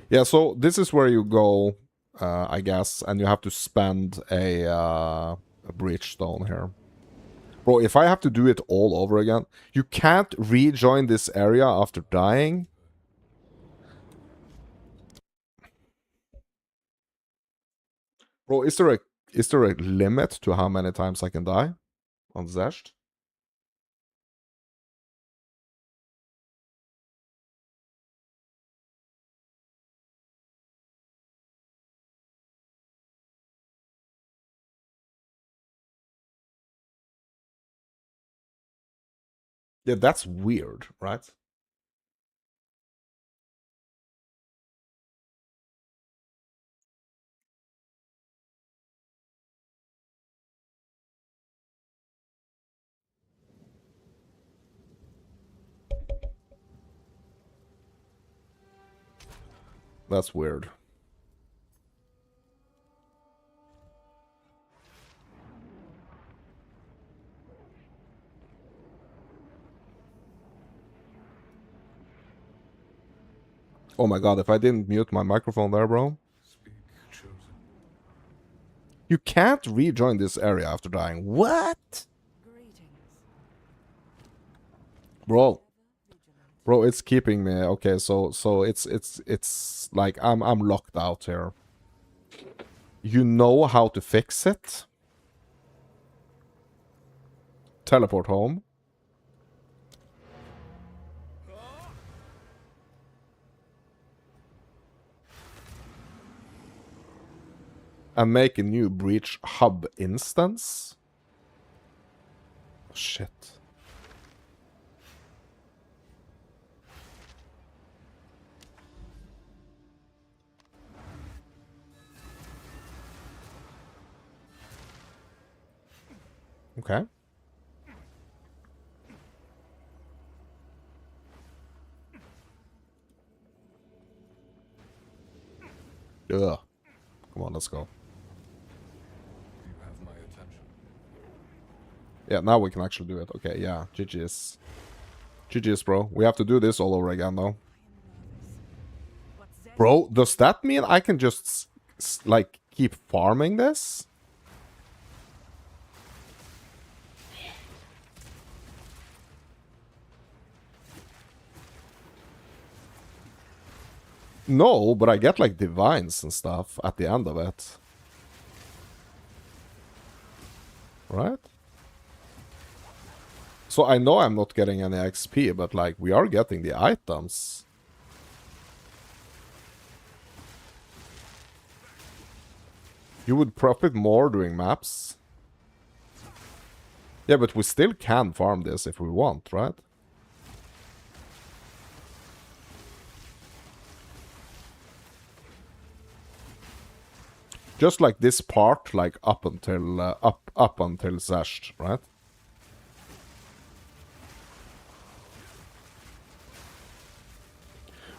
Yeah, so this is where you go, I guess, and you have to spend a breach stone here. Bro, if I have to do it all over again, you can't rejoin this area after dying. Bro, is there a limit to how many times I can die on Zesht? Yeah, that's weird, right? That's weird. Oh my god, if I didn't mute my microphone there, bro. Speak, chosen. You can't rejoin this area after dying. What? Bro. Bro, it's keeping me. Okay, so it's like I'm locked out here. You know how to fix it? Teleport home. And make a new breach hub instance? Shit. Okay. Ugh. Come on, let's go. You have my attention. Yeah, now we can actually do it. Okay, yeah. GG's. GG's, bro. We have to do this all over again, though. Bro, does that mean I can just, like, keep farming this? No, but I get, like, divines and stuff at the end of it. Right? So I know I'm not getting any XP, but, like, we are getting the items. You would profit more doing maps. Yeah, but we still can farm this if we want, right? Just like this part, like up until up until Zesht, right?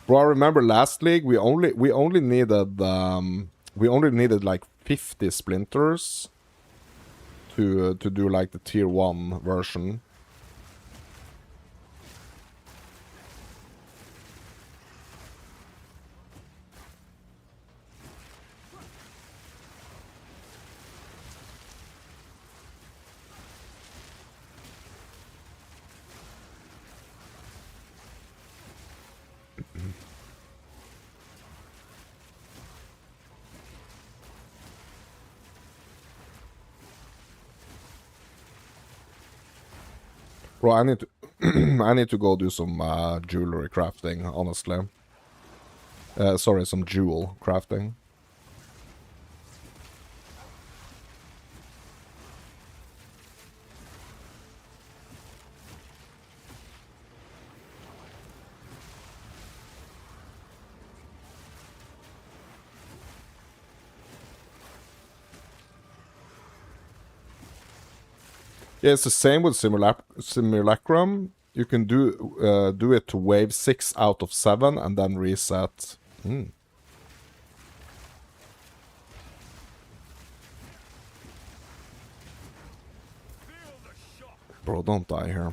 Bro, I remember last league we only needed like 50 splinters to do like the tier 1 version. Bro, I need to I need to go do some jewelry crafting, honestly. Sorry, some jewel crafting. Yeah, it's the same with Simulacrum. You can do it to wave 6 out of 7 and then reset. Bro, don't die here.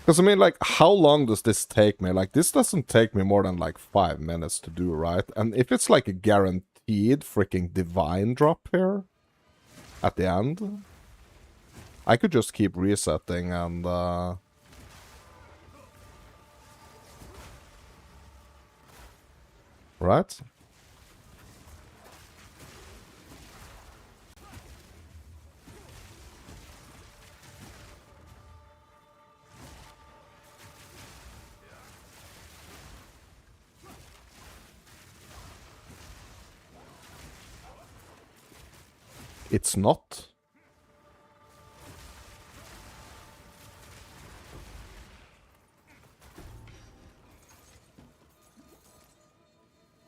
Because, I mean, like, how long does this take me? Like, this doesn't take me more than, like, 5 minutes to do, right? And if it's, like, a guaranteed freaking divine drop here at the end, I could just keep resetting and, right? It's not.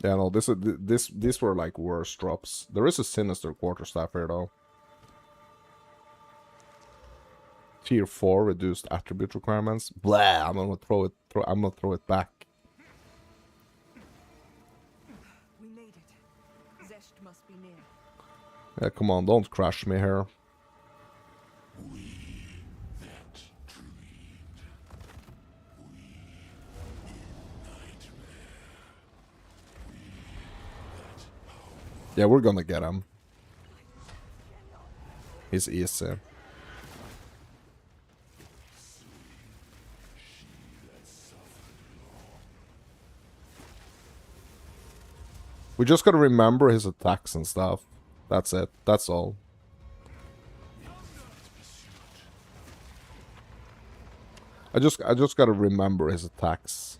Yeah, no, these were like worse drops. There is a sinister quarterstaff here though. Tier 4 reduced attribute requirements. Blah, I'm gonna throw it back. We made it. Zesht must be near. Yeah, come on, don't crash me here. Yeah, we're gonna get him. He's easy. We just gotta remember his attacks and stuff. That's it. That's all. I just gotta remember his attacks.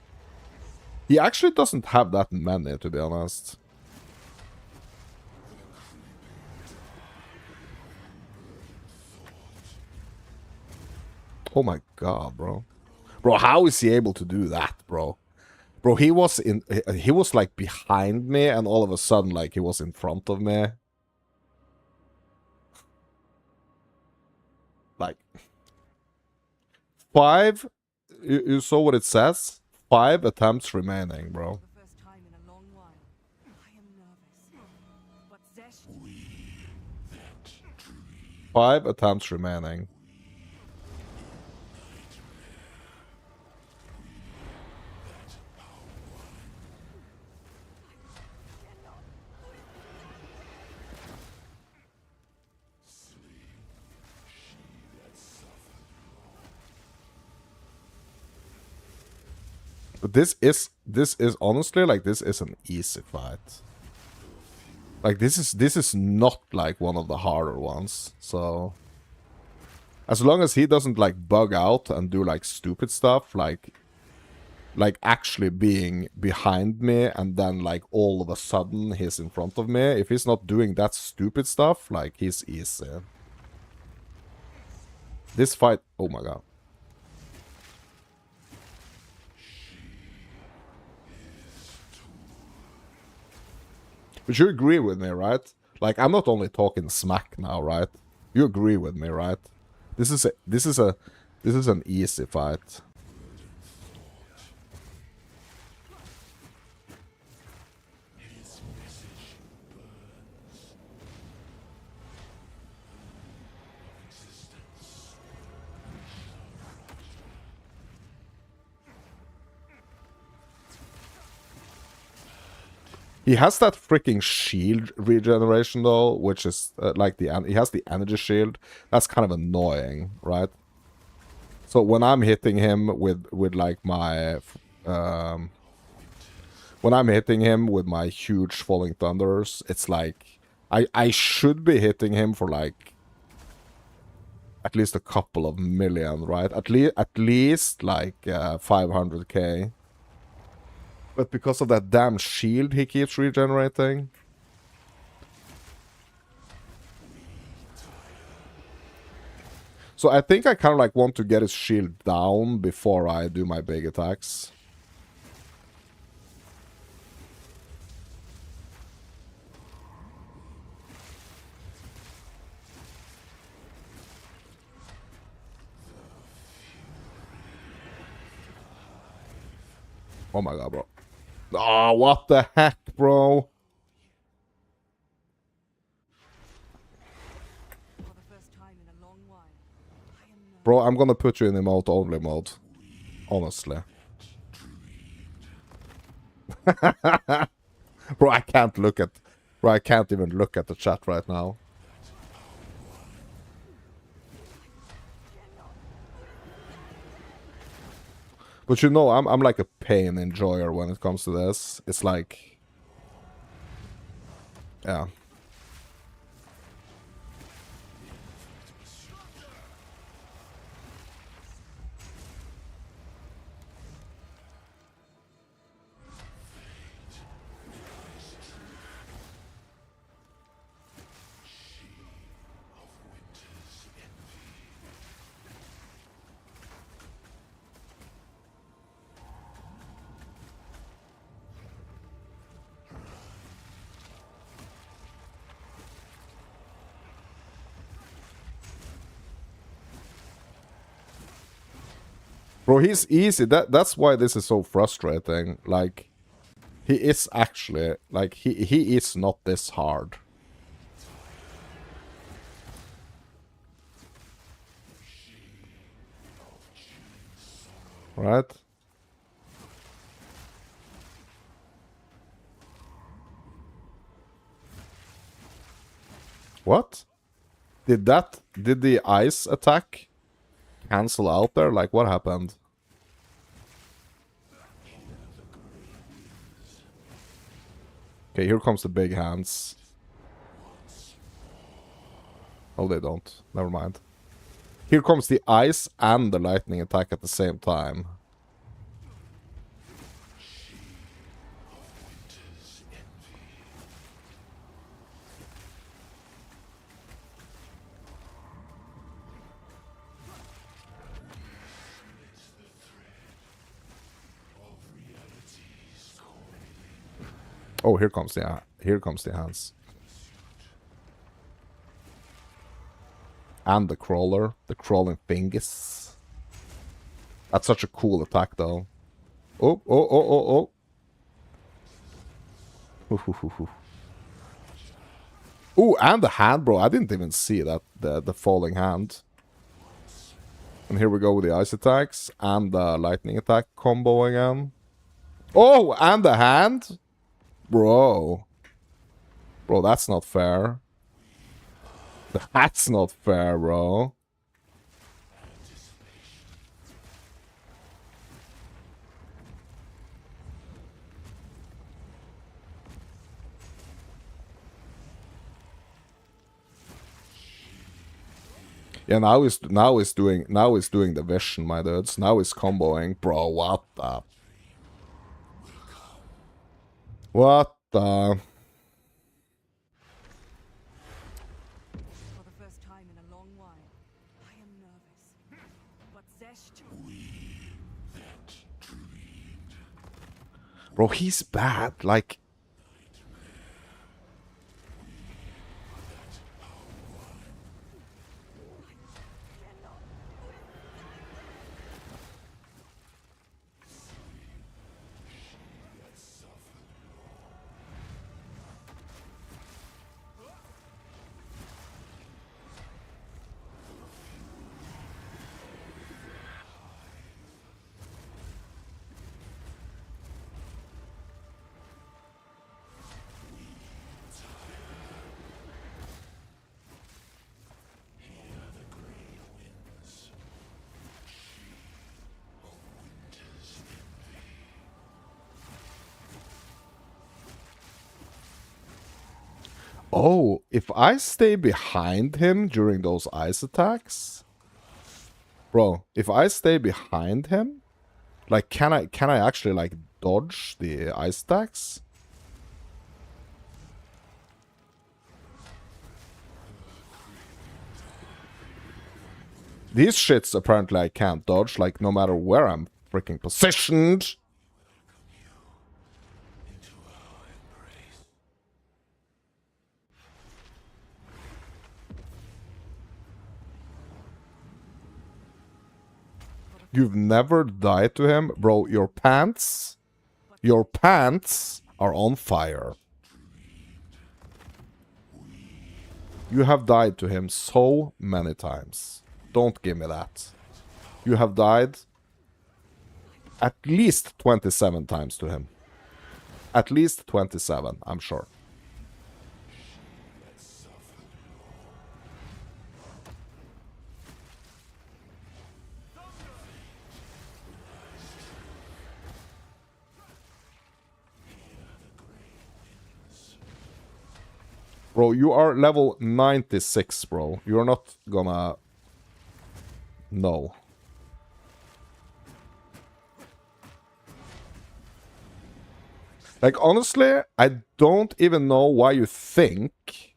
He actually doesn't have that many, to be honest. Oh my god, bro. Bro, how is he able to do that, bro? Bro, he was like behind me and all of a sudden like he was in front of me. Like 5, you saw what it says? 5 attempts remaining, bro. The first time in a long while. I am nervous. But Zesht 5 attempts remaining. But this is honestly like this is an easy fight. Like this is not like one of the harder ones. So as long as he doesn't like bug out and do like stupid stuff, like like actually being behind me and then like all of a sudden he's in front of me. If he's not doing that stupid stuff, like he's easy. This fight, oh my god. But you agree with me, right? Like I'm not only talking smack now, right? You agree with me, right? This is an easy fight. He has that freaking shield regeneration though, which is like he has the energy shield. That's kind of annoying, right? So when I'm hitting him with like my when I'm hitting him with my huge falling thunders, it's like I should be hitting him for like at least a couple of million, right? At least like 500k. But because of that damn shield he keeps regenerating. So I think I kind of like want to get his shield down before I do my big attacks. Oh my god, bro. Oh, what the heck, bro? Bro, I'm gonna put you in emote only mode. Honestly. Bro, I can't look at... Bro, I can't even look at the chat right now. But you know, I'm like a pain enjoyer when it comes to this. It's like... Yeah. Bro, he's easy. That's why this is so frustrating. Like, he is actually... Like, he is not this hard. Right? What? Did the ice attack cancel out there? Like, what happened? Okay, here comes the big hands. Oh, they don't. Never mind. Here comes the ice and the lightning attack at the same time. Oh, here comes the hands. And the crawler, the crawling fingus. That's such a cool attack, though. Oh, oh, oh, oh, oh. Ooh, and the hand, bro. I didn't even see that, the falling hand. And here we go with the ice attacks and the lightning attack combo again. Oh, and the hand? Bro. Bro, that's not fair. That's not fair, bro. Yeah, now he's doing the vision, my dudes. Now he's comboing. Bro, what the What the... For the first time in a long while, I am nervous. But Zesh... Bro, he's bad. Like... Oh, if I stay behind him during those ice attacks, bro, if I stay behind him, like, can I actually like dodge the ice attacks? These shits apparently I can't dodge, like, no matter where I'm freaking positioned. You've never died to him? Bro, your pants are on fire. You have died to him so many times. Don't give me that. You have died at least 27 times to him. At least 27, I'm sure. Bro, you are level 96, bro. You're not gonna... No. Like, honestly, I don't even know why you think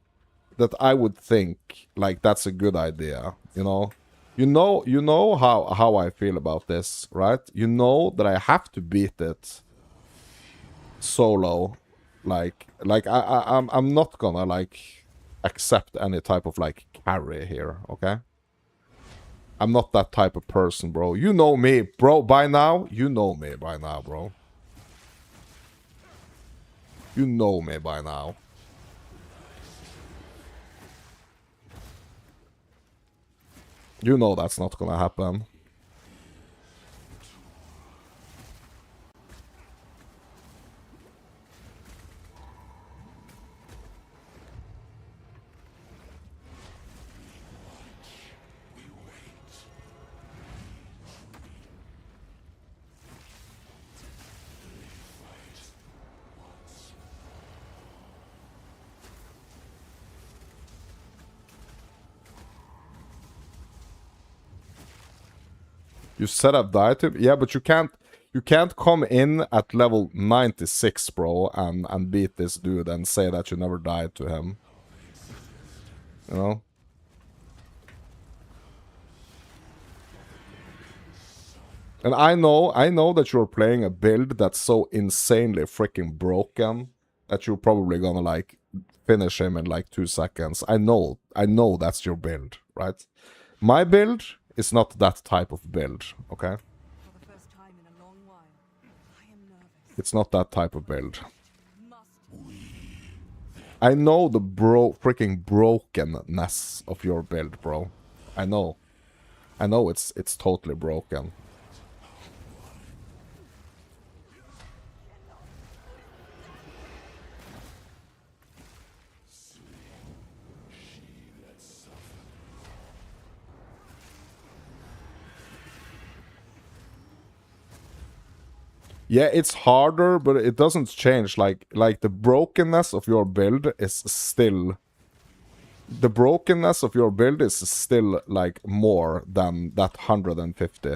that I would think, like, that's a good idea, you know? You know how I feel about this, right? You know that I have to beat it solo. Like I'm not gonna, like, accept any type of, like, carry here, okay? I'm not that type of person, bro. You know me, bro, by now. You know me by now, bro. You know me by now. You know that's not gonna happen. You said I've died to him? Yeah, but you can't come in at level 96, bro, and beat this dude and say that you never died to him. You know? And I know that you're playing a build that's so insanely freaking broken that you're probably gonna, like, finish him in like 2 seconds. I know that's your build, right? My build is not that type of build, okay? For the first time in a long while, I am nervous. It's not that type of build. Must I know the freaking brokenness of your build, bro. I know it's totally broken. Yeah, it's harder, but it doesn't change. Like the brokenness of your build is still... The brokenness of your build is still, like, more than that 150.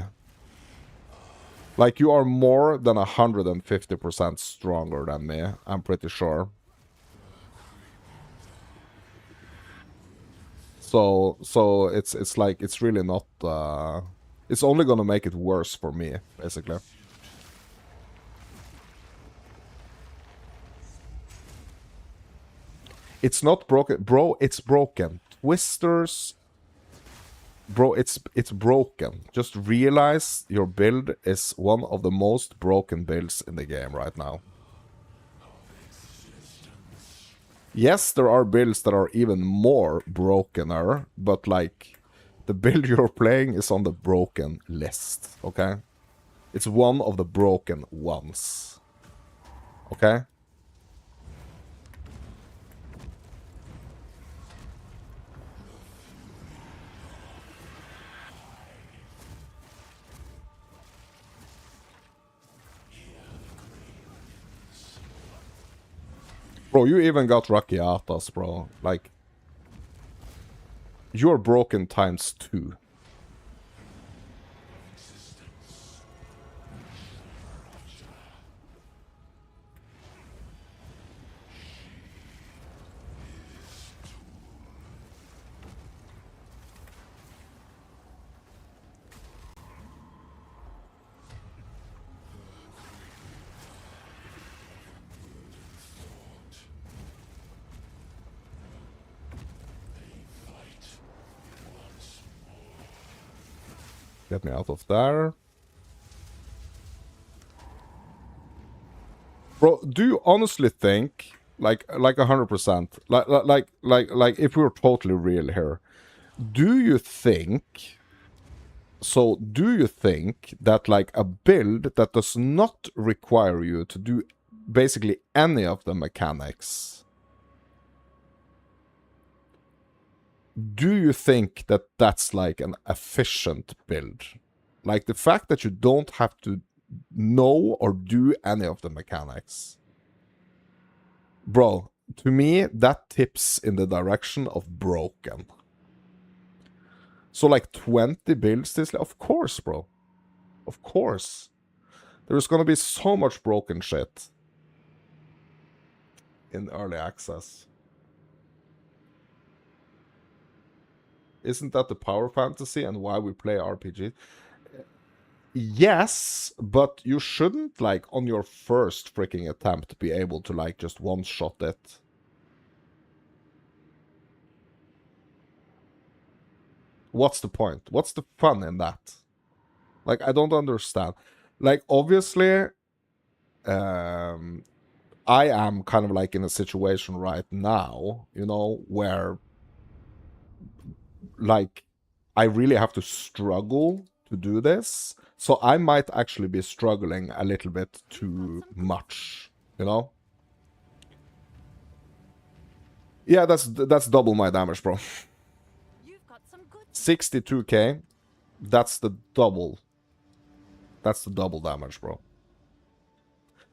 Like, you are more than 150% stronger than me, I'm pretty sure. So it's like, it's really not, it's only gonna make it worse for me, basically. It's not broken, bro, it's broken. Twisters, bro, it's broken. Just realize your build is one of the most broken builds in the game right now. Yes, there are builds that are even more brokener, but like, the build you're playing is on the broken list, okay? It's one of the broken ones, okay? Bro, you even got Rakiatas, bro. Like, you're broken times 2. Get me out of there. Bro, do you honestly think, like 100%, like if we were totally real here, do you think that like a build that does not require you to do basically any of the mechanics, do you think that that's like an efficient build? Like, the fact that you don't have to know or do any of the mechanics, bro, to me that tips in the direction of broken. So like 20 builds this, of course, bro, of course there's gonna be so much broken shit in early access. Isn't that the power fantasy and why we play RPG? Yes, but you shouldn't, like, on your first freaking attempt, be able to, like, just one-shot it. What's the point? What's the fun in that? Like, I don't understand. Like, obviously, I am kind of, like, in a situation right now, you know, where, like, I really have to struggle to do this. So I might actually be struggling a little bit too much, you know? Yeah, that's double my damage, bro. 62k. That's the double. That's the double damage, bro.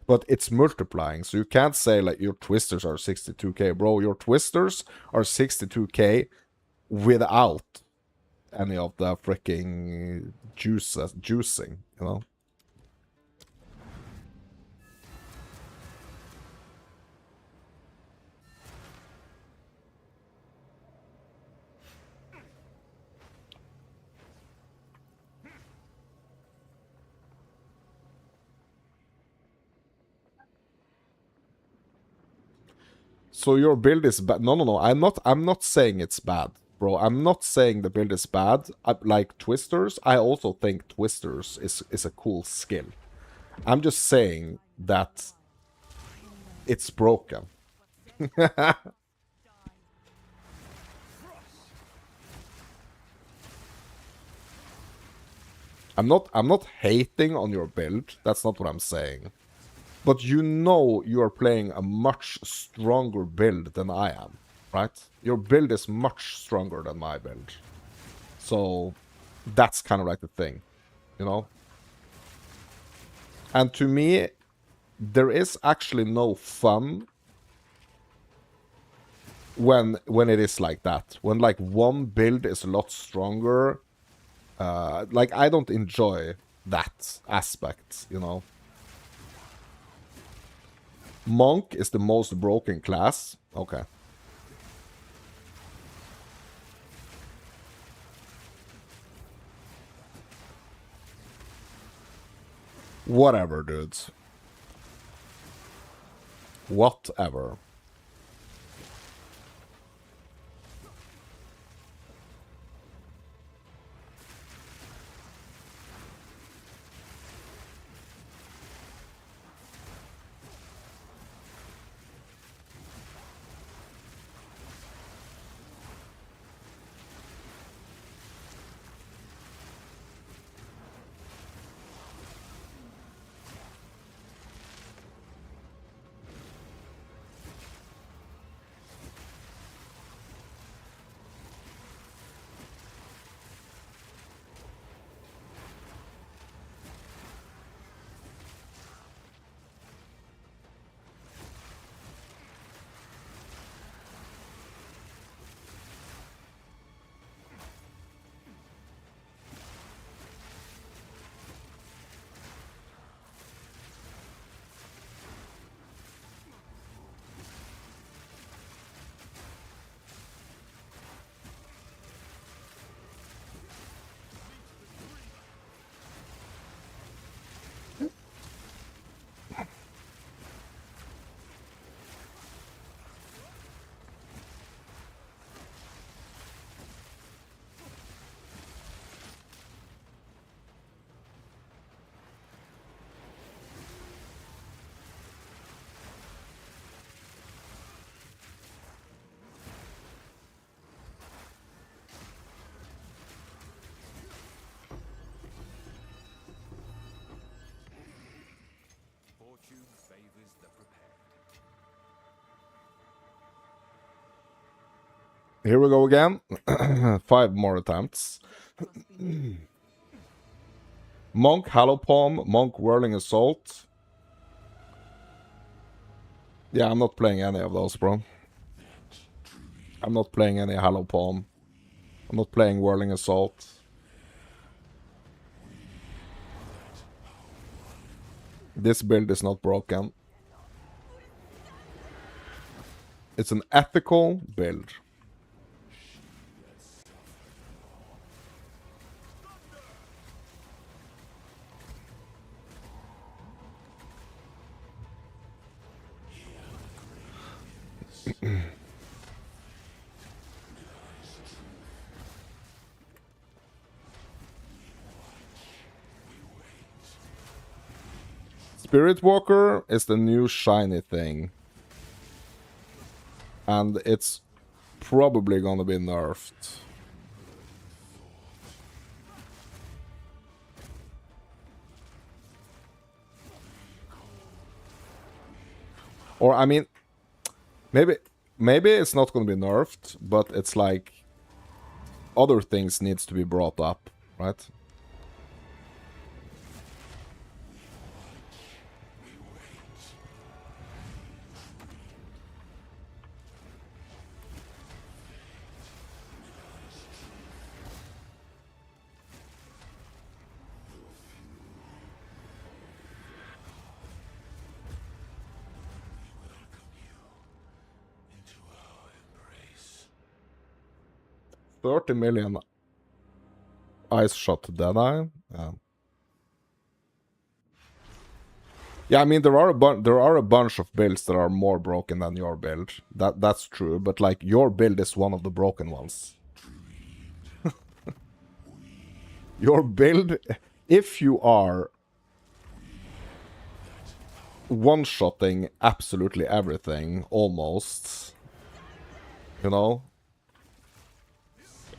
But it's multiplying, so you can't say like your twisters are 62k, bro. Your twisters are 62k without any of the freaking juicing, you know? So your build is bad. No. I'm not saying it's bad, bro. I'm not saying the build is bad. Like twisters, I also think twisters is a cool skill. I'm just saying that it's broken. I'm not hating on your build. That's not what I'm saying. But you know you are playing a much stronger build than I am, right? Your build is much stronger than my build. So that's kind of like the thing, you know? And to me, there is actually no fun when it is like that. When like one build is a lot stronger. Like, I don't enjoy that aspect, you know. Monk is the most broken class. Okay. Whatever, dudes. Whatever. Fortune favors the prepared. Here we go again. 5 more attempts. Monk, Hollow Palm, Monk, Whirling Assault. Yeah, I'm not playing any of those, bro. I'm not playing any Hollow Palm. I'm not playing Whirling Assault. This build is not broken. It's an ethical build. Spirit Walker is the new shiny thing. And it's probably gonna be nerfed. Or, I mean, maybe it's not gonna be nerfed, but it's like other things needs to be brought up, right? Into our embrace. 30 million Ice Shot Deadeye. Yeah, I mean there are a bunch of builds that are more broken than your build. That's true, but like your build is one of the broken ones. Your build, if you are one-shotting absolutely everything, almost, you know,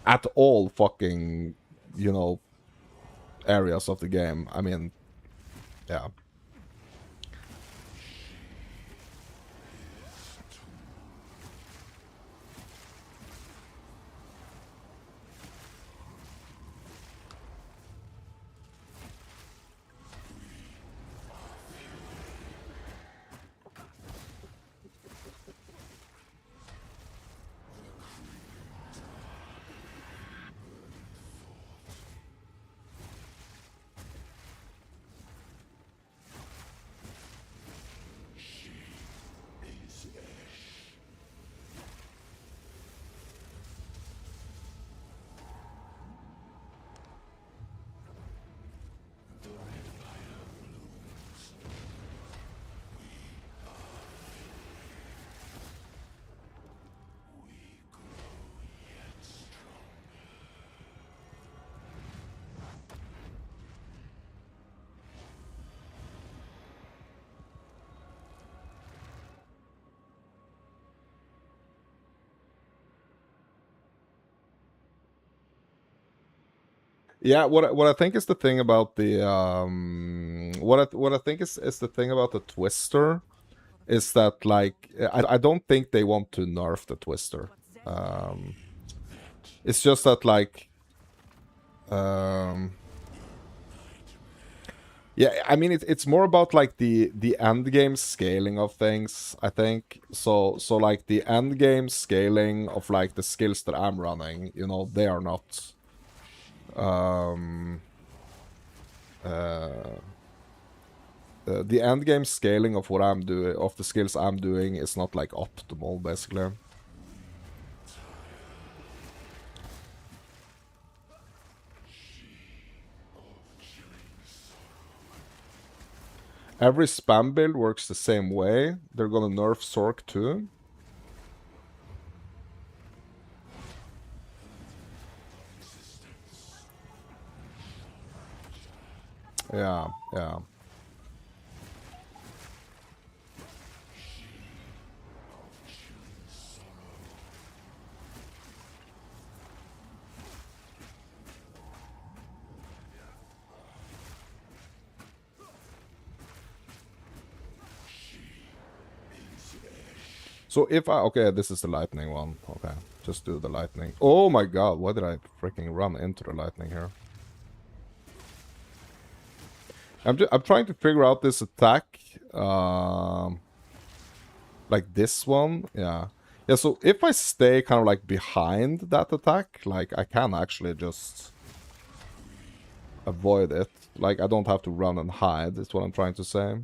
at all fucking, you know, areas of the game, I mean, yeah. Yeah, what I think is the thing about the what I think is the thing about the Twister is that like I don't think they want to nerf the Twister. It's just that like yeah, I mean it's more about like the end game scaling of things, I think. So like the end game scaling of like the skills that I'm running, you know, they are not the end game scaling of what I'm doing, of the skills I'm doing, is not like optimal, basically. Every spam build works the same way. They're gonna nerf Sork too. Yeah, yeah. So if I... Okay, this is the lightning one. Okay, just do the lightning. Oh my god, why did I freaking run into the lightning here? I'm trying to figure out this attack. Like this one, yeah. Yeah, so if I stay kind of like behind that attack, like I can actually just avoid it. Like I don't have to run and hide, is what I'm trying to say.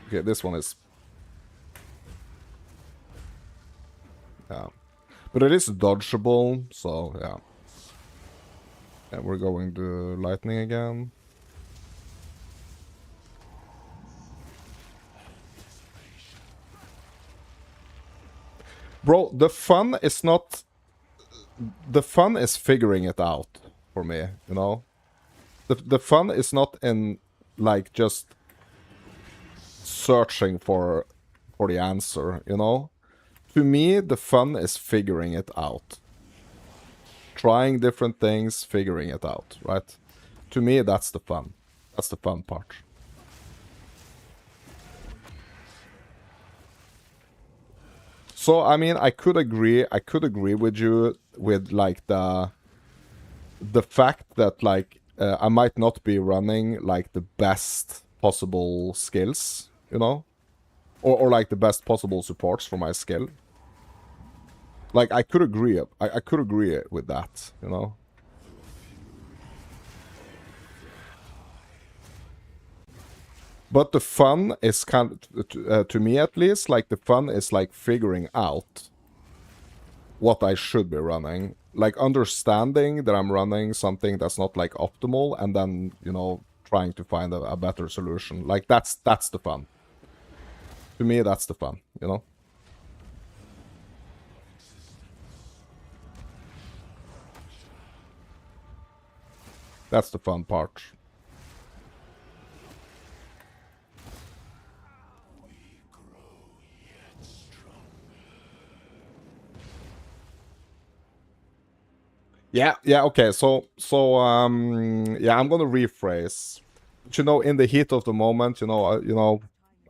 Okay, this one is... Yeah. But it is dodgeable, so yeah. Yeah, we're going to lightning again. Bro, the fun is not... The fun is figuring it out for me, you know? The fun is not in, like, just searching for the answer, you know? To me, the fun is figuring it out. Trying different things, figuring it out, right? To me, that's the fun. That's the fun part. So, I mean, I could agree with you with, like, the fact that, like, I might not be running, like, the best possible skills, you know? Or like, the best possible supports for my skill. Like, I could agree, I could agree with that, you know? But the fun is kind of, to me at least, like, the fun is, like, figuring out what I should be running. Like, understanding that I'm running something that's not, like, optimal, and then, you know, trying to find a better solution. Like, that's the fun. To me, that's the fun, you know? That's the fun part. Yeah, okay. So yeah, I'm gonna rephrase. But, you know, in the heat of the moment, you know,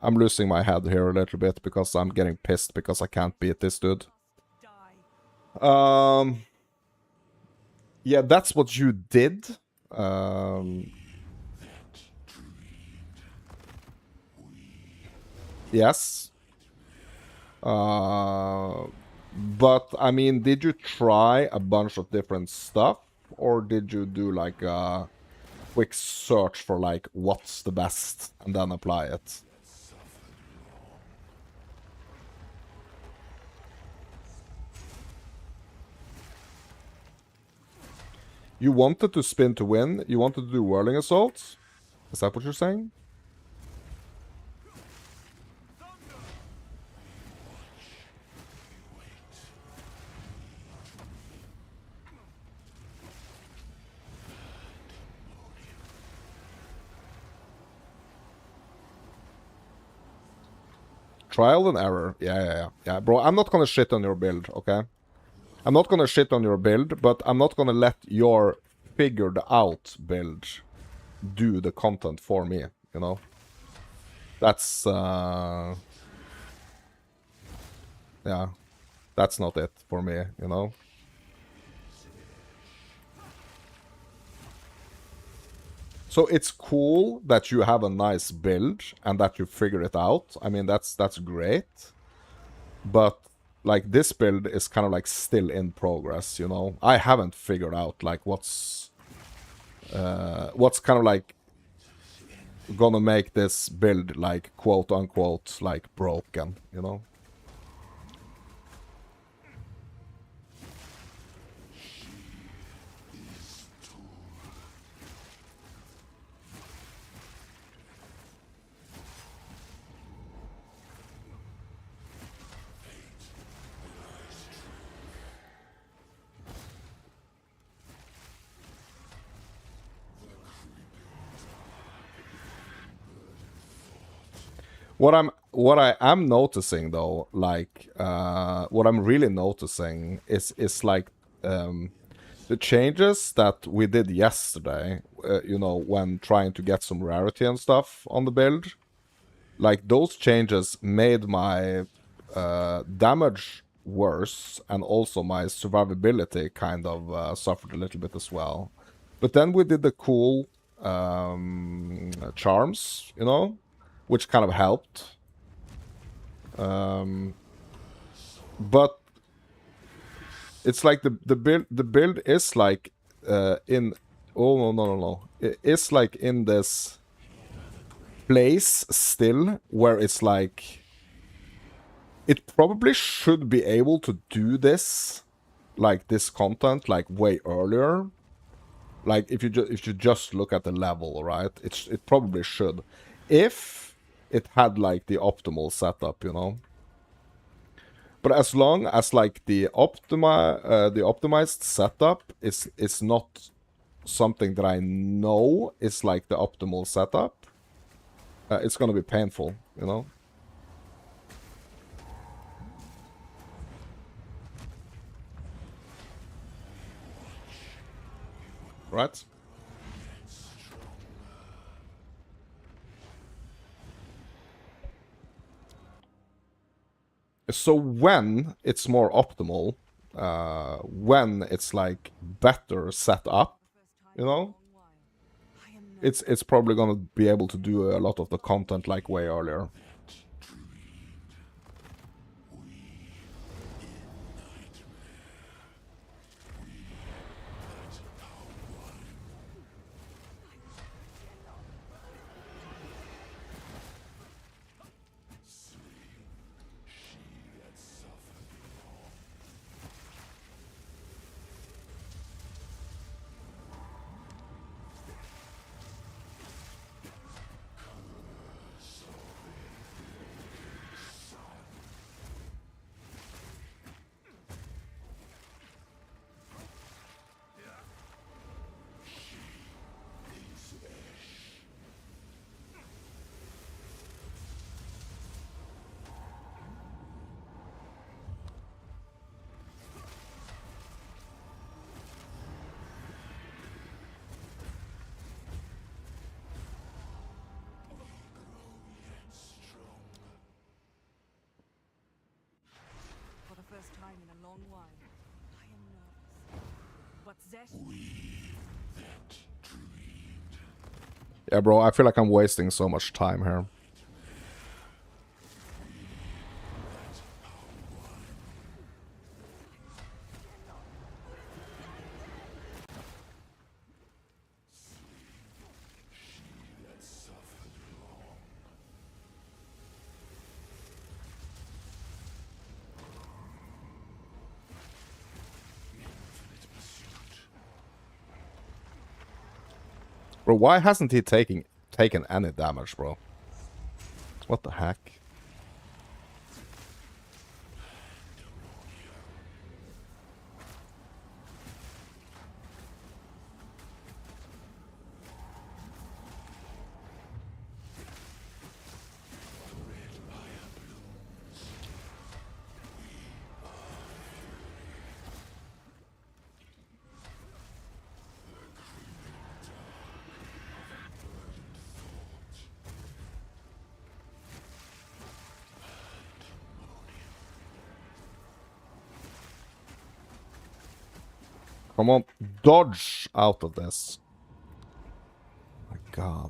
I'm losing my head here a little bit because I'm getting pissed because I can't beat this dude. Yeah, that's what you did. Yes. But I mean, did you try a bunch of different stuff, or did you do like a quick search for like what's the best and then apply it? You wanted to spin to win? You wanted to do whirling assaults? Is that what you're saying? Trial and error. Yeah, bro. I'm not gonna shit on your build, okay? I'm not gonna shit on your build, but I'm not gonna let your figured out build do the content for me, you know? That's, yeah, that's not it for me, you know? So it's cool that you have a nice build and that you figure it out. I mean, that's great. But like this build is kind of like still in progress, you know? I haven't figured out like what's kind of like gonna make this build like quote unquote like broken, you know? What I am noticing though, like what I'm really noticing is like the changes that we did yesterday, you know, when trying to get some rarity and stuff on the build. Like those changes made my damage worse, and also my survivability kind of suffered a little bit as well. But then we did the cool charms, you know, which kind of helped. But it's like the build is like in it's like in this place still where it's like it probably should be able to do this, like this content, like way earlier. Like if you just look at the level, right? It probably should, if it had like the optimal setup, you know. But as long as like the optimized setup is not something that I know is like the optimal setup, it's gonna be painful, you know. Right? So when it's more optimal, when it's like better set up, you know, it's probably gonna be able to do a lot of the content like way earlier. For the first time in a long while, I am nervous. But Zesh... Yeah, bro, I feel like I'm wasting so much time here. Bro, why hasn't he taken any damage, bro? What the heck? Come on, dodge out of this. My God.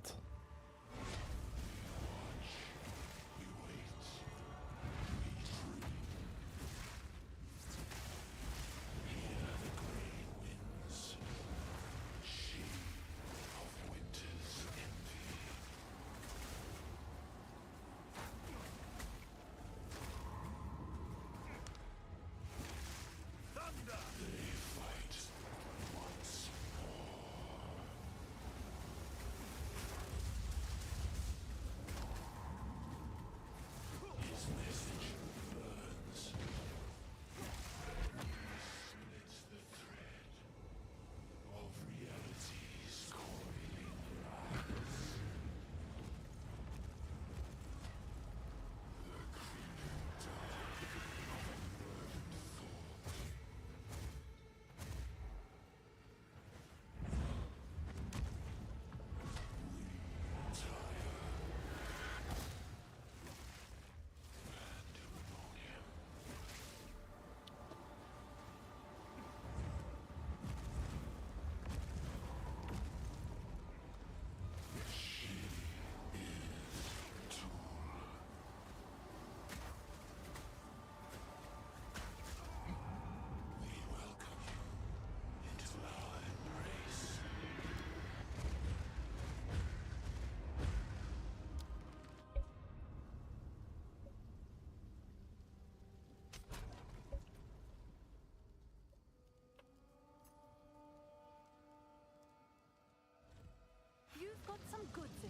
You've got some goods in.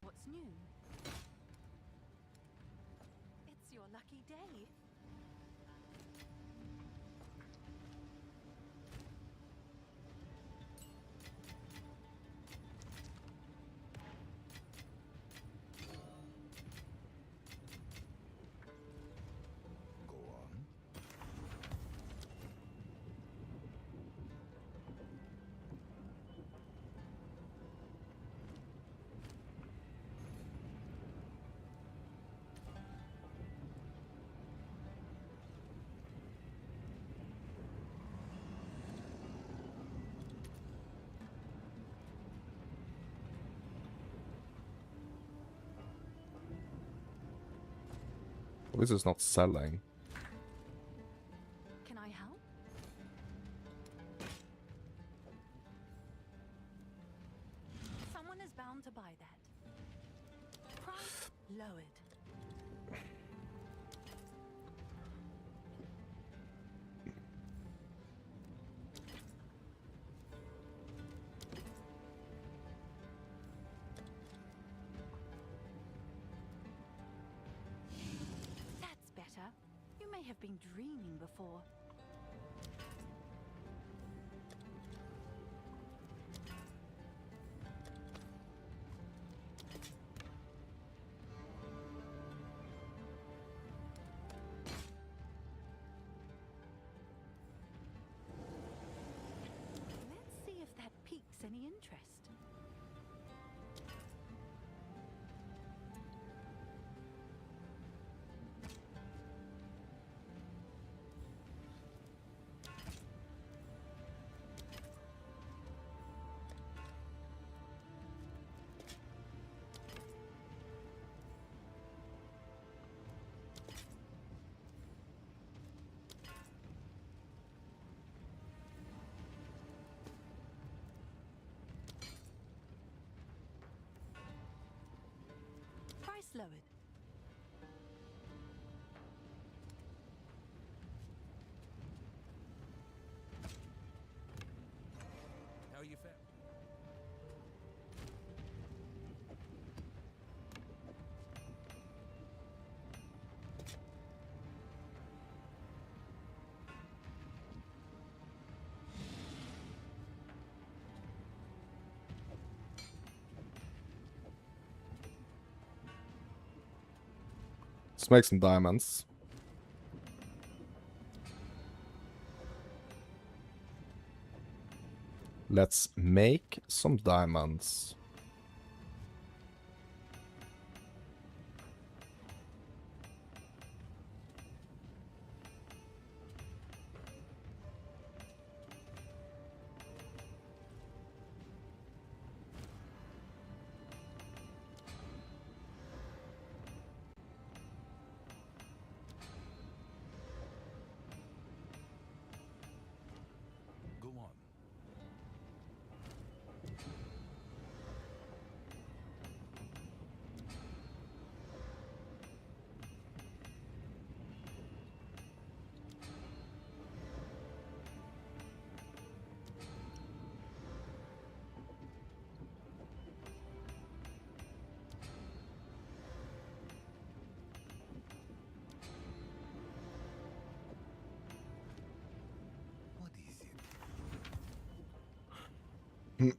What's new? It's your lucky day. Go on. This is not selling. Can I help? Someone is bound to buy that. Price lowered. That's better. You may have been dreaming before. Let's see if that piques any interest. Price lowered. How are you faring? Let's make some diamonds. Let's make some diamonds. Go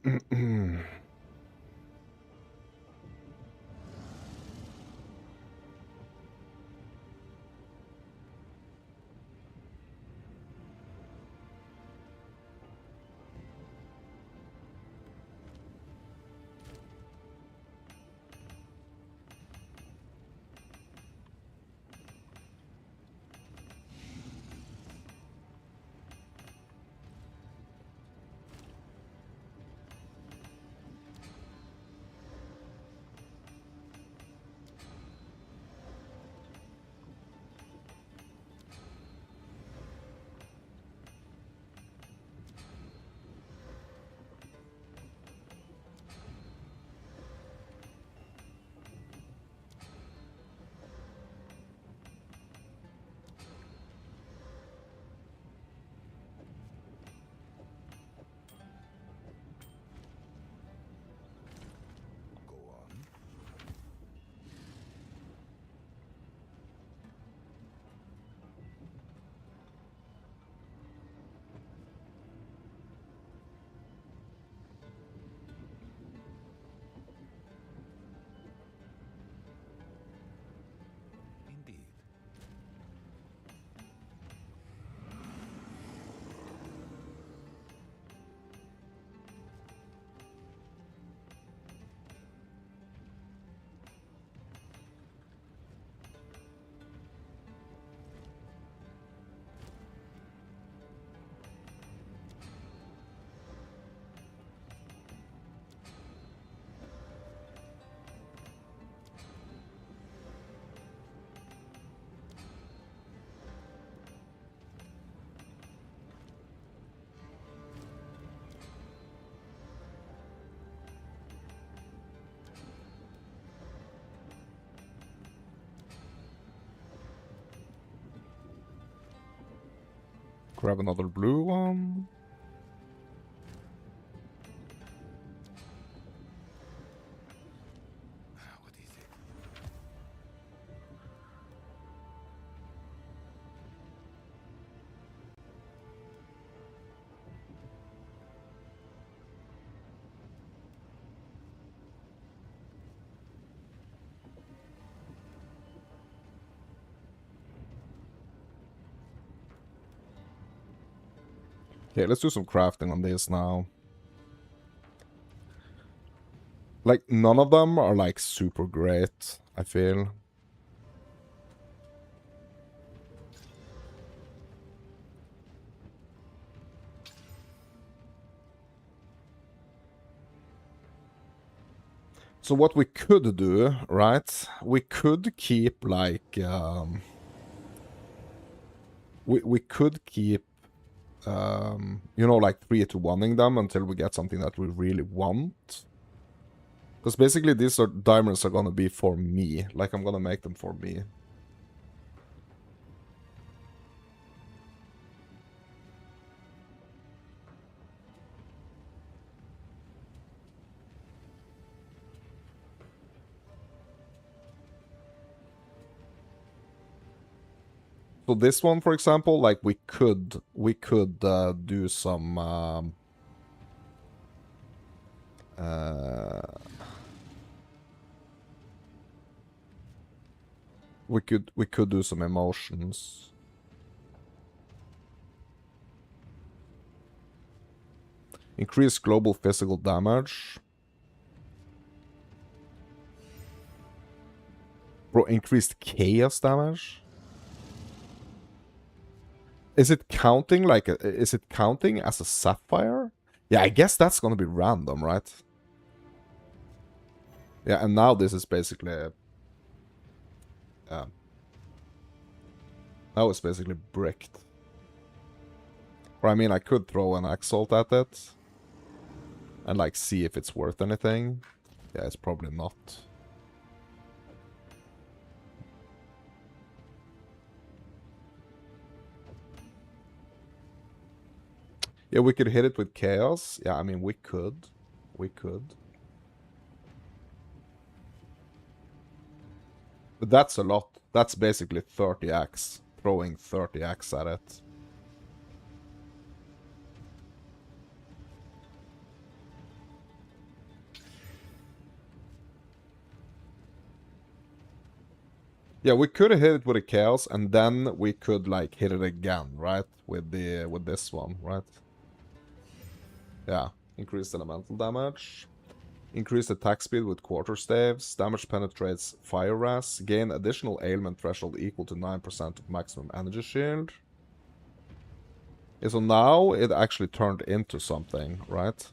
on. Indeed. Grab another blue one. What is it? Okay, let's do some crafting on this now. Like, none of them are, like, super great, I feel. So what we could do, right? We could keep, like, we could keep, you know, like 3-to-1ing them until we get something that we really want. Because basically these diamonds are gonna be for me. Like, I'm gonna make them for me. So this one, for example, like we could do some we could do some emotions. Increase global physical damage. Bro, increased chaos damage. Is it counting like is it counting as a sapphire? Yeah, I guess that's gonna be random, right? Yeah, and now this is basically yeah. Now it's basically bricked. Or I mean, I could throw an exalt at it and like see if it's worth anything. Yeah, it's probably not. Yeah, we could hit it with chaos. Yeah, I mean, we could. We could. But that's a lot. That's basically 30x. Throwing 30x at it. Yeah, we could hit it with a chaos, and then we could like hit it again, right? With this one, right? Yeah, increased elemental damage. Increased attack speed with quarterstaves. Damage penetrates fire ras. Gain additional ailment threshold equal to 9% of maximum energy shield. Yeah, so now it actually turned into something, right?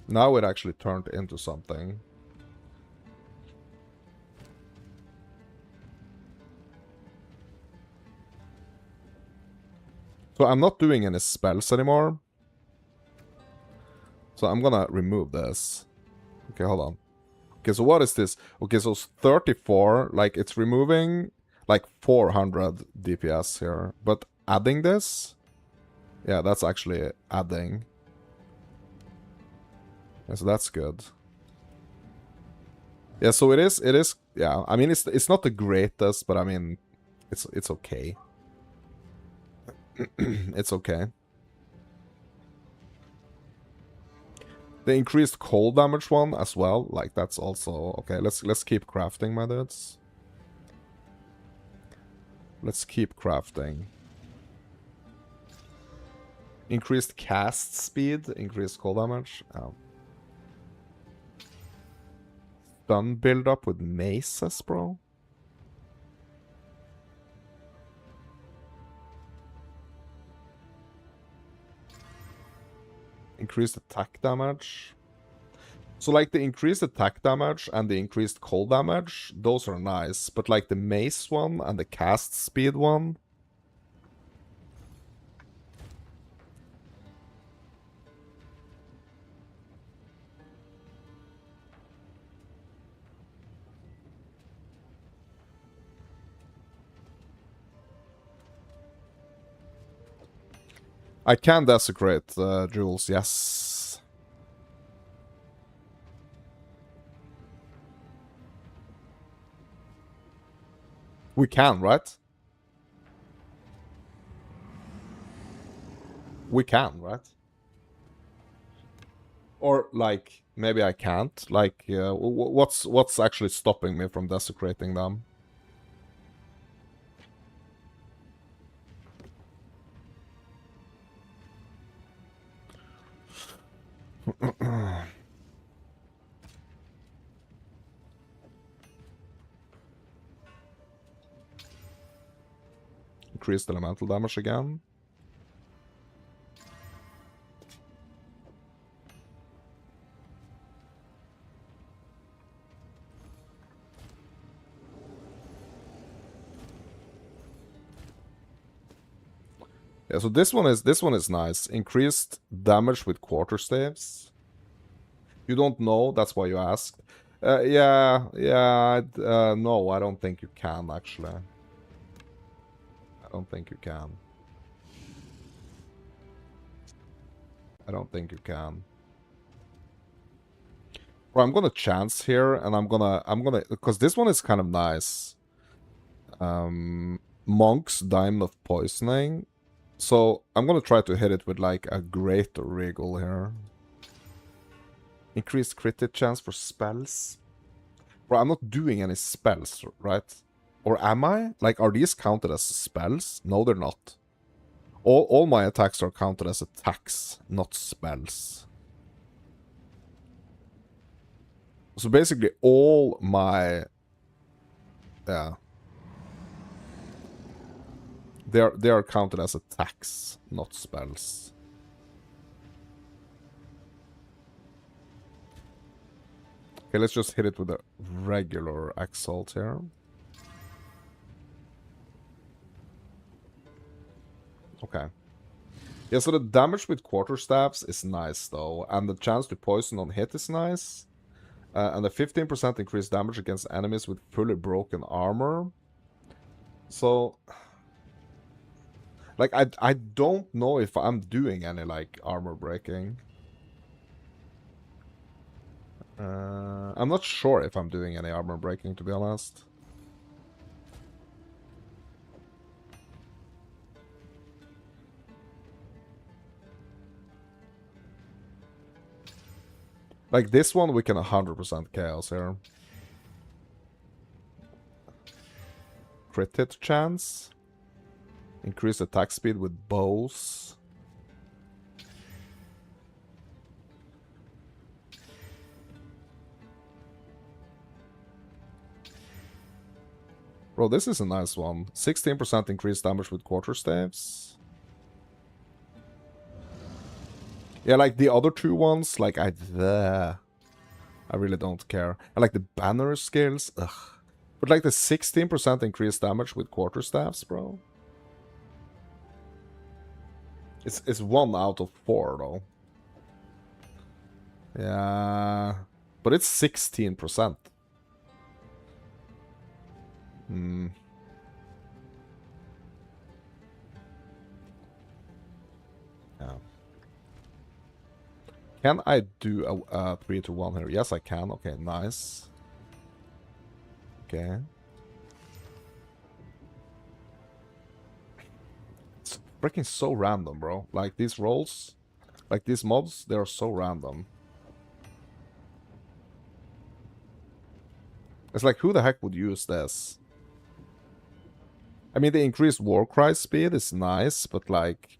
Now it actually turned into something. So I'm not doing any spells anymore. So I'm gonna remove this. Okay, hold on. Okay, so what is this? Okay, so it's 34, like it's removing like 400 DPS here. But adding this, yeah, that's actually adding. Yeah, so that's good. Yeah, so it is, yeah, I mean, it's not the greatest, but I mean, it's okay. It's okay. The increased cold damage one as well, like that's also okay. Let's keep crafting, my dudes. Let's keep crafting. Increased cast speed, increased cold damage. Stun build up with maces, bro. Increased attack damage. So like the increased attack damage and the increased cold damage, those are nice. But like the mace one and the cast speed one. I can desecrate Jules, yes. We can, right? We can, right? Or like maybe I can't. Like what's actually stopping me from desecrating them? Increased elemental damage again. Yeah, so this one is nice. Increased damage with quarterstaves. You don't know, that's why you asked. No, I don't think you can actually. I don't think you can. I don't think you can. Well, I'm gonna chance here, and I'm gonna, because this one is kind of nice. Monk's Diamond of Poisoning. So I'm gonna try to hit it with like a Greater Regal here. Increased crit hit chance for spells. Bro, I'm not doing any spells, right? Or am I? Like, are these counted as spells? No, they're not. All my attacks are counted as attacks, not spells. So basically all my... Yeah. They are counted as attacks, not spells. Okay, let's just hit it with a regular Exalt here. Okay. Yeah, so the damage with quarterstaffs is nice, though. And the chance to poison on hit is nice. And the 15% increased damage against enemies with fully broken armor. So... Like, I don't know if I'm doing any, like, armor breaking. I'm not sure if I'm doing any armor breaking, to be honest. Like this one, we can 100% chaos here. Crit hit chance. Increase attack speed with bows. Bro, this is a nice one. 16% increased damage with quarterstaves. Yeah, like the other two ones, like I really don't care. I like the banner skills. Ugh. But like the 16% increased damage with quarterstaves, bro. It's 1 out of 4 though. Yeah. But it's 16%. Hmm. Yeah. Can I do a 3-1 here? Yes, I can. Okay, nice. Okay. It's freaking so random, bro. Like these rolls, like these mobs, they're so random. It's like, who the heck would use this? I mean, the increased Warcry speed is nice, but like...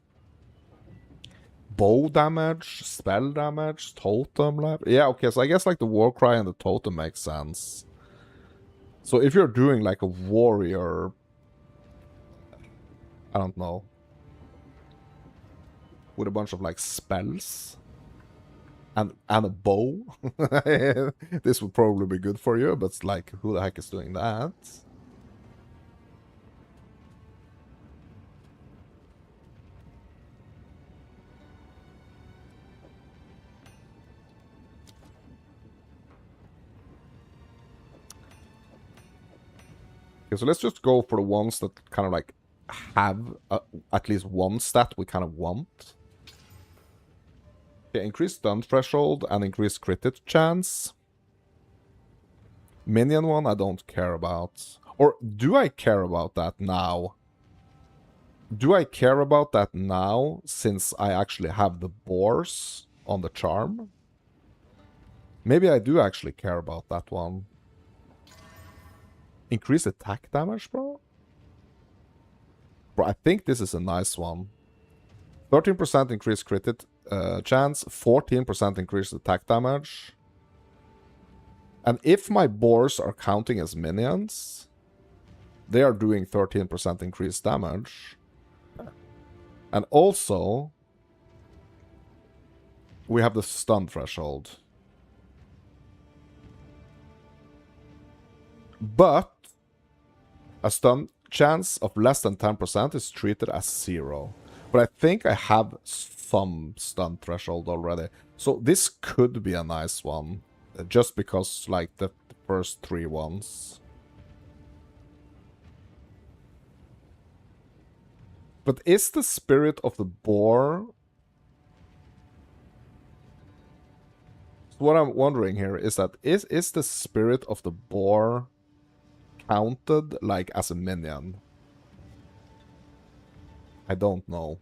bow damage, spell damage, totem lab. Yeah, okay, so I guess like the Warcry and the totem makes sense. So if you're doing like a warrior... I don't know. With a bunch of like spells... and a bow. This would probably be good for you, but like, who the heck is doing that? Okay, so let's just go for the ones that kind of like have at least one stat we kind of want. Okay, increased stun threshold and increased crit hit chance. Minion one I don't care about. Or do I care about that now? Do I care about that now since I actually have the boars on the charm? Maybe I do actually care about that one. Increase attack damage, bro? Bro, I think this is a nice one. 13% increased crit hit chance, 14% increased attack damage. And if my boars are counting as minions, they are doing 13% increased damage. And also, we have the stun threshold. But a stun chance of less than 10% is treated as 0. But I think I have some stun threshold already. So this could be a nice one. Just because, like, the first 3 ones. But is the spirit of the boar... What I'm wondering here is that, is the spirit of the boar counted, like, as a minion? I don't know.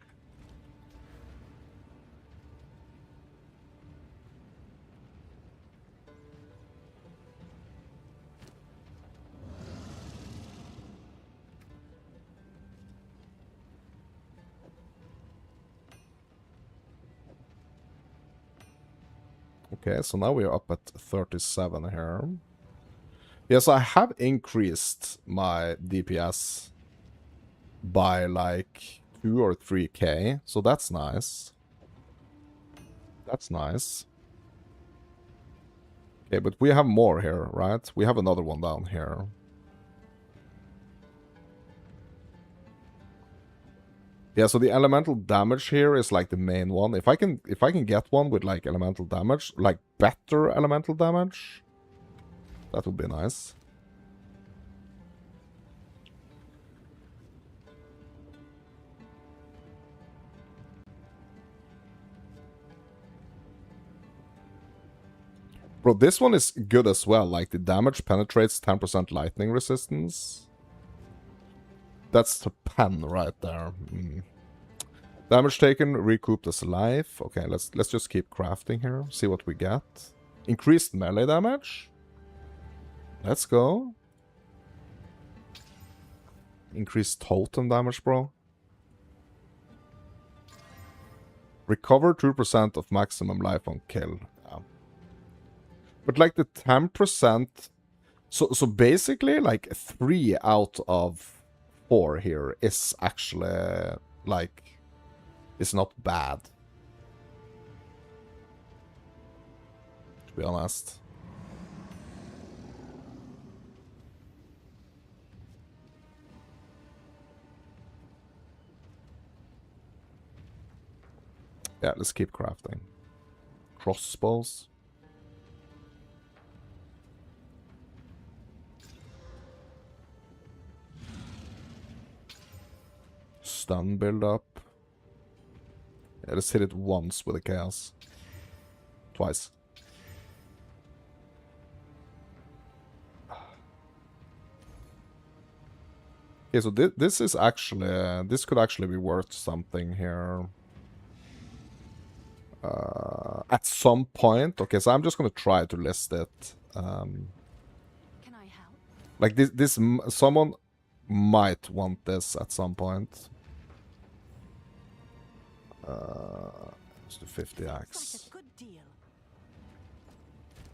Okay, so now we're up at 37 here. Yes, I have increased my DPS by like 2 or 3k, so that's nice. That's nice. Okay, but we have more here, right? We have another one down here. Yeah, so the elemental damage here is like the main one. If I can get one with like elemental damage, like better elemental damage, that would be nice. Bro, this one is good as well. Like, the damage penetrates 10% lightning resistance. That's the pen right there. Damage taken, recouped as life. Okay, let's just keep crafting here. See what we get. Increased melee damage. Let's go. Increased totem damage, bro. Recover 2% of maximum life on kill. Yeah. But like the 10%... So basically, like 3 out of 4 here is actually, like, is not bad. To be honest. Yeah, let's keep crafting. Crossbows. Stun build up. Yeah, let's hit it once with a chaos. Twice. Okay, so this is actually... this could actually be worth something here. At some point. Okay, so I'm just gonna try to list it. Can I help? Like someone might want this at some point. Let's do 50 Like axe. a good deal.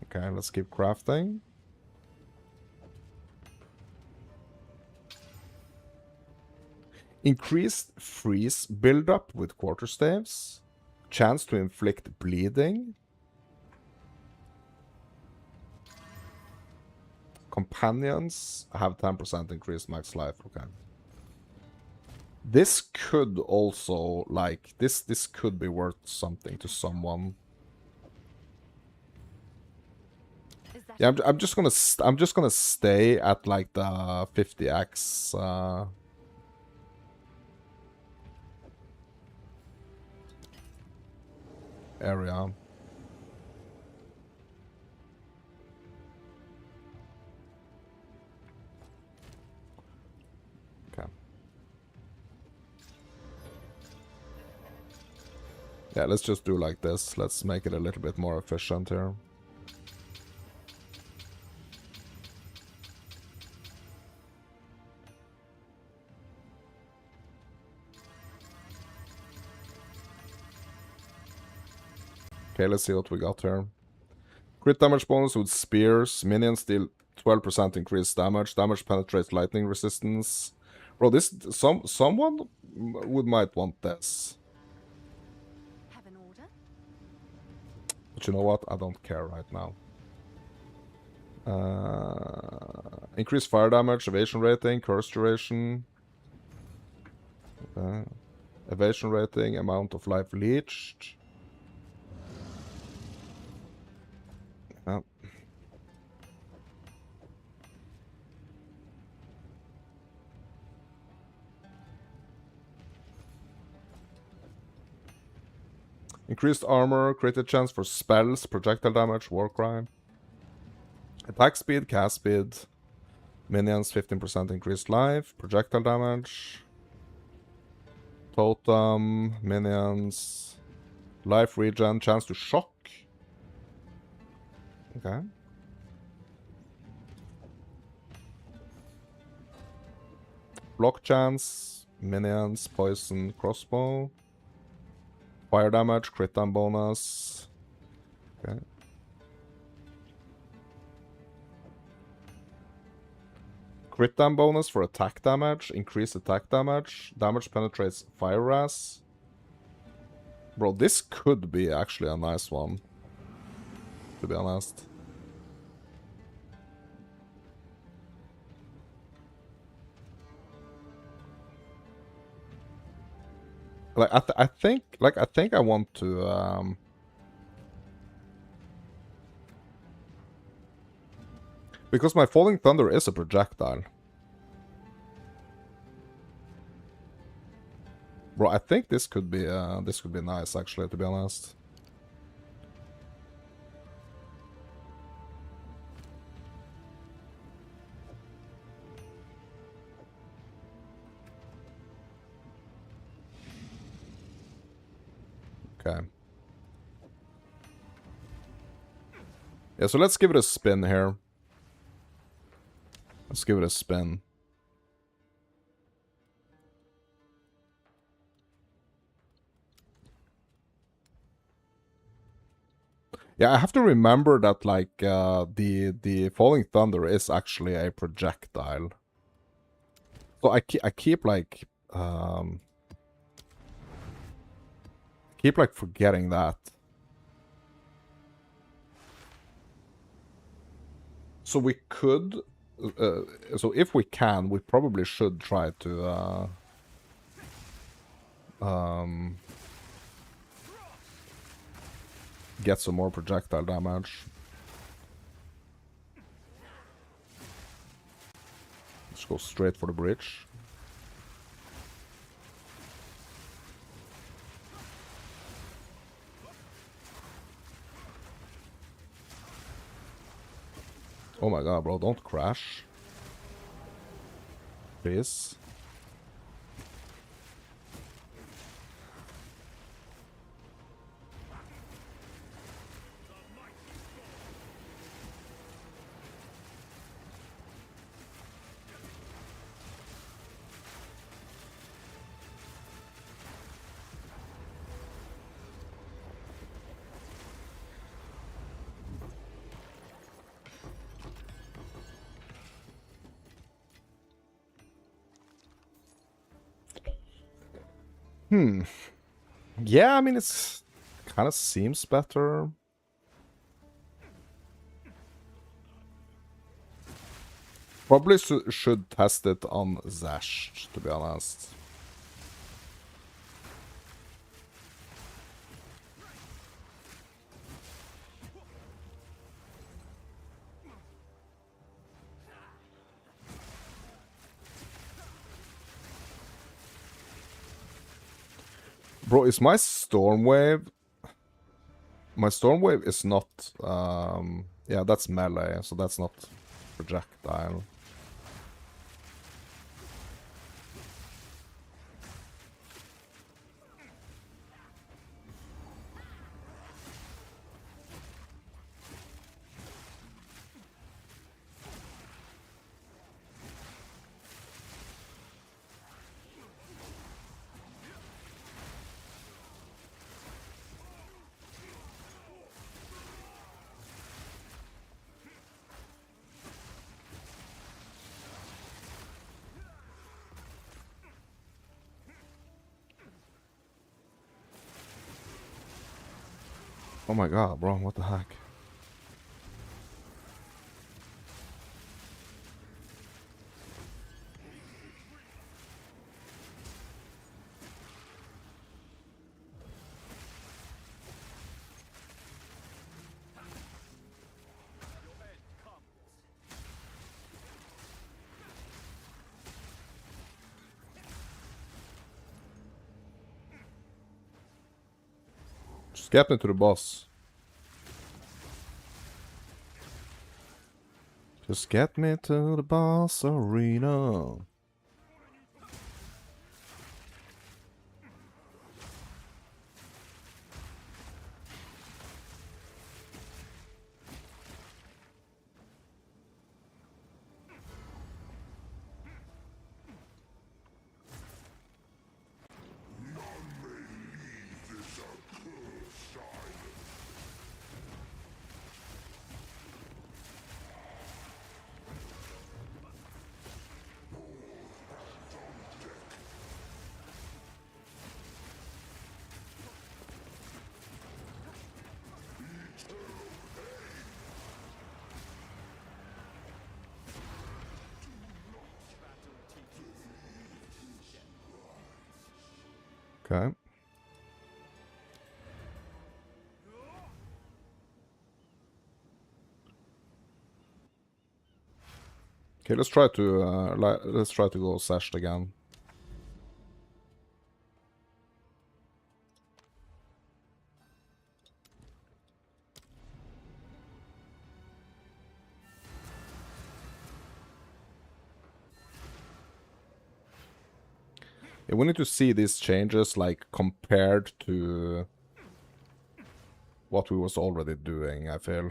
Okay, let's keep crafting. Increased freeze build-up with quarterstaves. Chance to inflict bleeding. Companions have 10% increased max life. Okay. This could also, like, this could be worth something to someone. Is that Yeah, I'm just gonna stay at like the 50x area. Okay. Yeah, let's just do like this. Let's make it a little bit more efficient here. Okay, let's see what we got here. Crit damage bonus with spears. Minions deal 12% increased damage. Damage penetrates lightning resistance. Bro, this someone might want this. have an order? But you know what? I don't care right now. Increased fire damage, evasion rating, curse duration. Evasion rating, amount of life leached. Yeah. Increased armor, crit chance for spells, projectile damage, war crime. Attack speed, cast speed. Minions 15% increased life, projectile damage. Totem, minions. Life regen, chance to shock. Okay. Block chance, minions, poison, crossbow. Fire damage, crit down bonus. Okay. Crit down bonus for attack damage, increased attack damage. Damage penetrates fire ras. Bro, this could be actually a nice one, to be honest. Like I think I want to because my falling thunder is a projectile. Bro, I think this could be nice actually, to be honest. Okay. Yeah, so let's give it a spin here. Let's give it a spin. Yeah, I have to remember that, like, the Falling Thunder is actually a projectile. So I keep like, forgetting that. So we could, so if we can, we probably should try to, get some more projectile damage. Let's go straight for the bridge. Oh my god, bro, don't crash. Please. Yeah, I mean, it's kind of seems better. Probably should test it on Zash, to be honest. Bro, is my Storm Wave... My Storm Wave is not... yeah, that's melee, so that's not projectile. Oh my god, bro, what the heck? Just get me to the boss. Just get me to the boss arena. Okay. Okay, let's try to go Sashed again. Yeah, we need to see these changes, like, compared to what we was already doing, I feel.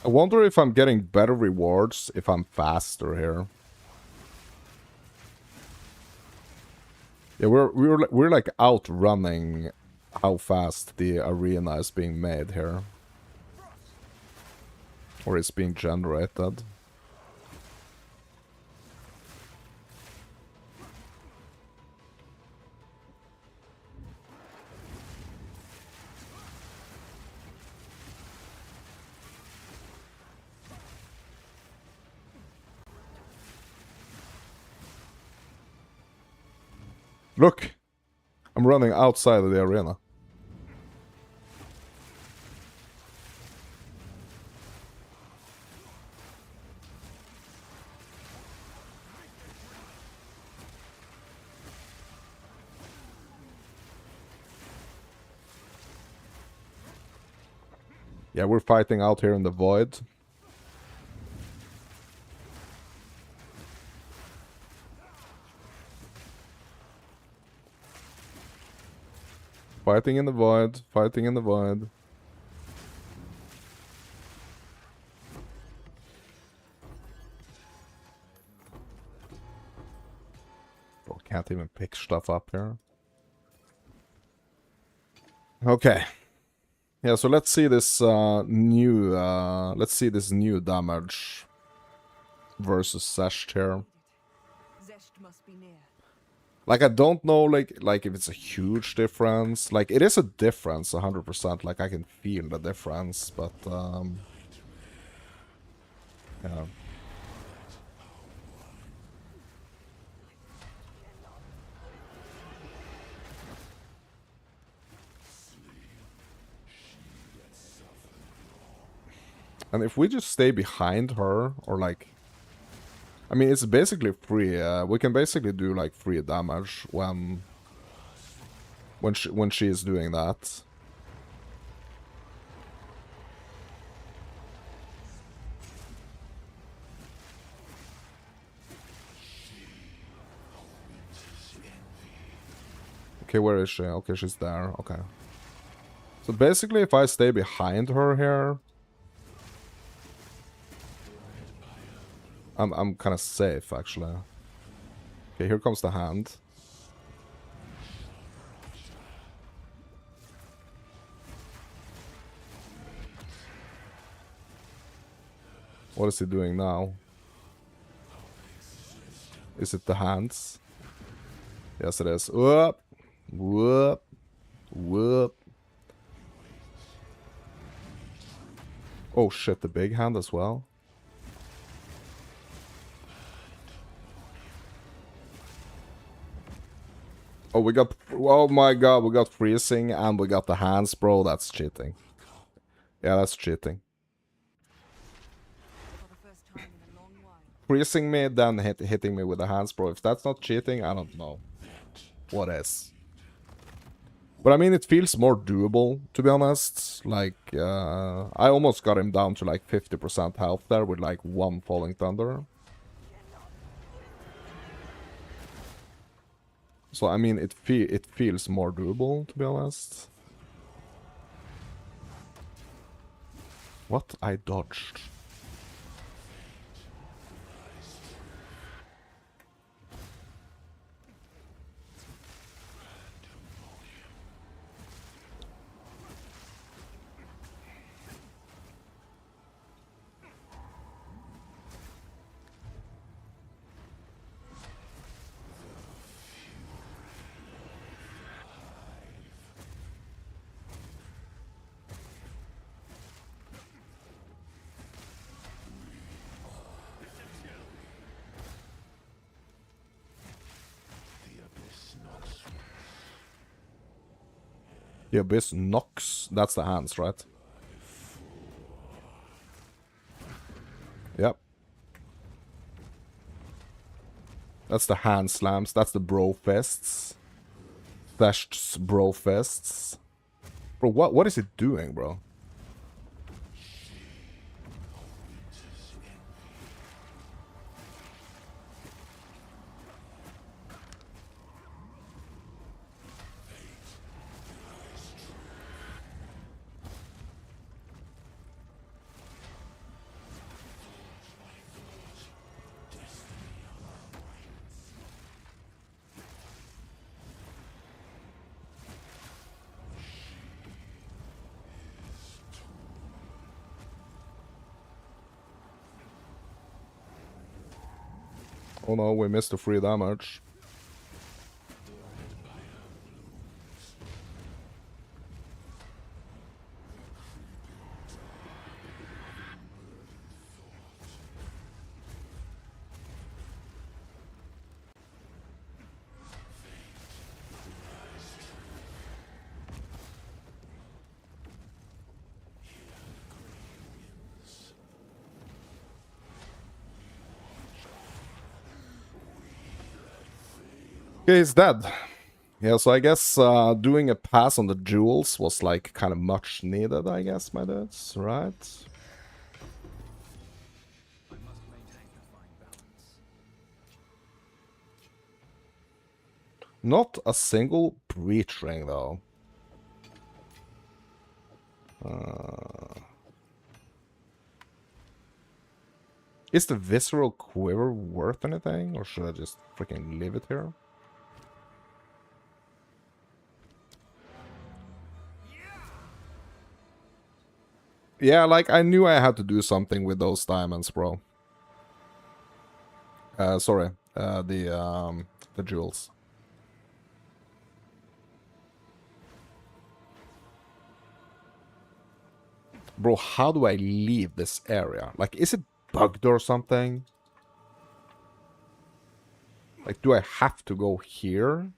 I wonder if I'm getting better rewards if I'm faster here. Yeah, we're like outrunning how fast the arena is being made here. Or is being generated. Look! I'm running outside of the arena. Yeah, we're fighting out here in the void. Fighting in the void, fighting in the void. Bro, can't even pick stuff up here. Okay. Yeah, so let's see this new damage versus Zesht here. Zesht must be near. Like, I don't know, like if it's a huge difference. Like, it is a difference, 100%. Like, I can feel the difference, but, yeah. And if we just stay behind her, or like... I mean, it's basically free. We can basically do, like, free damage when she is doing that. Okay, where is she? Okay, she's there. Okay. So basically, if I stay behind her here, I'm kind of safe, actually. Okay, here comes the hand. What is he doing now? Is it the hands? Yes, it is. Whoop! Whoop! Whoop! Oh shit, the big hand as well. Oh, we got... Oh my god, we got freezing and we got the hands, bro. That's cheating. Yeah, that's cheating. For the first time in a long while. Freezing me, then hitting me with the hands, bro. If that's not cheating, I don't know what is. But I mean, it feels more doable, to be honest. Like, I almost got him down to like 50% health there with like one Falling Thunder. So, I mean, it feels more doable, to be honest. What? I dodged. The Abyss knocks. That's the hands, right? Yep. That's the hand slams. That's the bro fists. Thesht's bro fists. Bro, what is it doing, bro? Oh no, we missed the free damage. Okay, he's dead. Yeah, so I guess doing a pass on the jewels was like kind of much needed, I guess, my dudes, right? I must maintain a fine balance. Not a single breach ring, though. Is the visceral quiver worth anything, or should I just freaking leave it here? Yeah, like I knew I had to do something with those diamonds, bro. Sorry, the jewels. Bro, how do I leave this area? Like, is it bugged or something? Like, do I have to go here?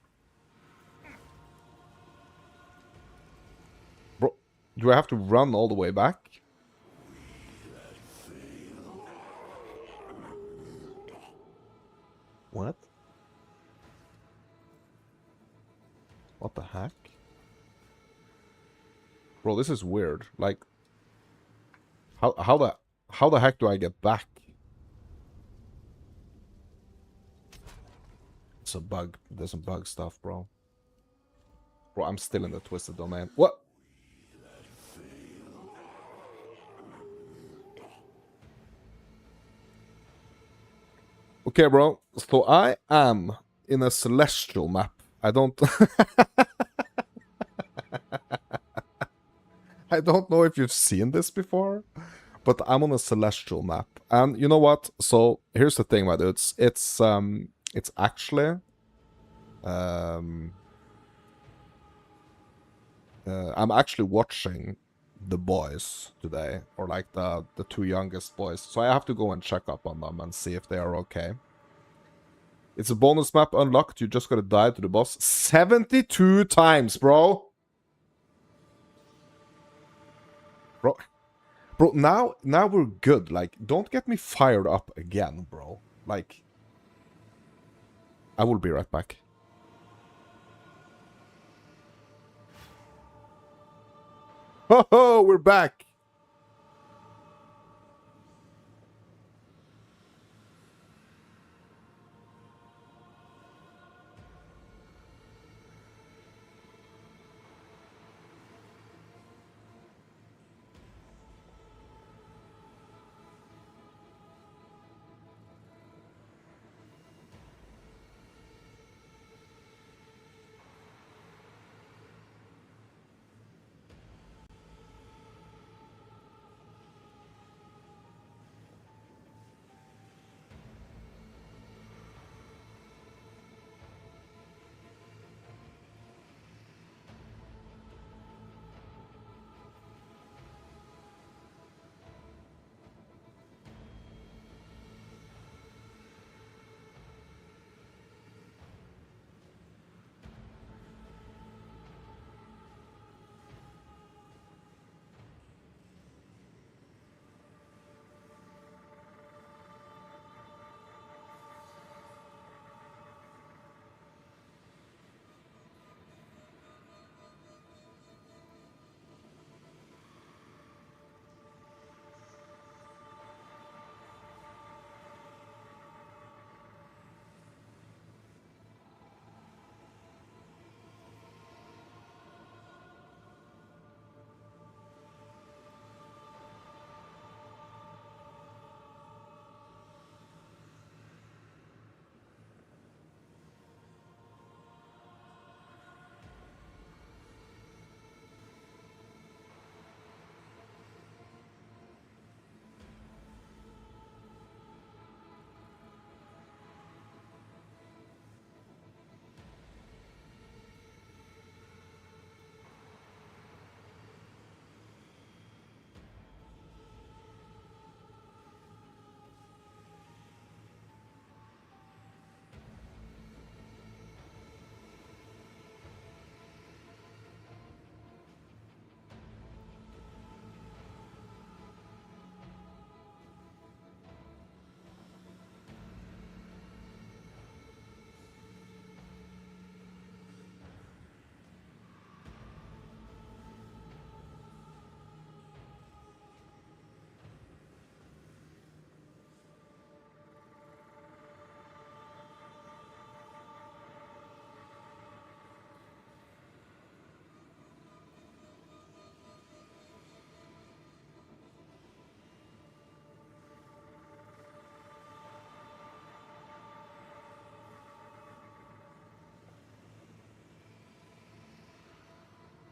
Bro, do I have to run all the way back? What? What the heck? Bro, this is weird. Like, how the heck do I get back? It's a bug. There's some bug stuff, bro. Bro, I'm still in the twisted domain. What? Okay, bro. So I am in a celestial map. I don't... I don't know if you've seen this before, but I'm on a celestial map. And you know what? So here's the thing, my dudes. It's actually I'm actually watching the boys today, or like the two youngest boys. So I have to go and check up on them and see if they are okay. It's a bonus map unlocked. You just gotta die to the boss 72 times, bro. Bro, now we're good. Like, don't get me fired up again, bro. Like, I will be right back. Ho ho, we're back.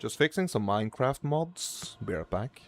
Just fixing some Minecraft mods. Be right back.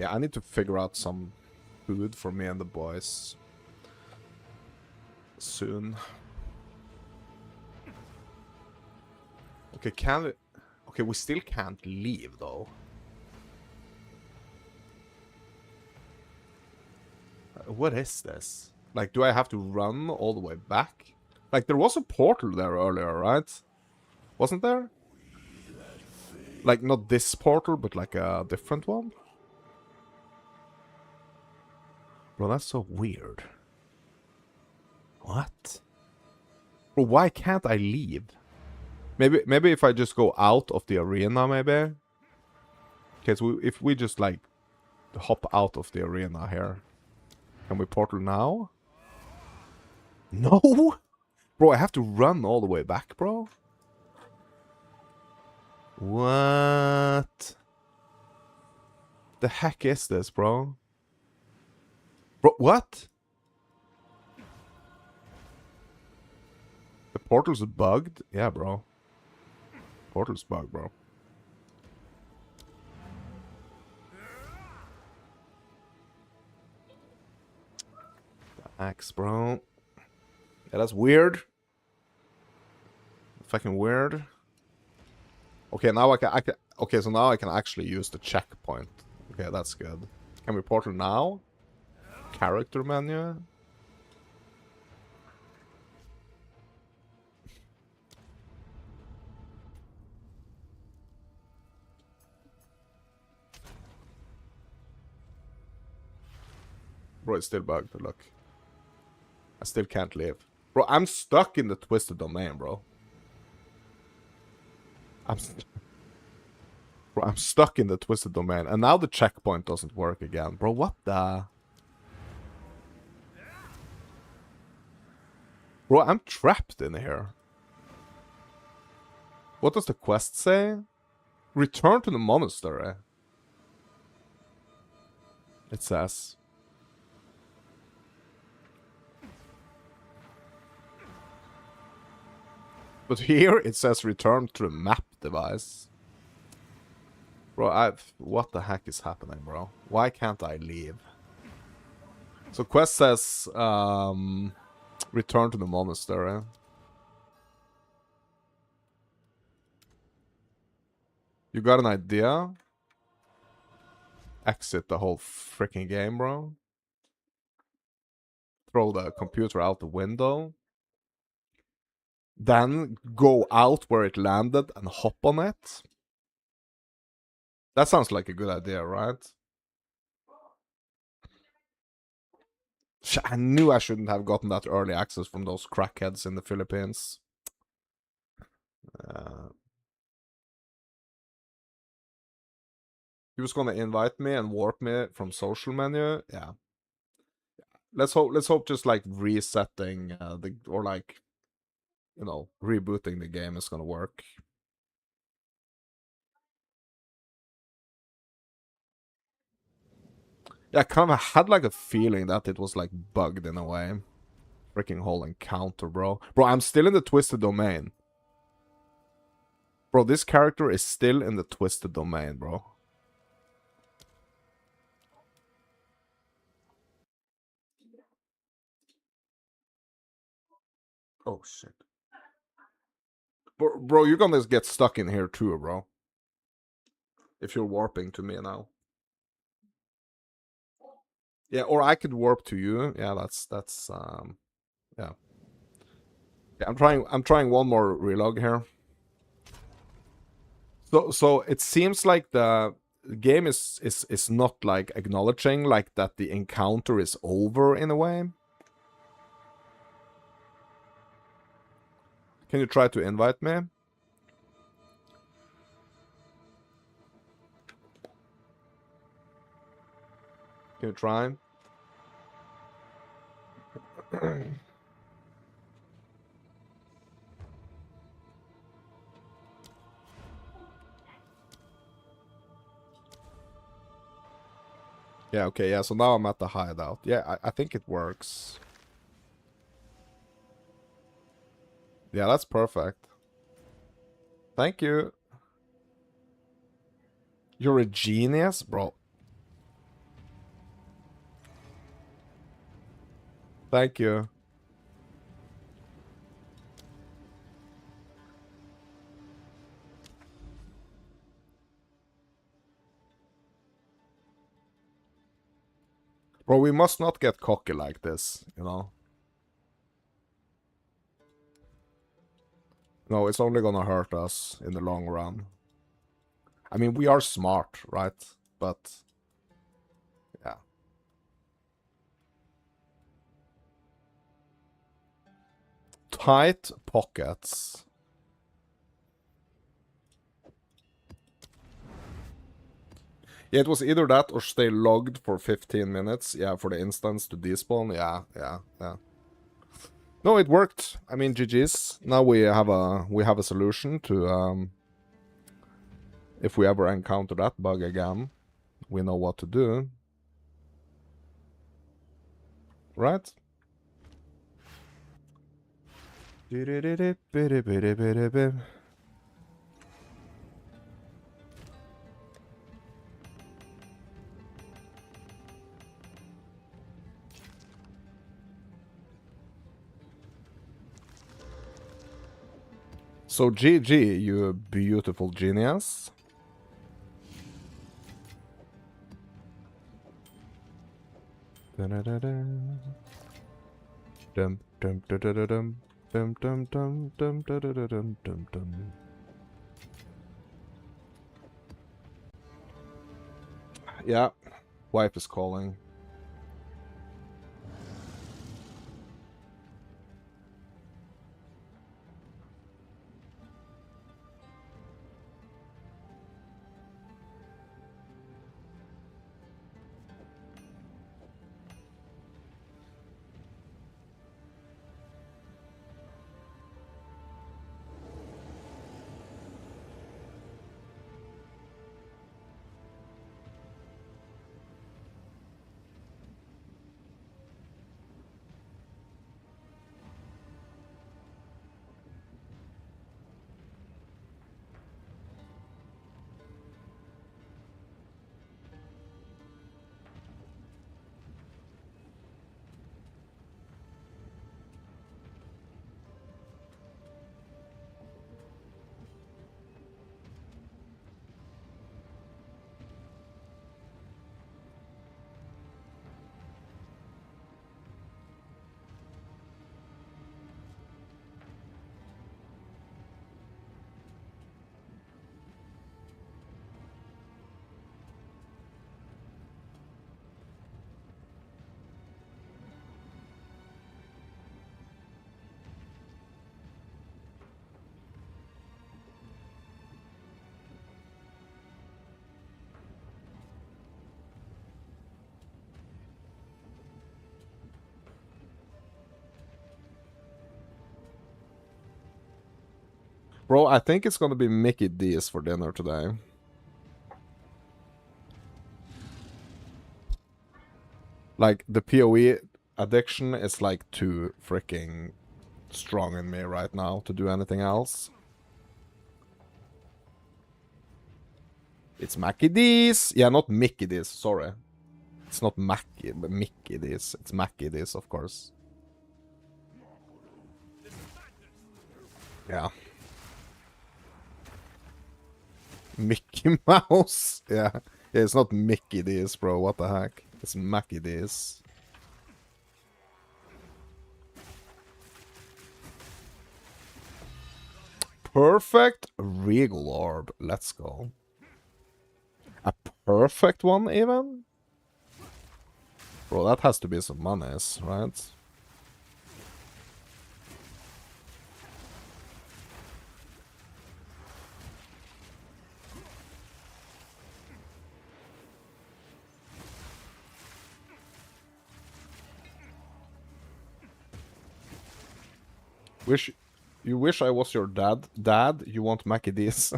Yeah, I need to figure out some food for me and the boys soon. Okay, can we... Okay, we still can't leave, though. What is this? Like, do I have to run all the way back? Like, there was a portal there earlier, right? Wasn't there? Like, not this portal, but like a different one? Bro, that's so weird. What? Bro, why can't I leave? Maybe if I just go out of the arena, maybe? Okay, so if we just, like, hop out of the arena here. Can we portal now? No? Bro, I have to run all the way back, bro? What? The heck is this, bro? Bro, what? The portal's bugged? Yeah, bro. Portal's bugged, bro. Axe, bro. Yeah, that's weird. Fucking weird. Okay, now I can... Okay, so now I can actually use the checkpoint. Okay, that's good. Can we portal now? Character menu? Bro, it's still bugged, but look. I still can't leave. Bro, I'm stuck in the twisted domain, bro. Bro, I'm stuck in the twisted domain. And now the checkpoint doesn't work again. Bro, what the... Bro, I'm trapped in here. What does the quest say? Return to the monastery. It says. But here it says return to the map device. Bro, what the heck is happening, bro? Why can't I leave? So quest says return to the monastery. You got an idea? Exit the whole freaking game, bro. Throw the computer out the window. Then go out where it landed and hop on it. That sounds like a good idea, right? I knew I shouldn't have gotten that early access from those crackheads in the Philippines. He was gonna invite me and warp me from social menu. Yeah. Let's hope just like resetting or like, you know, rebooting the game is gonna work. Yeah, I kind of had like a feeling that it was like bugged in a way. Freaking whole encounter, bro. Bro, I'm still in the twisted domain. Bro, this character is still in the twisted domain, bro. Oh, shit. Bro, you're gonna get stuck in here too, bro. If you're warping to me now. Yeah, or I could warp to you. Yeah, that's yeah. Yeah, I'm trying one more relog here. So it seems like the game is not like acknowledging like that the encounter is over in a way. Can you try to invite me? Can you try? Yeah, okay, yeah, so now I'm at the hideout. Yeah, I think it works. Yeah, that's perfect. Thank you. You're a genius, bro. Thank you. Bro, we must not get cocky like this, you know? No, it's only gonna hurt us in the long run. I mean, we are smart, right? But, yeah. Tight pockets. Yeah, it was either that or stay logged for 15 minutes. Yeah, for the instance to despawn. Yeah. No, it worked. I mean, GG's. Now we have a solution to if we ever encounter that bug again, we know what to do. Right? So GG, you beautiful genius. Dum dum dum dum dum dum dum dum dum dum dum dum. Yeah, wife is calling. Bro, I think it's gonna be Mickey D's for dinner today. Like, the PoE addiction is like too freaking strong in me right now to do anything else. It's Mackie D's. Yeah, not Mickey D's, sorry. It's not Mackie, but Mickey D's. It's Mackie D's, of course. Yeah. Mickey Mouse. Yeah. Yeah, it's not Mickey D's, bro. What the heck? It's Mackie D's. Perfect Regal Orb. Let's go. A perfect one, even? Bro, that has to be some monies, right? You wish I was your dad. Dad, you want Mackie D's.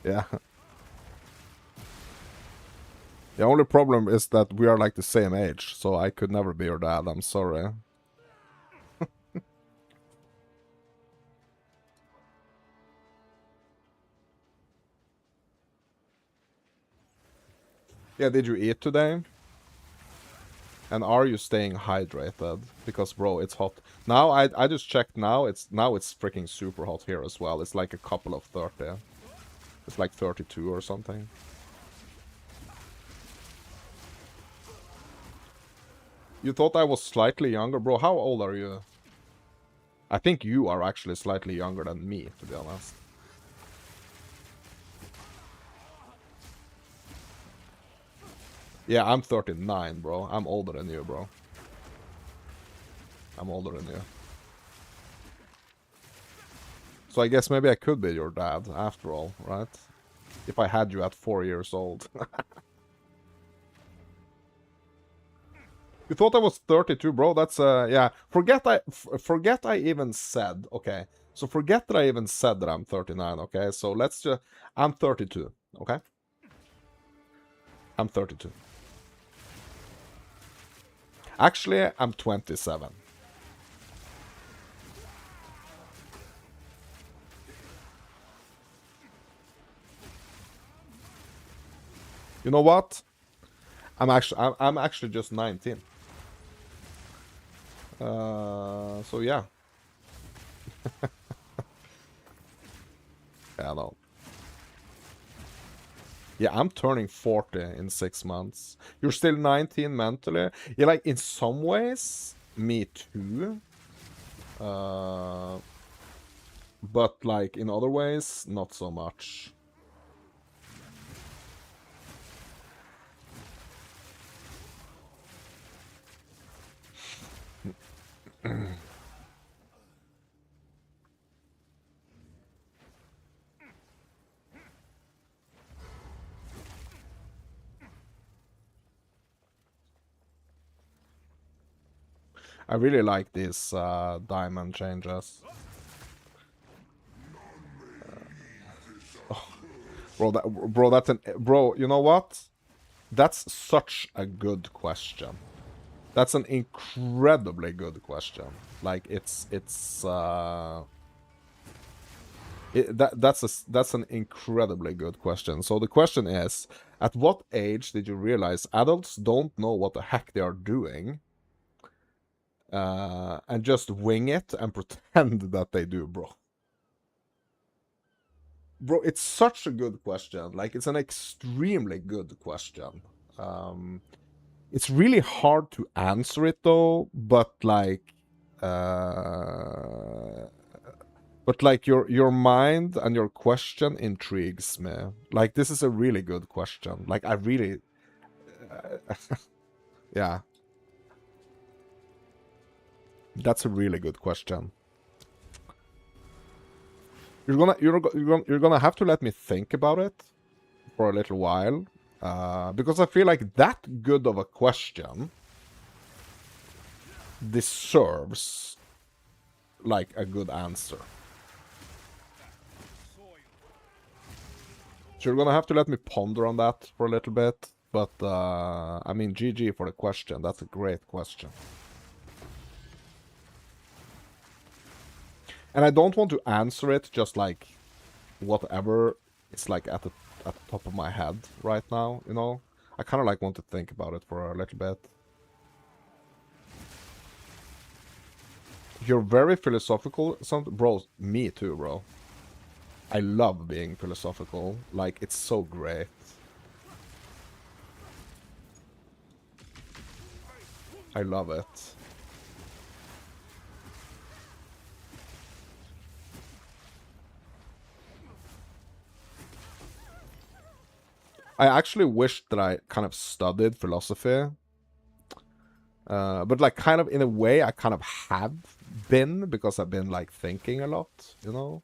Yeah. The only problem is that we are like the same age, so I could never be your dad. I'm sorry. Yeah, did you eat today? And are you staying hydrated? Because bro, it's hot. Now I just checked now, it's freaking super hot here as well. It's like a couple of 30. It's like 32 or something. You thought I was slightly younger? Bro, how old are you? I think you are actually slightly younger than me, to be honest. Yeah, I'm 39, bro. I'm older than you, bro. I'm older than you. So I guess maybe I could be your dad, after all, right? If I had you at 4 years old. You thought I was 32, bro? That's, yeah. Forget I even said, okay. So forget that I even said that I'm 39, okay? So let's just, I'm 32, okay? I'm 32. Actually, I'm 27. You know what? I'm actually just 19. So yeah. Yeah, no. Yeah, I'm turning 40 in 6 months. You're still 19 mentally. Yeah, like, in some ways, me too. But, like, in other ways, not so much. I really like these diamond changes. Bro, you know what? That's such a good question. That's an incredibly good question. Like, that's an incredibly good question. So the question is, at what age did you realize adults don't know what the heck they are doing, and just wing it and pretend that they do, bro? Bro, it's such a good question. Like, it's an extremely good question. It's really hard to answer it though, but like, your mind and your question intrigues me. Like, this is a really good question. Like, I really, yeah, that's a really good question. You're gonna have to let me think about it for a little while, because I feel like that good of a question deserves like a good answer. So you're gonna have to let me ponder on that for a little bit. But I mean, GG for the question. That's a great question. And I don't want to answer it just like whatever. It's like at the top of my head right now, you know? I kind of like want to think about it for a little bit. You're very philosophical. Bro, me too, bro. I love being philosophical. Like, it's so great. I love it. I actually wish that I kind of studied philosophy. But like, kind of in a way, I kind of have been, because I've been like thinking a lot, you know?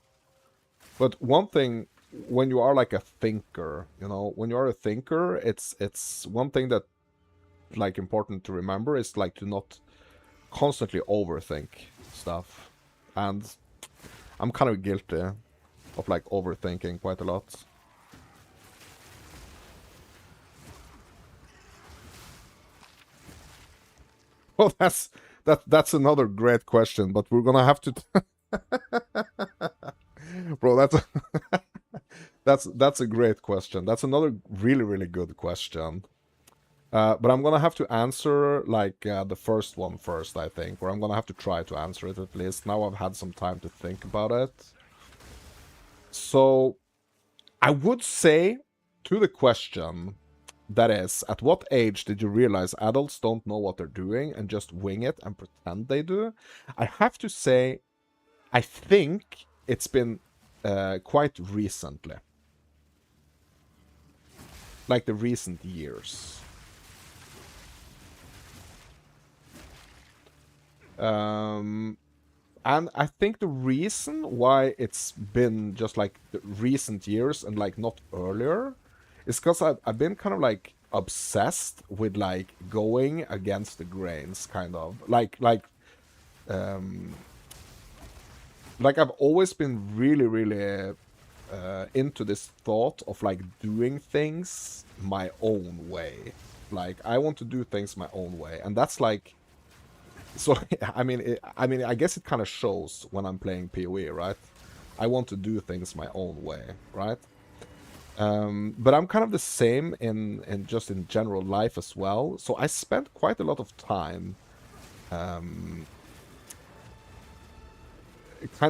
But one thing, when you are like a thinker, you know, when you are a thinker, it's one thing that like important to remember is like to not constantly overthink stuff. And I'm kind of guilty of like overthinking quite a lot. Well, that's another great question, but we're gonna have to bro, that's a great question. That's another really, really good question. But I'm gonna have to answer like the first one first, I think, or I'm gonna have to try to answer it at least. Now I've had some time to think about it. So I would say to the question, that is, at what age did you realize adults don't know what they're doing and just wing it and pretend they do? I have to say, I think it's been quite recently. Like the recent years. And I think the reason why it's been just like the recent years and like not earlier is because I've been kind of like obsessed with like going against the grains, kind of um like I've always been really into this thought of like doing things my own way. Like I want to do things my own way, and that's like. So I guess it kind of shows when I'm playing PoE, right? I want to do things my own way, right? But I'm kind of the same in just in general life as well. So I spent quite a lot of time kind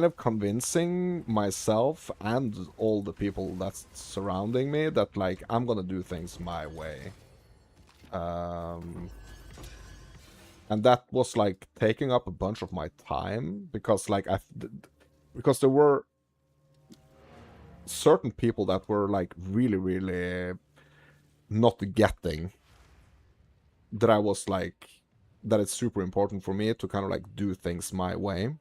of convincing myself and all the people that's surrounding me that like I'm gonna do things my way. And that was like taking up a bunch of my time because like because there were certain people that were like really not getting that I was like that it's super important for me to kind of like do things my way.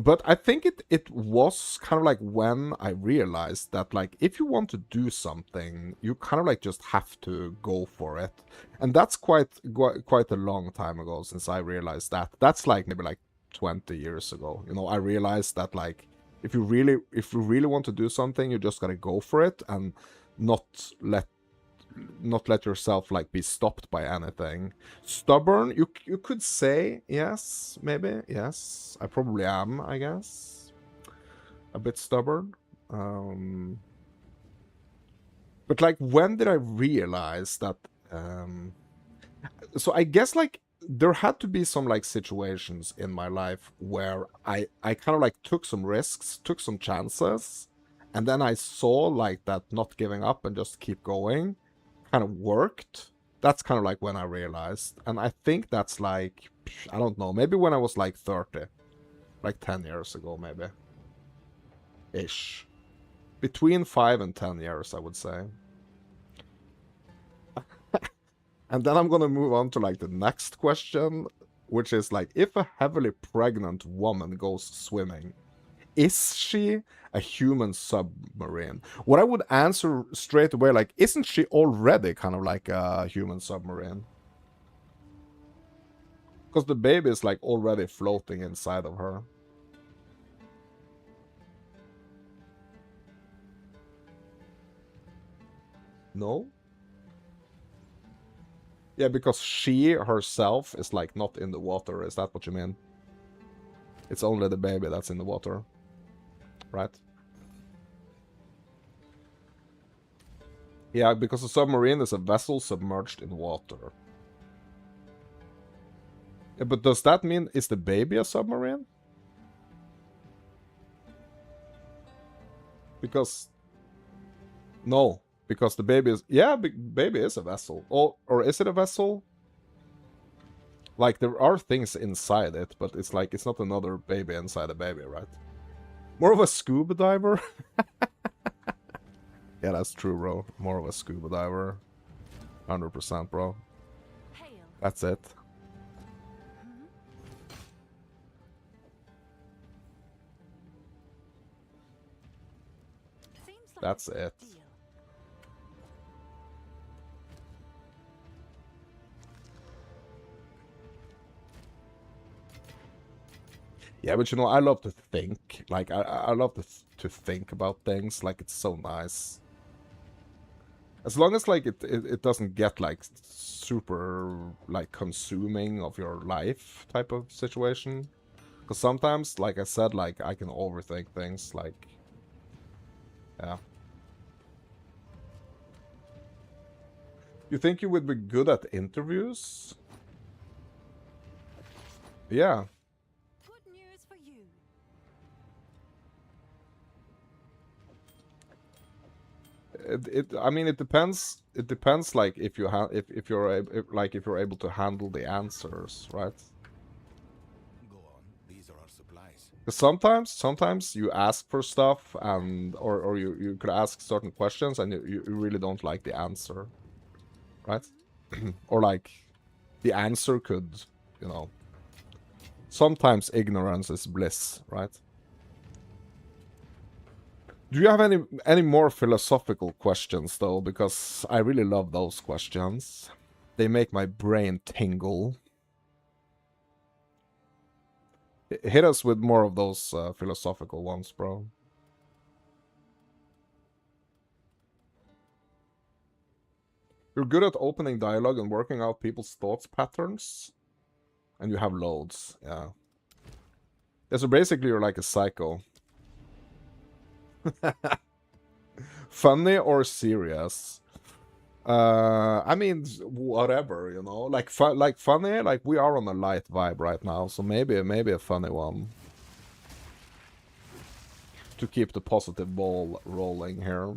But I think it was kind of like when I realized that like if you want to do something, you kind of like just have to go for it. And that's quite a long time ago since I realized that. That's like maybe like 20 years ago. You know, I realized that like if you really want to do something, you just got to go for it and not let yourself like be stopped by anything. Stubborn, you could say, yes, maybe, yes. I probably am, I guess. A bit stubborn. But like when did I realize that so I guess like there had to be some like situations in my life where I kind of like took some risks, took some chances, and then I saw like that not giving up and just keep going kind of worked. That's kind of like when I realized. And I think that's like, I don't know, maybe when I was like 30. Like 10 years ago, maybe. Ish. Between 5 and 10 years, I would say. And then I'm gonna move on to like the next question, which is like, if a heavily pregnant woman goes swimming, is she a human submarine? What I would answer straight away, like, isn't she already kind of like a human submarine? Because the baby is like already floating inside of her. No? Yeah, because she herself is like not in the water. Is that what you mean? It's only the baby that's in the water. Right? Yeah, because a submarine is a vessel submerged in water. Yeah, but does that mean, is the baby a submarine? Because... No, because the baby is... Yeah, baby is a vessel. Or is it a vessel? Like, there are things inside it, but it's like, it's not another baby inside a baby, right? More of a scuba diver? Yeah, that's true, bro. More of a scuba diver. 100%, bro. That's it. That's it. Yeah, but you know, I love to think. Like, I love to think about things. Like, it's so nice. As long as, like, it doesn't get, like, super, like, consuming of your life type of situation. Because sometimes, like I said, like, I can overthink things. Like, yeah. You think you would be good at interviews? Yeah. Good news for you. I mean, it depends. It depends, like if you have, if you're if you're able to handle the answers, right? Go on. These are our supplies. 'Cause sometimes you ask for stuff, and or you could ask certain questions, and you really don't like the answer, right? Or like the answer could, you know. Sometimes ignorance is bliss, right? Do you have any more philosophical questions, though? Because I really love those questions. They make my brain tingle. Hit us with more of those philosophical ones, bro. You're good at opening dialogue and working out people's thoughts patterns. And you have loads, yeah. Yeah, so basically you're like a psycho. Funny or serious? I mean, whatever, you know. Like funny, like we are on a light vibe right now, so maybe a funny one. To keep the positive ball rolling here.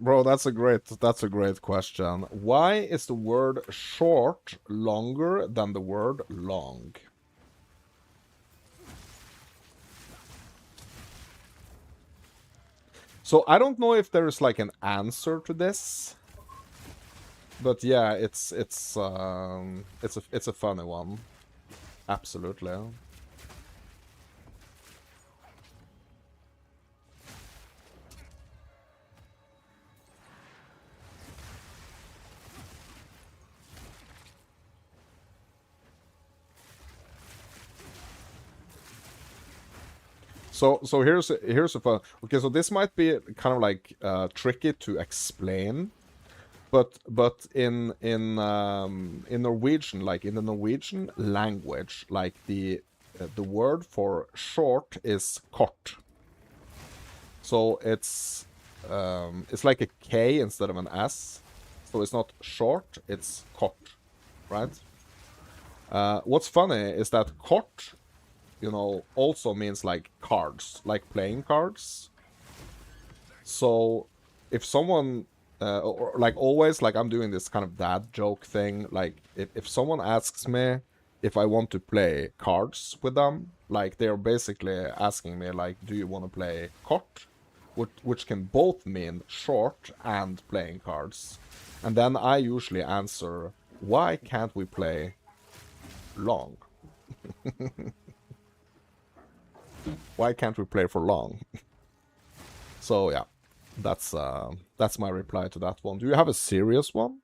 Bro, that's a great question. Why is the word short longer than the word long? So I don't know if there's like an answer to this. But yeah, it's a funny one. Absolutely. So here's a fun. Okay, so this might be kind of like tricky to explain, but in Norwegian, like in the Norwegian language, like the word for short is kort. So it's like a K instead of an S. So it's not short, it's kort, right? What's funny is that kort, you know, also means like cards, like playing cards. So if someone, or like always, like I'm doing this kind of dad joke thing, like if someone asks me if I want to play cards with them, like they're basically asking me like, do you want to play kort? Which can both mean short and playing cards. And then I usually answer, why can't we play long? Why can't we play for long? So yeah, that's my reply to that one. Do you have a serious one?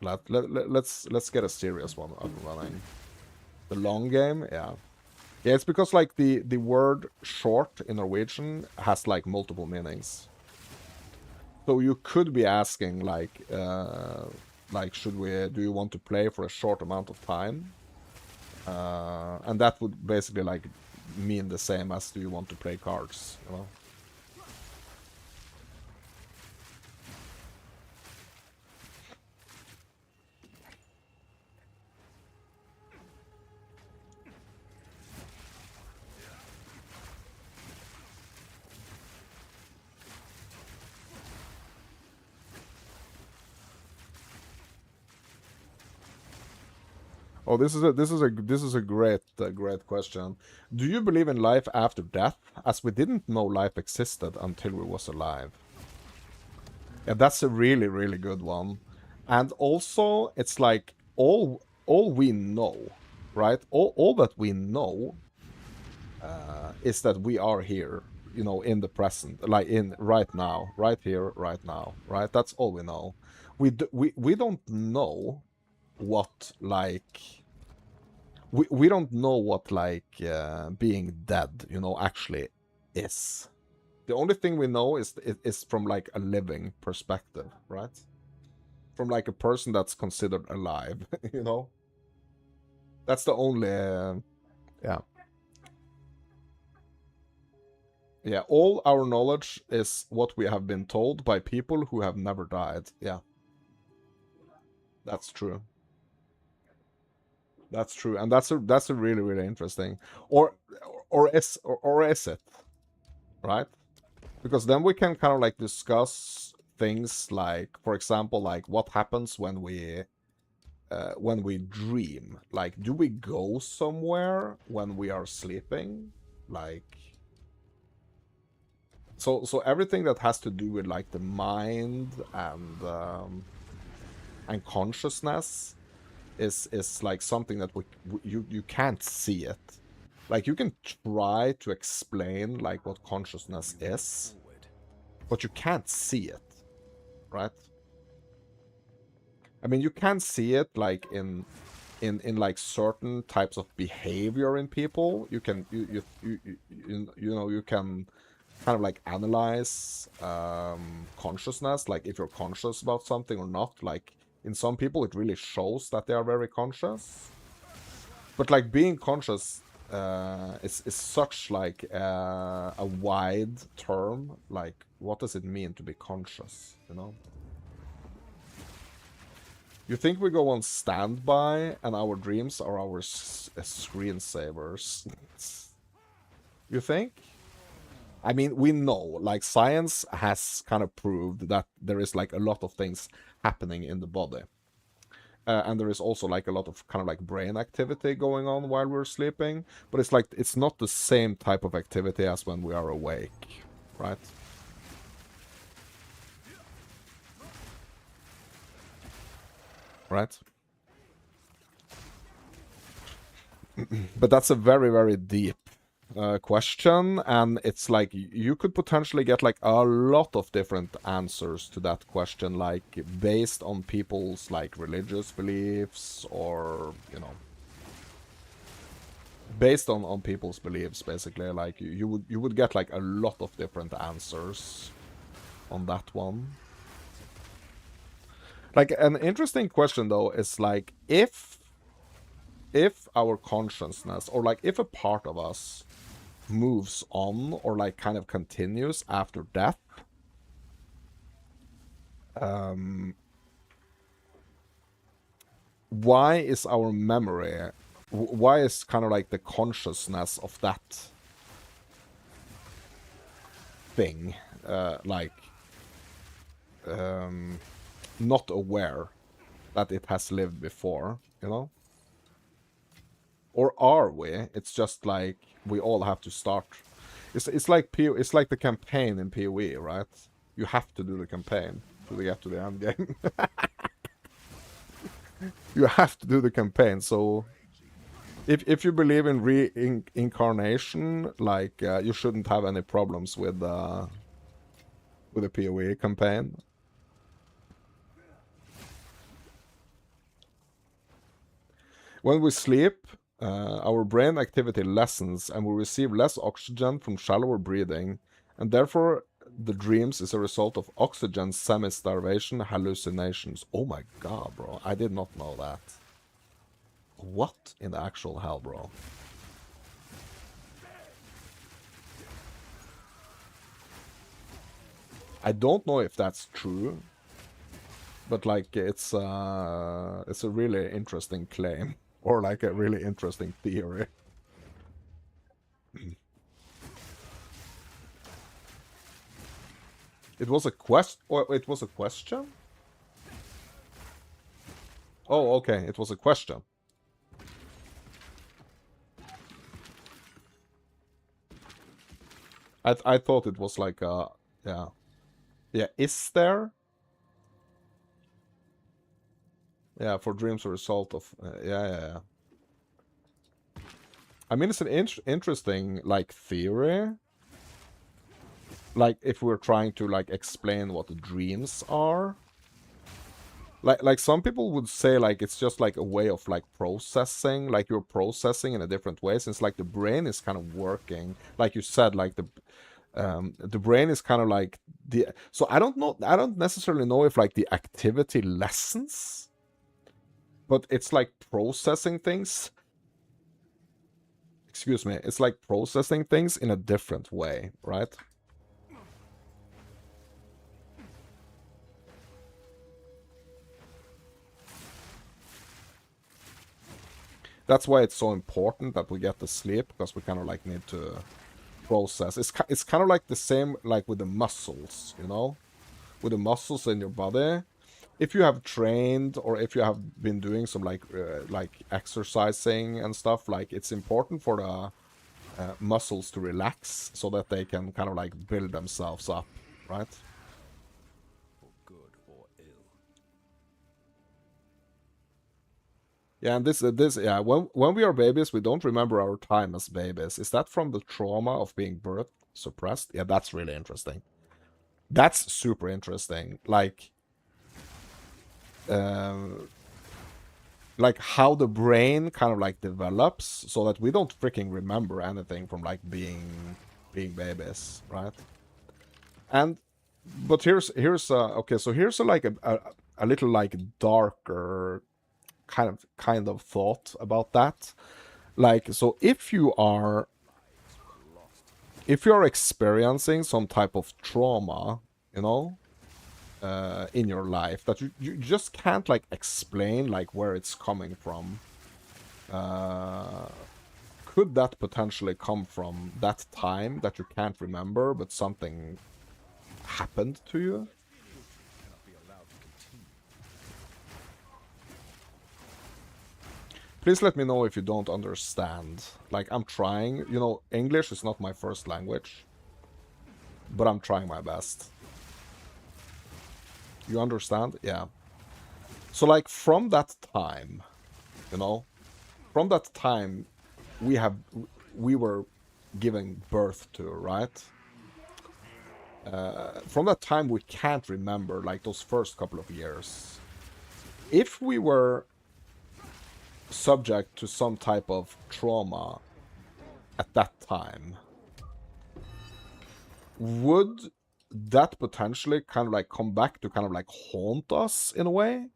Let's get a serious one up and running. The long game, yeah. Yeah, it's because like the word short in Norwegian has like multiple meanings. So you could be asking like do you want to play for a short amount of time? And that would basically like mean the same as do you want to play cards, you know? Oh, this is a great question. Do you believe in life after death? As we didn't know life existed until we was alive. Yeah, that's a really good one. And also, it's like all we know, right? All that we know is that we are here, you know, in the present, like in right now, right here, right now, right? That's all we know. We don't know what like we don't know what like being dead, you know, actually is. The only thing we know is from like a living perspective, right? From like a person that's considered alive, you know. That's the only yeah. Yeah, all our knowledge is what we have been told by people who have never died. Yeah. That's true. That's true. And that's a really, really interesting. Or is it, right? Because then we can kind of like discuss things like, for example, like what happens when we dream. Like, do we go somewhere when we are sleeping? Like, so everything that has to do with like the mind and consciousness is like something that you can't see it. Like, you can try to explain like what consciousness is, but you can't see it, right? I mean, you can see it like in like certain types of behavior in people. You can you know, you can kind of like analyze consciousness, like if you're conscious about something or not. Like, in some people it really shows that they are very conscious, but like being conscious is such like a wide term. Like, what does it mean to be conscious, you know? You think we go on standby and our dreams are our screensavers? You think? I mean, we know, like, science has kind of proved that there is like a lot of things happening in the body. And there is also like a lot of kind of like brain activity going on while we're sleeping, but it's like it's not the same type of activity as when we are awake, right? Right? But that's a very, very deep question, and it's like you could potentially get like a lot of different answers to that question, like based on people's like religious beliefs, or you know, based on people's beliefs, basically. Like, you would get like a lot of different answers on that one. Like, an interesting question though is like, if our consciousness, or like if a part of us moves on, or like kind of continues after death, why is our memory, why is kind of like the consciousness of that thing like not aware that it has lived before, you know? Or are we? It's just like we all have to start. It's like it's like the campaign in PoE, right? You have to do the campaign to get to the end game. You have to do the campaign. So if you believe in reincarnation, like you shouldn't have any problems with the PoE campaign. When we sleep, our brain activity lessens and we receive less oxygen from shallower breathing, and therefore the dreams is a result of oxygen semi-starvation hallucinations. Oh my god, bro. I did not know that. What in the actual hell, bro? I don't know if that's true, but like it's a really interesting claim, or like a really interesting theory. It was a quest, or it was a question? Oh, okay, it was a question. I thought it was like a, yeah. Yeah, is there? Yeah, for dreams a result of, yeah. I mean, it's an interesting, like, theory. Like, if we're trying to, like, explain what the dreams are. Like some people would say, like, it's just, like, a way of, like, processing. Like, you're processing in a different way, since, like, the brain is kind of working. Like you said, like, the brain is kind of like the... So I don't necessarily know if, like, the activity lessens, but it's, like, processing things. Excuse me. It's, like, processing things in a different way, right? That's why it's so important that we get the sleep, because we kind of, like, need to process. It's kind of like the same, like, with the muscles, you know? With the muscles in your body. If you have trained, or if you have been doing some, like exercising and stuff, like, it's important for the muscles to relax so that they can kind of, like, build themselves up, right? For good or ill. Yeah, and yeah, when we are babies, we don't remember our time as babies. Is that from the trauma of being birthed suppressed? Yeah, that's really interesting. That's super interesting. Like how the brain kind of, like, develops so that we don't freaking remember anything from, like, being babies, right? And but here's okay, so here's like a little, like, darker kind of thought about that. Like, so if you are experiencing some type of trauma, you know, in your life that you just can't, like, explain, like, where it's coming from, could that potentially come from that time that you can't remember, but something happened to you? Cannot be allowed to continue. Please let me know if you don't understand. Like, I'm trying. You know, English is not my first language, but I'm trying my best. You understand? Yeah. So, like, from that time, you know, from that time we were giving birth to, right? From that time, we can't remember, like, those first couple of years. If we were subject to some type of trauma at that time, would that potentially kind of, like, come back to kind of, like, haunt us in a way?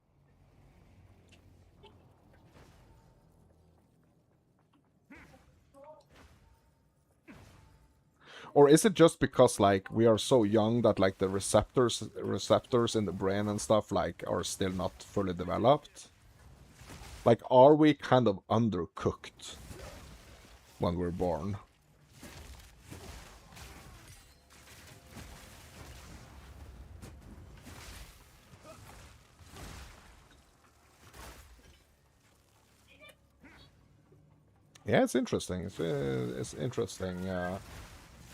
Or is it just because, like, we are so young that, like, the receptors in the brain and stuff, like, are still not fully developed? Like, are we kind of undercooked when we're born? Yeah, it's interesting. It's interesting.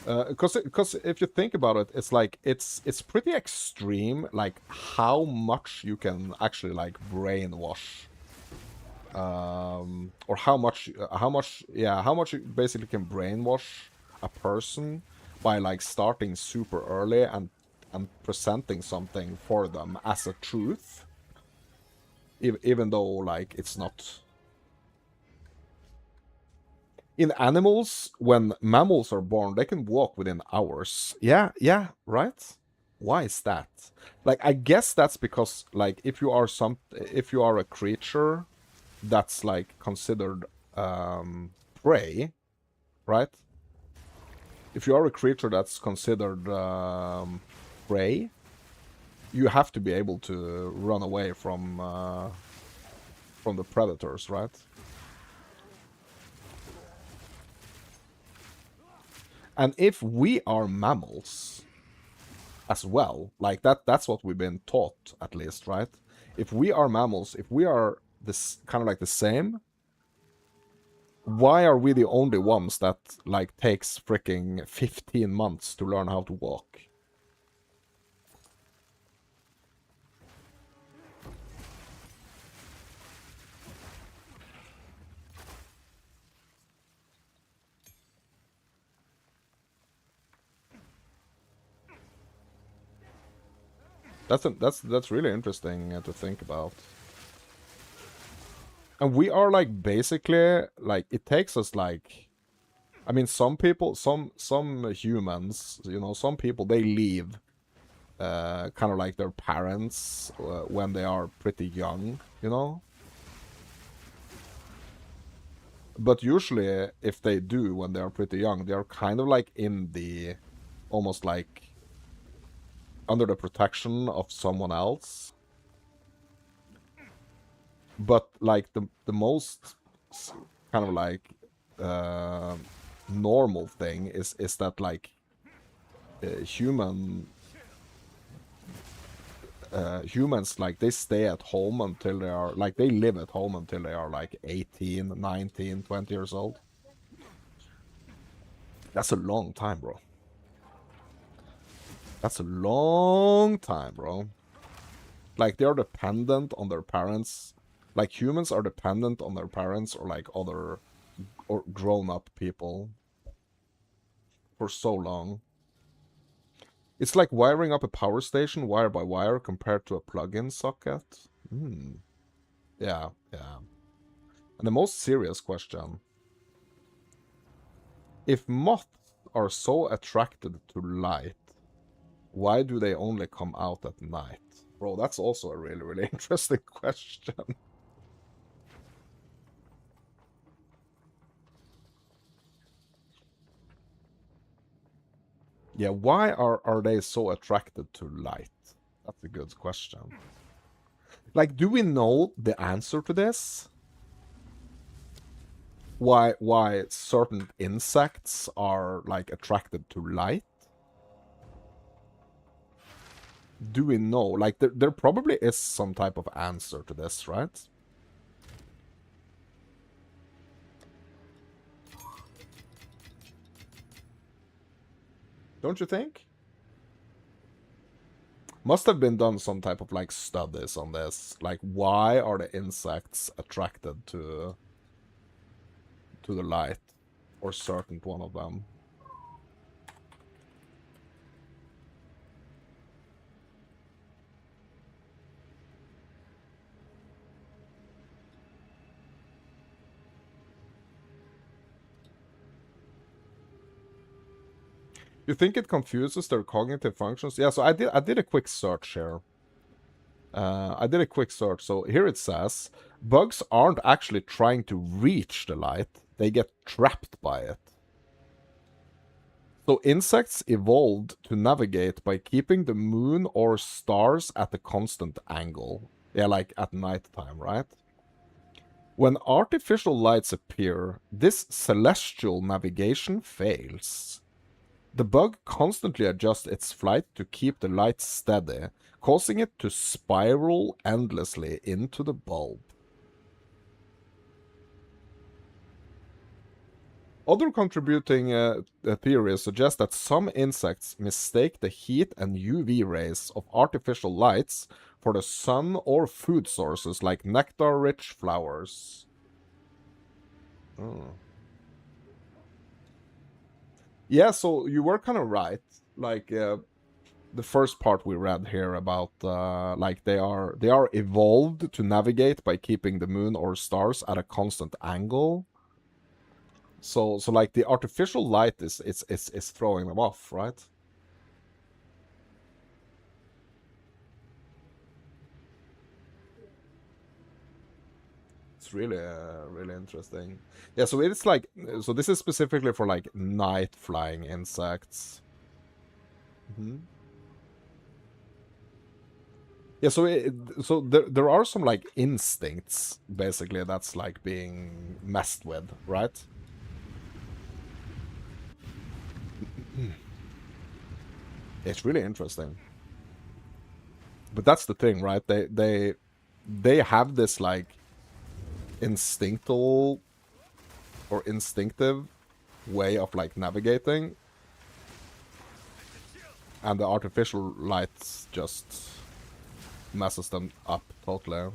Because if you think about it, it's like it's pretty extreme, like, how much you can actually, like, brainwash, or how much you basically can brainwash a person by, like, starting super early and presenting something for them as a truth, even though, like, it's not. In animals, when mammals are born, they can walk within hours. Yeah, yeah, right? Why is that? Like, I guess that's because, like, if you are a creature that's, like, considered prey, right? If you are a creature that's considered prey, you have to be able to run away from the predators, right? And if we are mammals as well, like, that's what we've been taught, at least, right? If we are mammals, if we are this kind of, like, the same, why are we the only ones that, like, takes freaking 15 months to learn how to walk? That's really interesting to think about. And we are like basically like it takes us like, I mean, some people, some humans, you know, some people they leave kind of like their parents when they are pretty young, you know. But usually, if they do when they are pretty young, they are kind of like in the almost like under the protection of someone else. But like the most kind of like uh, normal thing is that like humans like they stay at home until they are like they live at home until they are like 18, 19, 20 years old. That's a long time, bro. That's a long time, bro. Like they're dependent on their parents. Like humans are dependent on their parents or like other or grown-up people for so long. It's like wiring up a power station wire by wire compared to a plug-in socket. Hmm. Yeah, yeah. And the most serious question. If moths are so attracted to light, why do they only come out at night? Bro, that's also a really, really interesting question. Yeah, why are they so attracted to light? That's a good question. Like, do we know the answer to this? Why certain insects are like attracted to light? Do we know? Like, there probably is some type of answer to this, right? Don't you think? Must have been done some type of like studies on this. Like, why are the insects attracted to the light, or certain one of them? You think it confuses their cognitive functions? Yeah, so I did a quick search here. I did a quick search. So here it says, bugs aren't actually trying to reach the light. They get trapped by it. So insects evolved to navigate by keeping the moon or stars at a constant angle. Yeah, like at nighttime, right? When artificial lights appear, this celestial navigation fails. The bug constantly adjusts its flight to keep the light steady, causing it to spiral endlessly into the bulb. Other contributing theories suggest that some insects mistake the heat and UV rays of artificial lights for the sun or food sources like nectar-rich flowers. Oh. Yeah, so you were kind of right. Like the first part we read here about like they are evolved to navigate by keeping the moon or stars at a constant angle. So like the artificial light is throwing them off, right? It's really really interesting. Yeah, so it's like so this is specifically for like night flying insects. Mm-hmm. Yeah, so so there are some like instincts basically that's like being messed with, right? It's really interesting. But that's the thing, right? They have this like instinctual or instinctive way of like navigating, and the artificial lights just messes them up totally.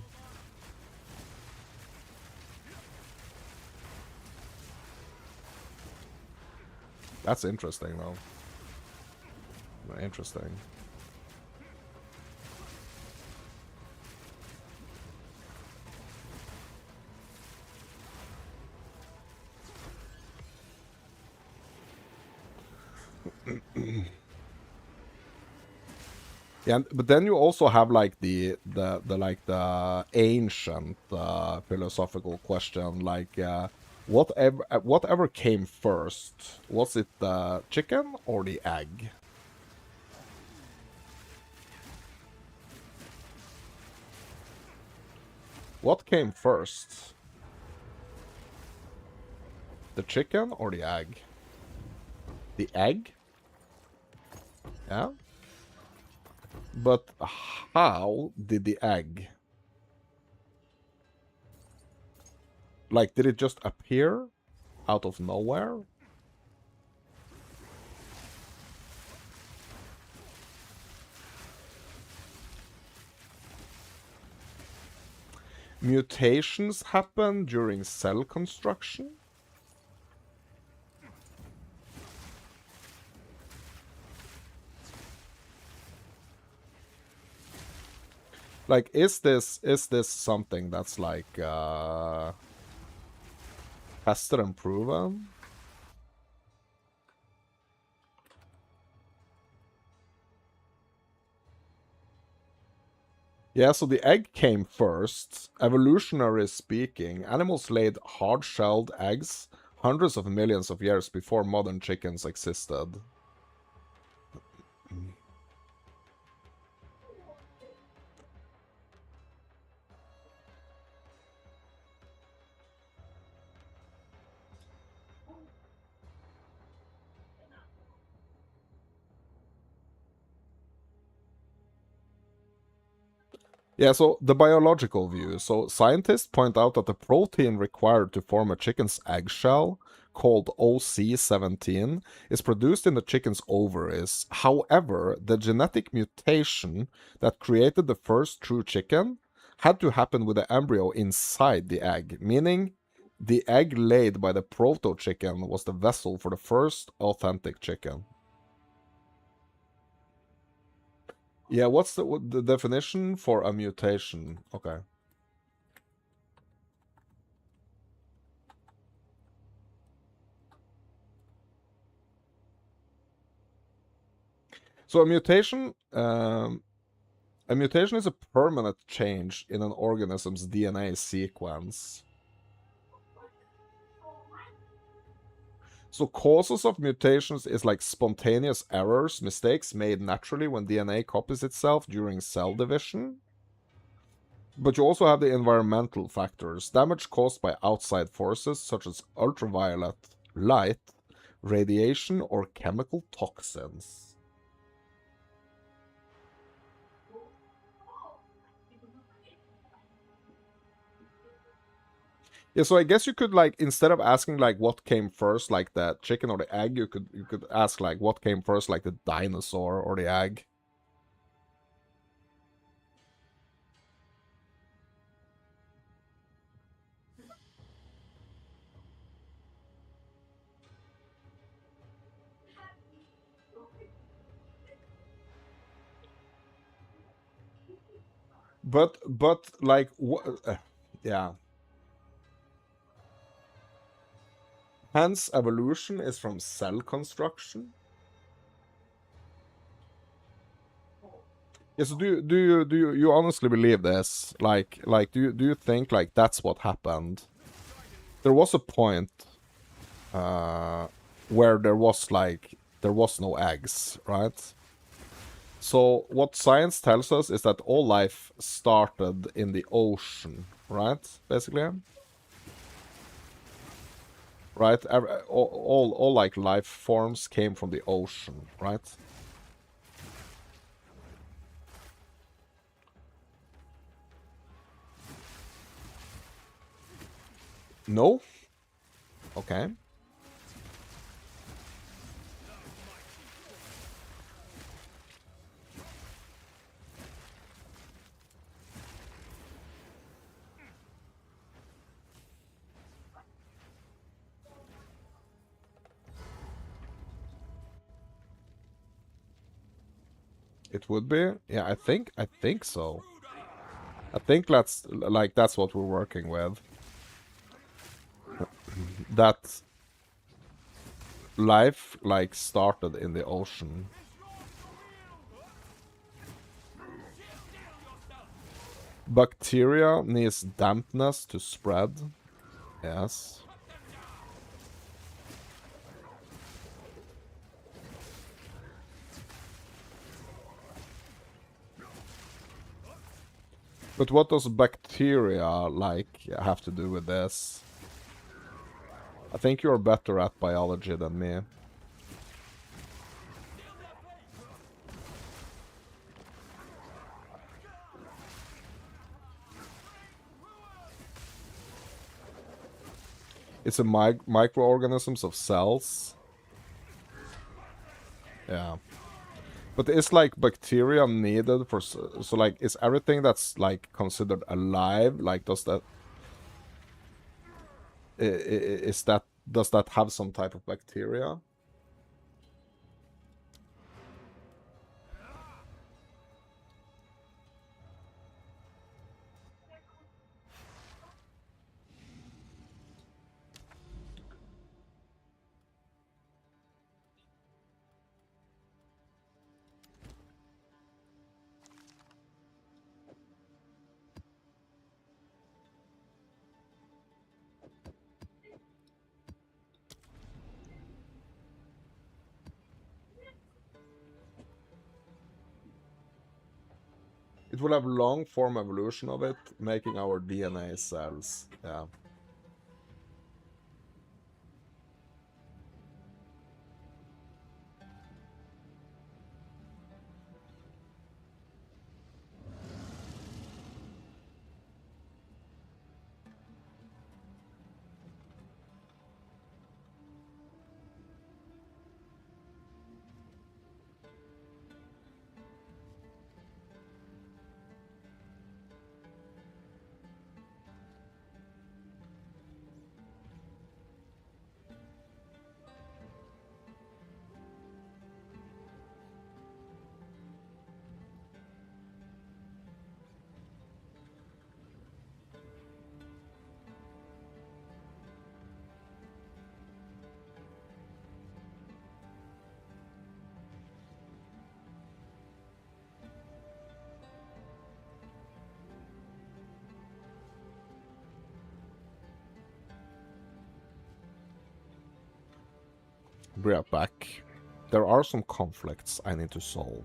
That's interesting though. Interesting. Yeah, but then you also have like the ancient philosophical question, like whatever came first, was it the chicken or the egg? What came first? The chicken or the egg? The egg? Yeah. But how did the egg? Like, did it just appear out of nowhere? Mutations happen during cell construction? Like, is this something that's like tested and proven? Yeah, so the egg came first. Evolutionary speaking, animals laid hard-shelled eggs hundreds of millions of years before modern chickens existed. Yeah, so the biological view. So scientists point out that the protein required to form a chicken's eggshell, called OC17, is produced in the chicken's ovaries. However, the genetic mutation that created the first true chicken had to happen with the embryo inside the egg, meaning the egg laid by the proto-chicken was the vessel for the first authentic chicken. Yeah, what's the definition for a mutation? Okay. So a mutation is a permanent change in an organism's DNA sequence. So causes of mutations is like spontaneous errors, mistakes made naturally when DNA copies itself during cell division. But you also have the environmental factors, damage caused by outside forces such as ultraviolet light, radiation, or chemical toxins. Yeah, so I guess you could like instead of asking like what came first, like the chicken or the egg, you could ask like what came first, like the dinosaur or the egg. But like what? Yeah. Hence, evolution is from cell construction. Yes. Do you honestly believe this? Like do you think like that's what happened? There was a point where there was no eggs, right? So what science tells us is that all life started in the ocean, right? Basically, right? All like life forms came from the ocean, right? No? Okay. It would be. Yeah, I think so. I think that's what we're working with. That life like started in the ocean. Bacteria needs dampness to spread. Yes. But what does bacteria like have to do with this? I think you're better at biology than me. It's a microorganisms of cells. Yeah. But is like bacteria needed for so like is everything that's like considered alive, like does that is that does that have some type of bacteria? It will have long form evolution of it, making our DNA cells. Yeah. We are back. There are some conflicts I need to solve.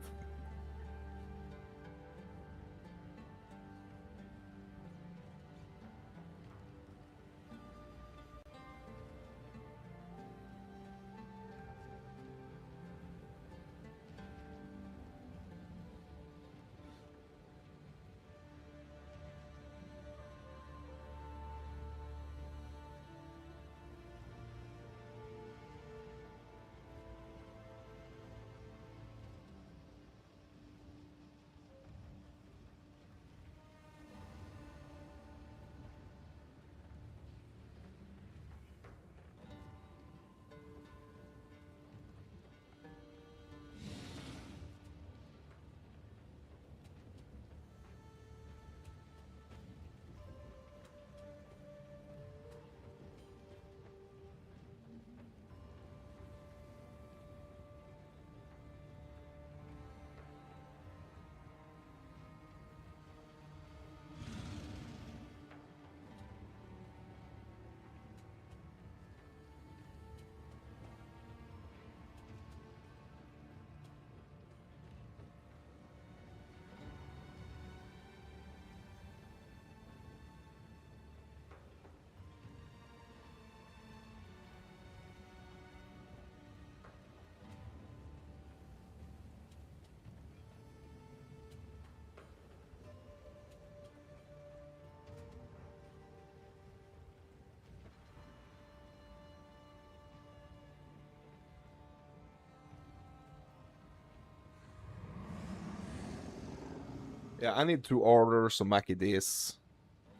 Yeah, I need to order some Mackie D's.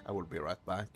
I will be right back.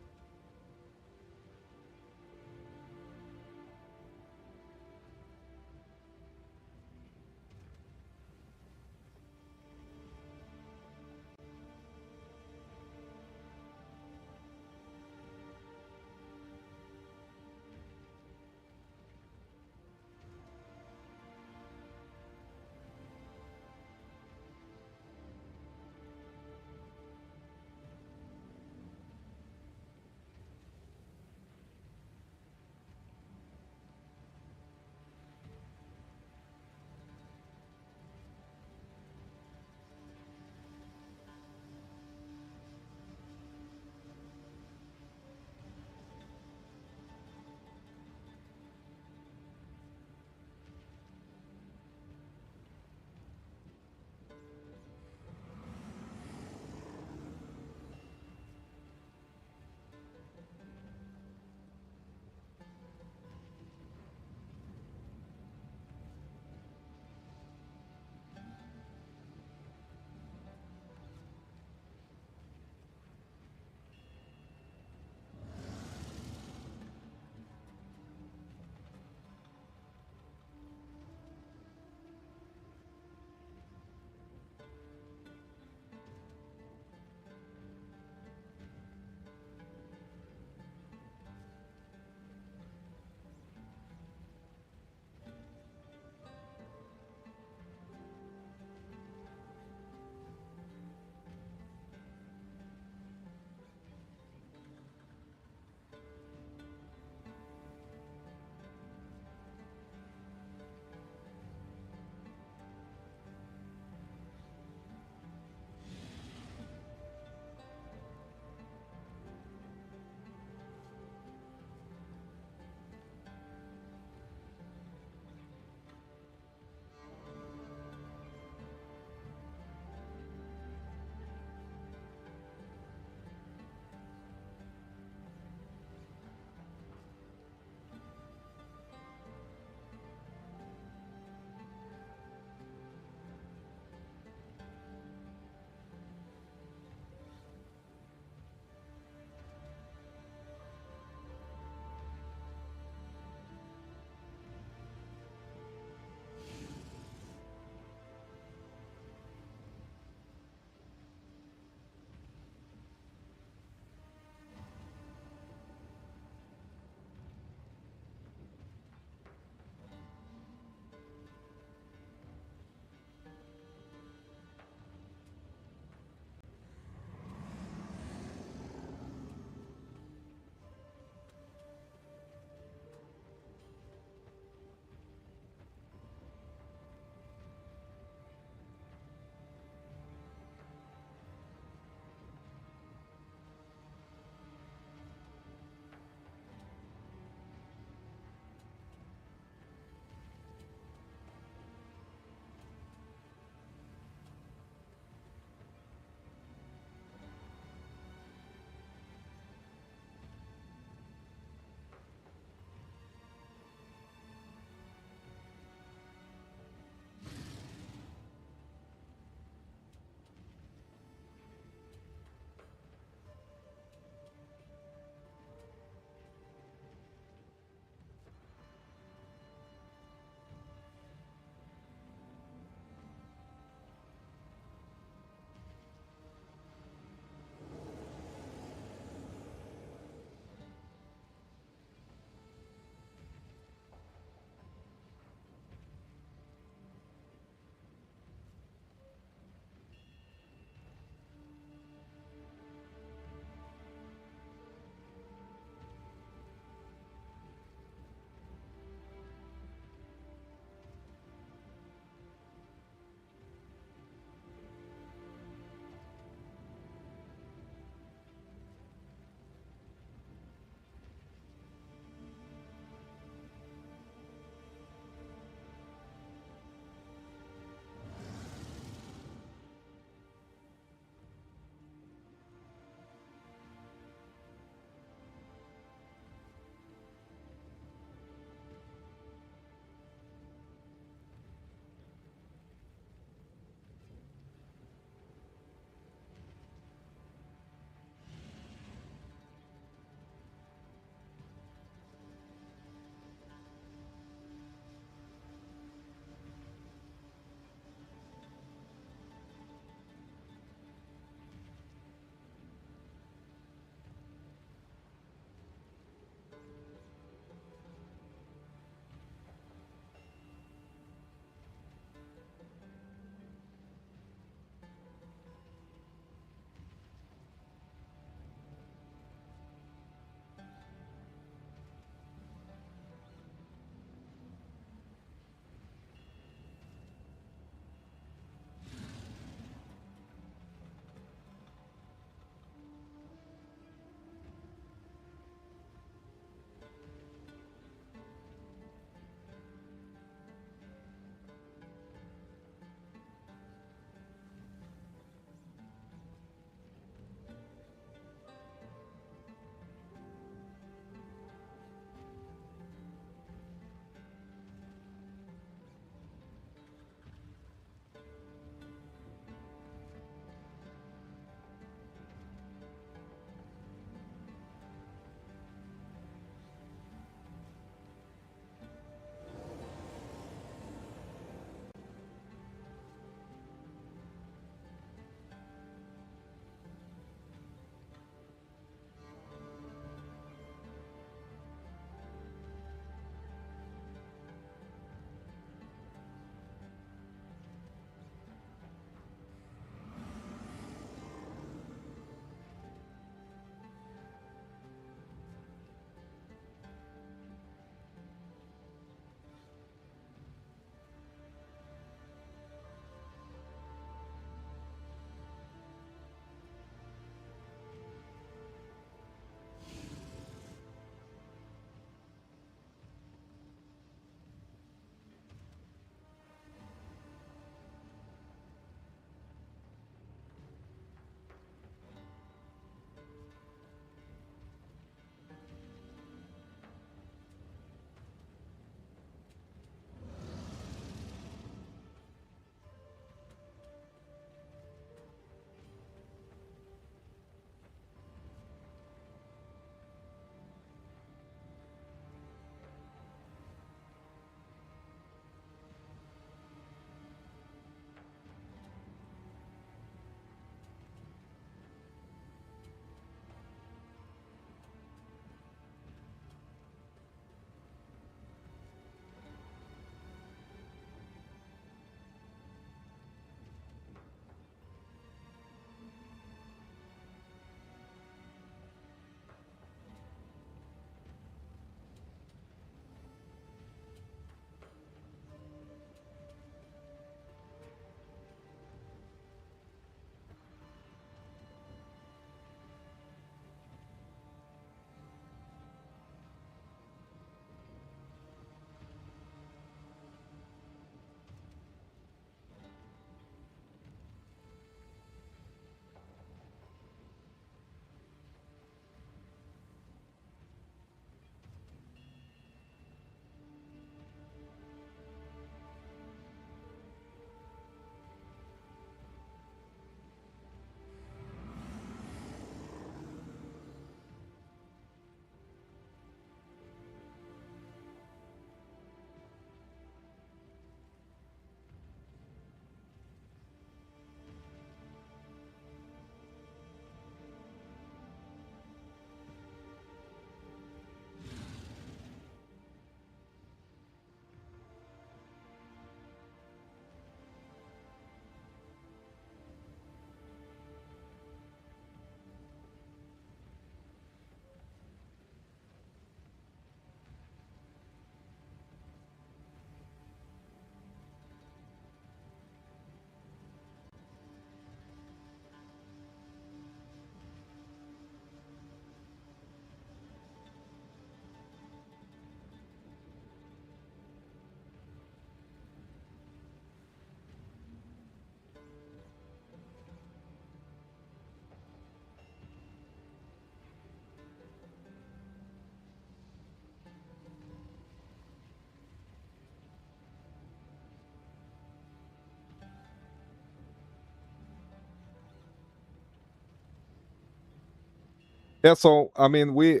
Yeah, so I mean, we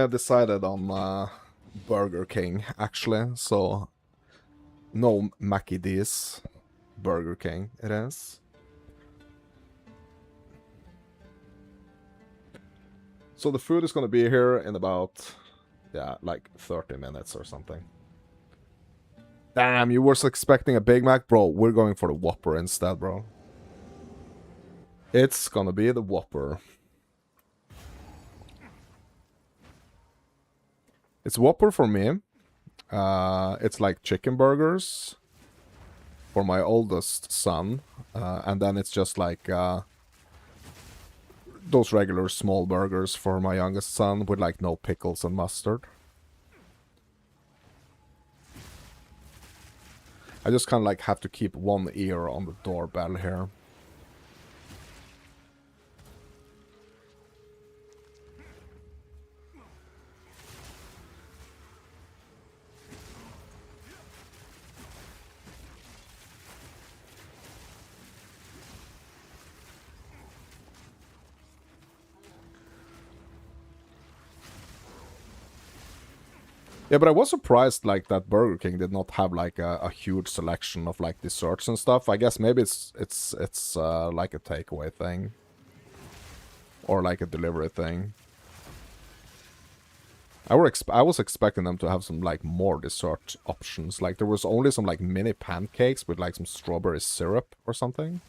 decided on Burger King actually. So no Mackie D's, Burger King it is. So the food is gonna be here in about, yeah, like 30 minutes or something. Damn, you were expecting a Big Mac, bro. We're going for the Whopper instead, bro. It's gonna be the Whopper. It's Whopper for me. It's like chicken burgers for my oldest son, and then it's just like those regular small burgers for my youngest son with like no pickles and mustard. I just kind of like have to keep one ear on the doorbell here. Yeah, but I was surprised like that Burger King did not have like a huge selection of like desserts and stuff. I guess maybe it's like a takeaway thing or like a delivery thing. I was expecting them to have some like more dessert options. Like there was only some like mini pancakes with like some strawberry syrup or something,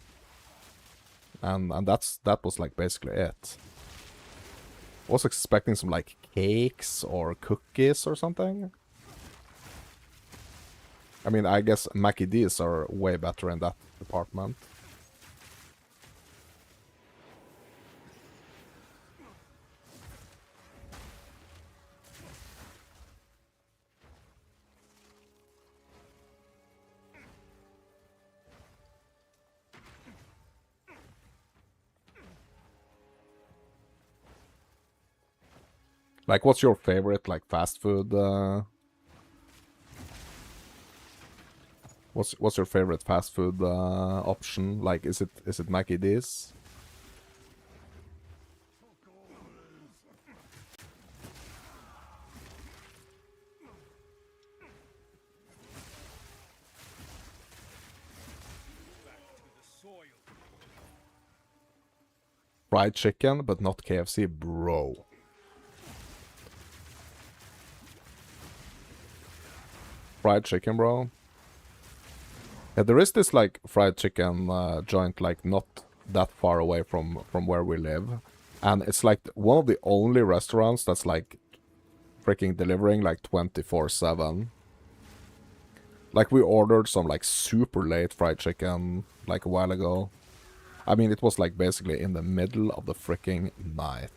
and that was like basically it. I was expecting some like cakes or cookies or something. I mean, I guess Mackie D's are way better in that department. Like, what's your favorite like fast food? What's your favorite fast food option? Like, is it Mackie D's? Fried chicken, but not KFC, bro. Fried chicken, bro. Yeah, there is this like fried chicken joint like not that far away from where we live, and it's like one of the only restaurants that's like freaking delivering like 24/7. Like we ordered some like super late fried chicken like a while ago. I mean, it was like basically in the middle of the freaking night.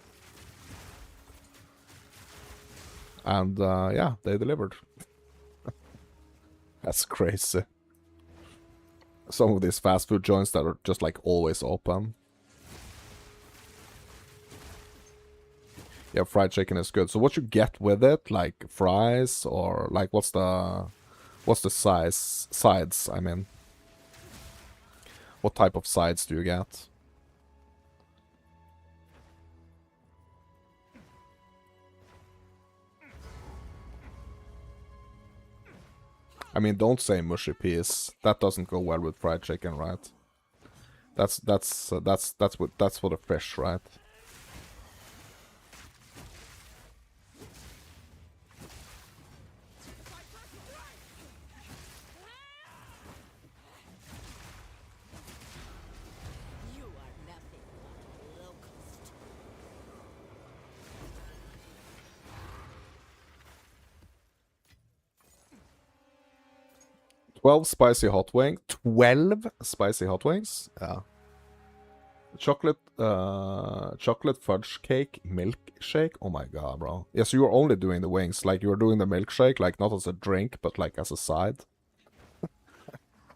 And yeah, they delivered. That's crazy. Some of these fast food joints that are just like always open. Yeah, fried chicken is good. So what you get with it, like fries or like what's the sides, I mean. What type of sides do you get? I mean, don't say mushy peas. That doesn't go well with fried chicken, right? That's for the fish, right? You are nothing but a locust. 12 spicy hot wings. 12 spicy hot wings? Yeah. Chocolate fudge cake milkshake. Oh my god, bro. Yeah, so you're only doing the wings. Like you're doing the milkshake, like not as a drink, but like as a side.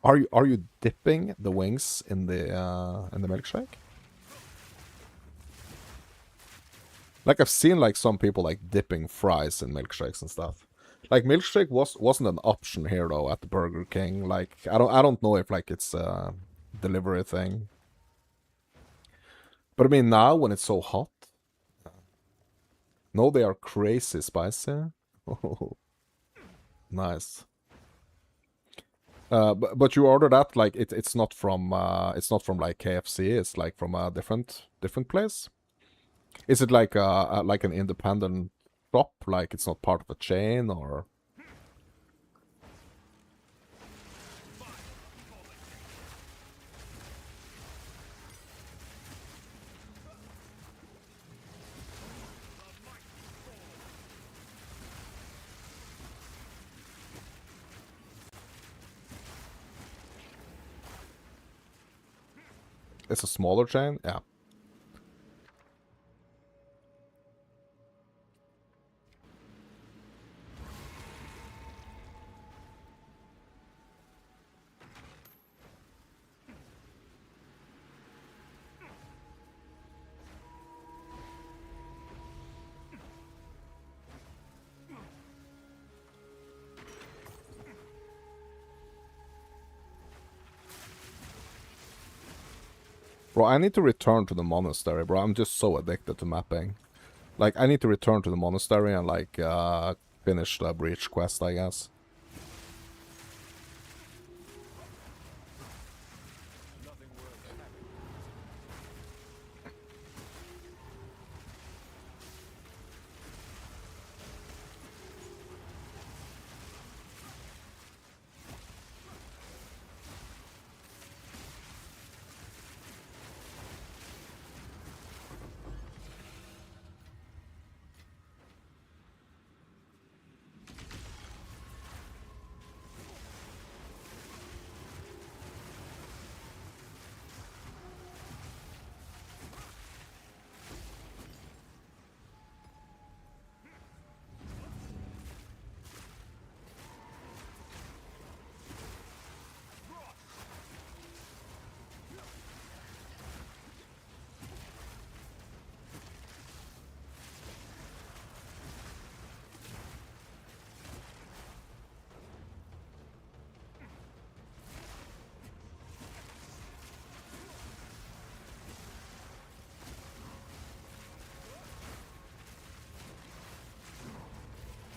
Are you dipping the wings in the milkshake? Like I've seen like some people like dipping fries in milkshakes and stuff. Like milkshake wasn't an option here though at the Burger King. Like I don't know if like it's a delivery thing. But I mean now when it's so hot. No, they are crazy spicy. Oh, nice. But you order that like it's not from like KFC. It's like from a different place. Is it like like an independent shop? Like it's not part of a chain or? It's a smaller chain? Yeah. Bro, I need to return to the monastery, bro. I'm just so addicted to mapping. Like, I need to return to the monastery and, like, finish the breach quest, I guess.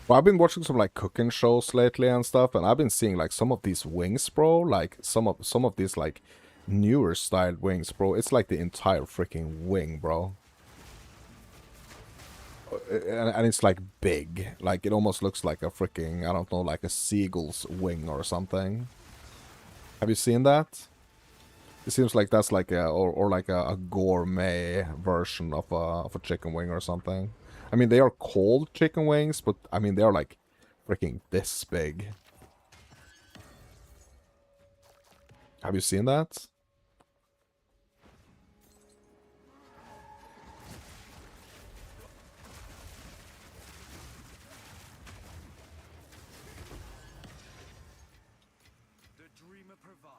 Well, I've been watching some like cooking shows lately and stuff, and I've been seeing like some of these wings, bro. Like some of these like newer styled wings, bro. It's like the entire freaking wing, bro. And it's like big. Like it almost looks like a freaking, I don't know, like a seagull's wing or something. Have you seen that? It seems like that's like or like a gourmet version of a chicken wing or something. I mean, they are called chicken wings, but I mean they are like freaking this big. Have you seen that? The dreamer provides.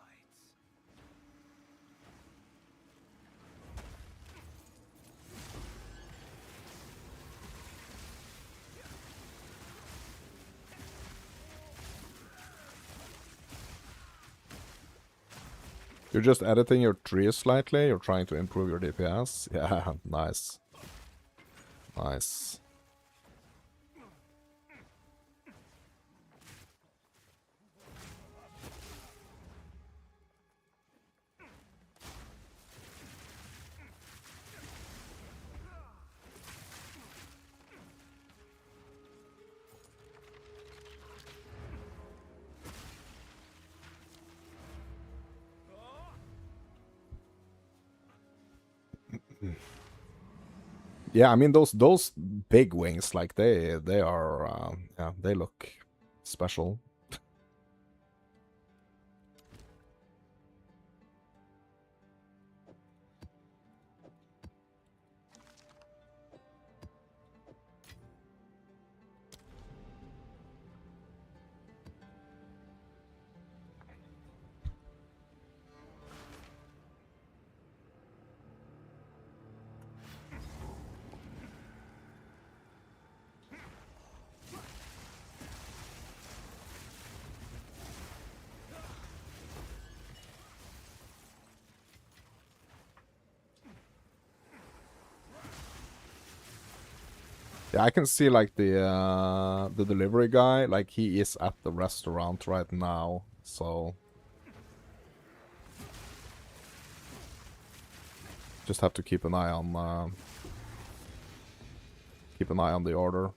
You're just editing your trees slightly. You're trying to improve your DPS. Yeah, nice, nice. Yeah, I mean those big wings, like they are yeah, they look special. Yeah, I can see like the delivery guy, like he is at the restaurant right now, so just have to keep an eye on the order.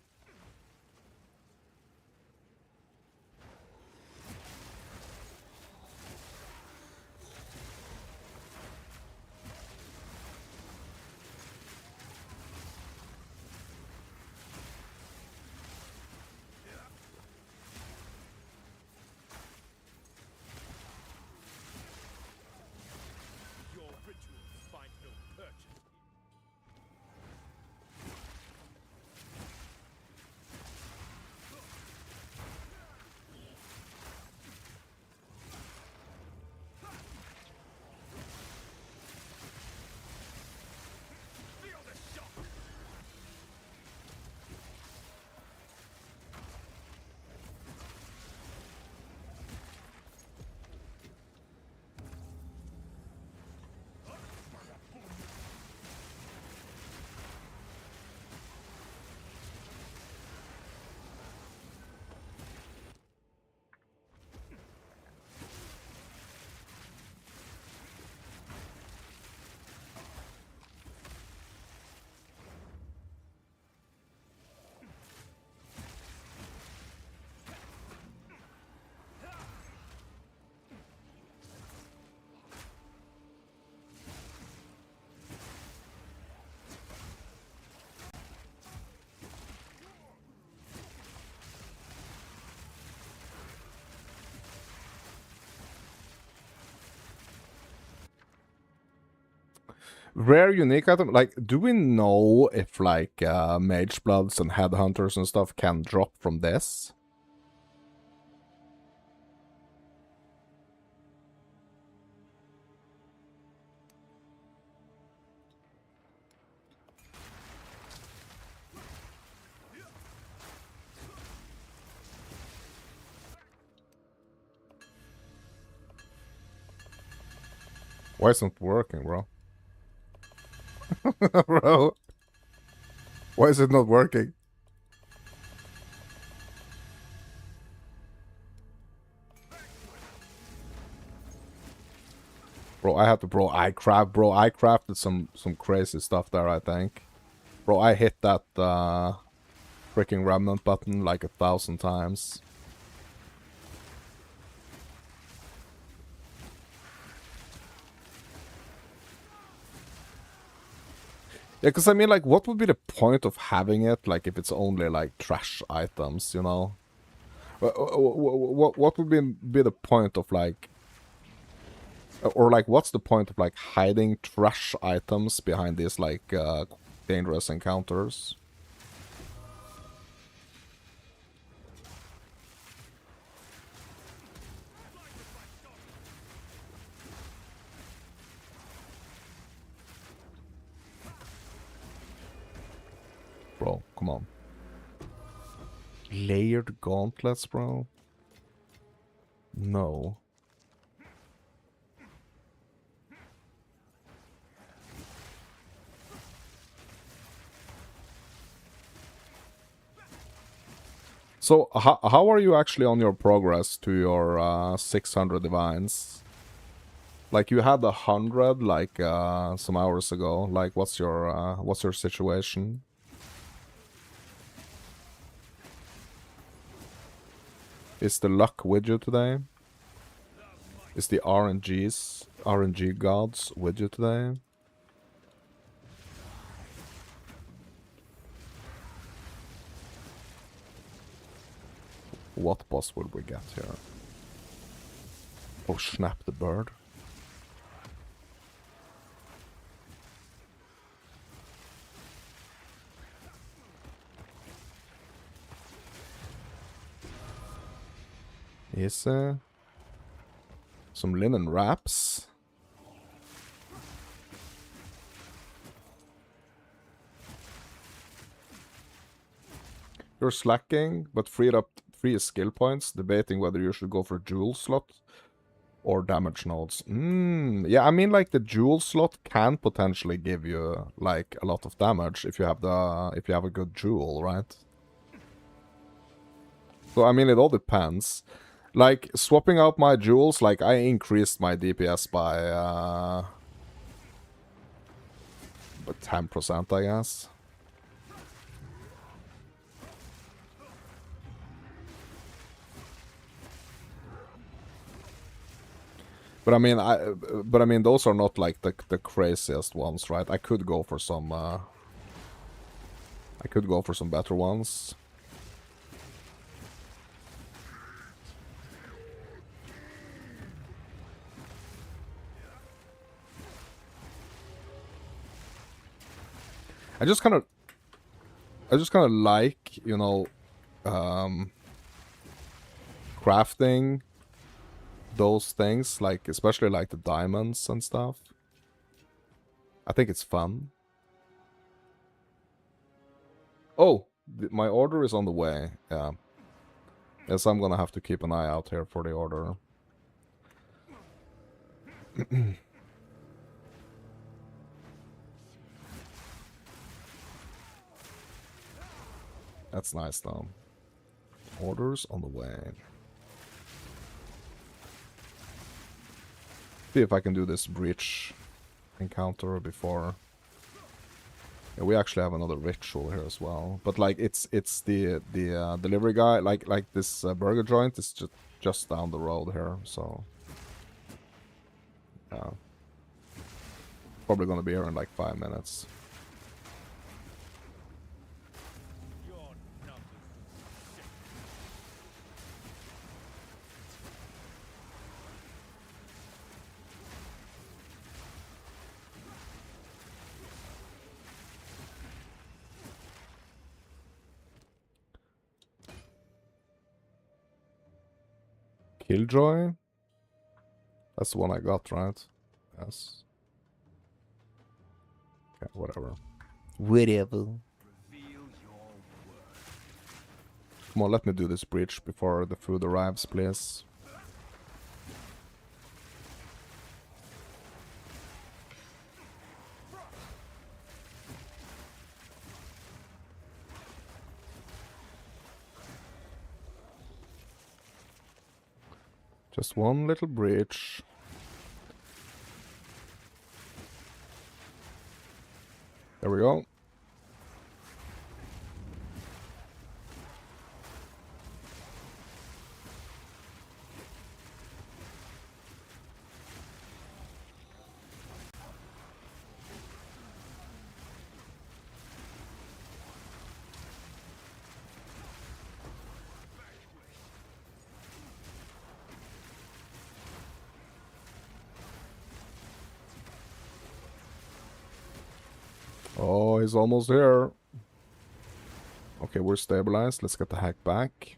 Your rituals find no purchase here. Feel the shock! Rare unique item, like, do we know if like mage bloods and headhunters and stuff can drop from this? Why isn't it working, bro? Bro, why is it not working? Bro, I crafted some crazy stuff there, I think. Bro, I hit that freaking remnant button like 1,000 times. Yeah, because I mean, like, what would be the point of having it, like, if it's only, like, trash items, you know? What would be the point of, like... Or, like, what's the point of, like, hiding trash items behind these, like, dangerous encounters? Bro, come on. Layered gauntlets, bro? No. So, how are you actually on your progress to your 600 divines? Like, you had 100, like, some hours ago. Like, what's your situation? Is the luck with you today? Is the RNG gods with you today? What boss will we get here? Oh, snap the bird. Is some linen wraps? You're slacking, but freed up 3 skill points, debating whether you should go for jewel slot Or damage nodes. Yeah, I mean, like, the jewel slot can potentially give you, like, a lot of damage if you have a good jewel, right? So, I mean, it all depends. Like, swapping out my jewels, like, I increased my DPS by 10%, I guess. But I mean, those are not like the craziest ones, right? I could go for some better ones. I just kind of like, you know, crafting those things, like, especially like the diamonds and stuff. I think it's fun. Oh, my order is on the way. Yeah. Yes, I'm gonna have to keep an eye out here for the order. That's nice, though. Orders on the way. See if I can do this breach encounter before. Yeah, we actually have another ritual here as well. But like, it's the delivery guy, like this burger joint is just down the road here, so yeah. Probably gonna be here in like 5 minutes. Killjoy? That's the one I got, right? Yes. Okay, whatever. Whatever. Come on, let me do this breach before the food arrives, please. Just one little breach. There we go. Oh, he's almost here. Okay, we're stabilized. Let's get the hack back.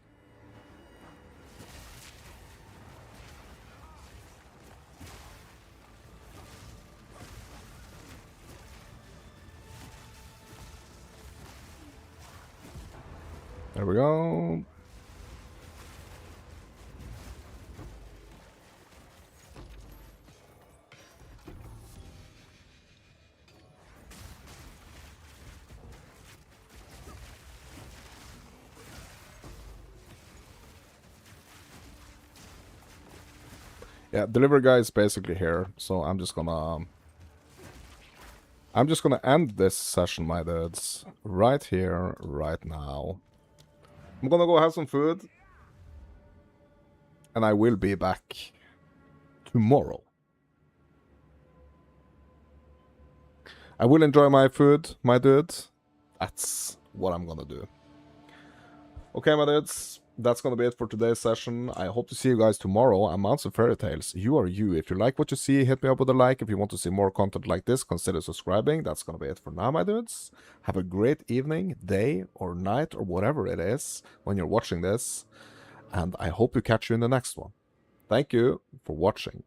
There we go. Yeah, delivery guy is basically here, so I'm just gonna end this session, my dudes, right here, right now. I'm gonna go have some food, and I will be back tomorrow. I will enjoy my food, my dude. That's what I'm gonna do. Okay, my dudes, that's gonna be it for today's session. I hope to see you guys tomorrow on Mounts of Fairy Tales. You are you. If you like what you see, hit me up with a like. If you want to see more content like this, consider subscribing. That's gonna be it for now, my dudes. Have a great evening, day, or night, or whatever it is when you're watching this. And I hope to catch you in the next one. Thank you for watching.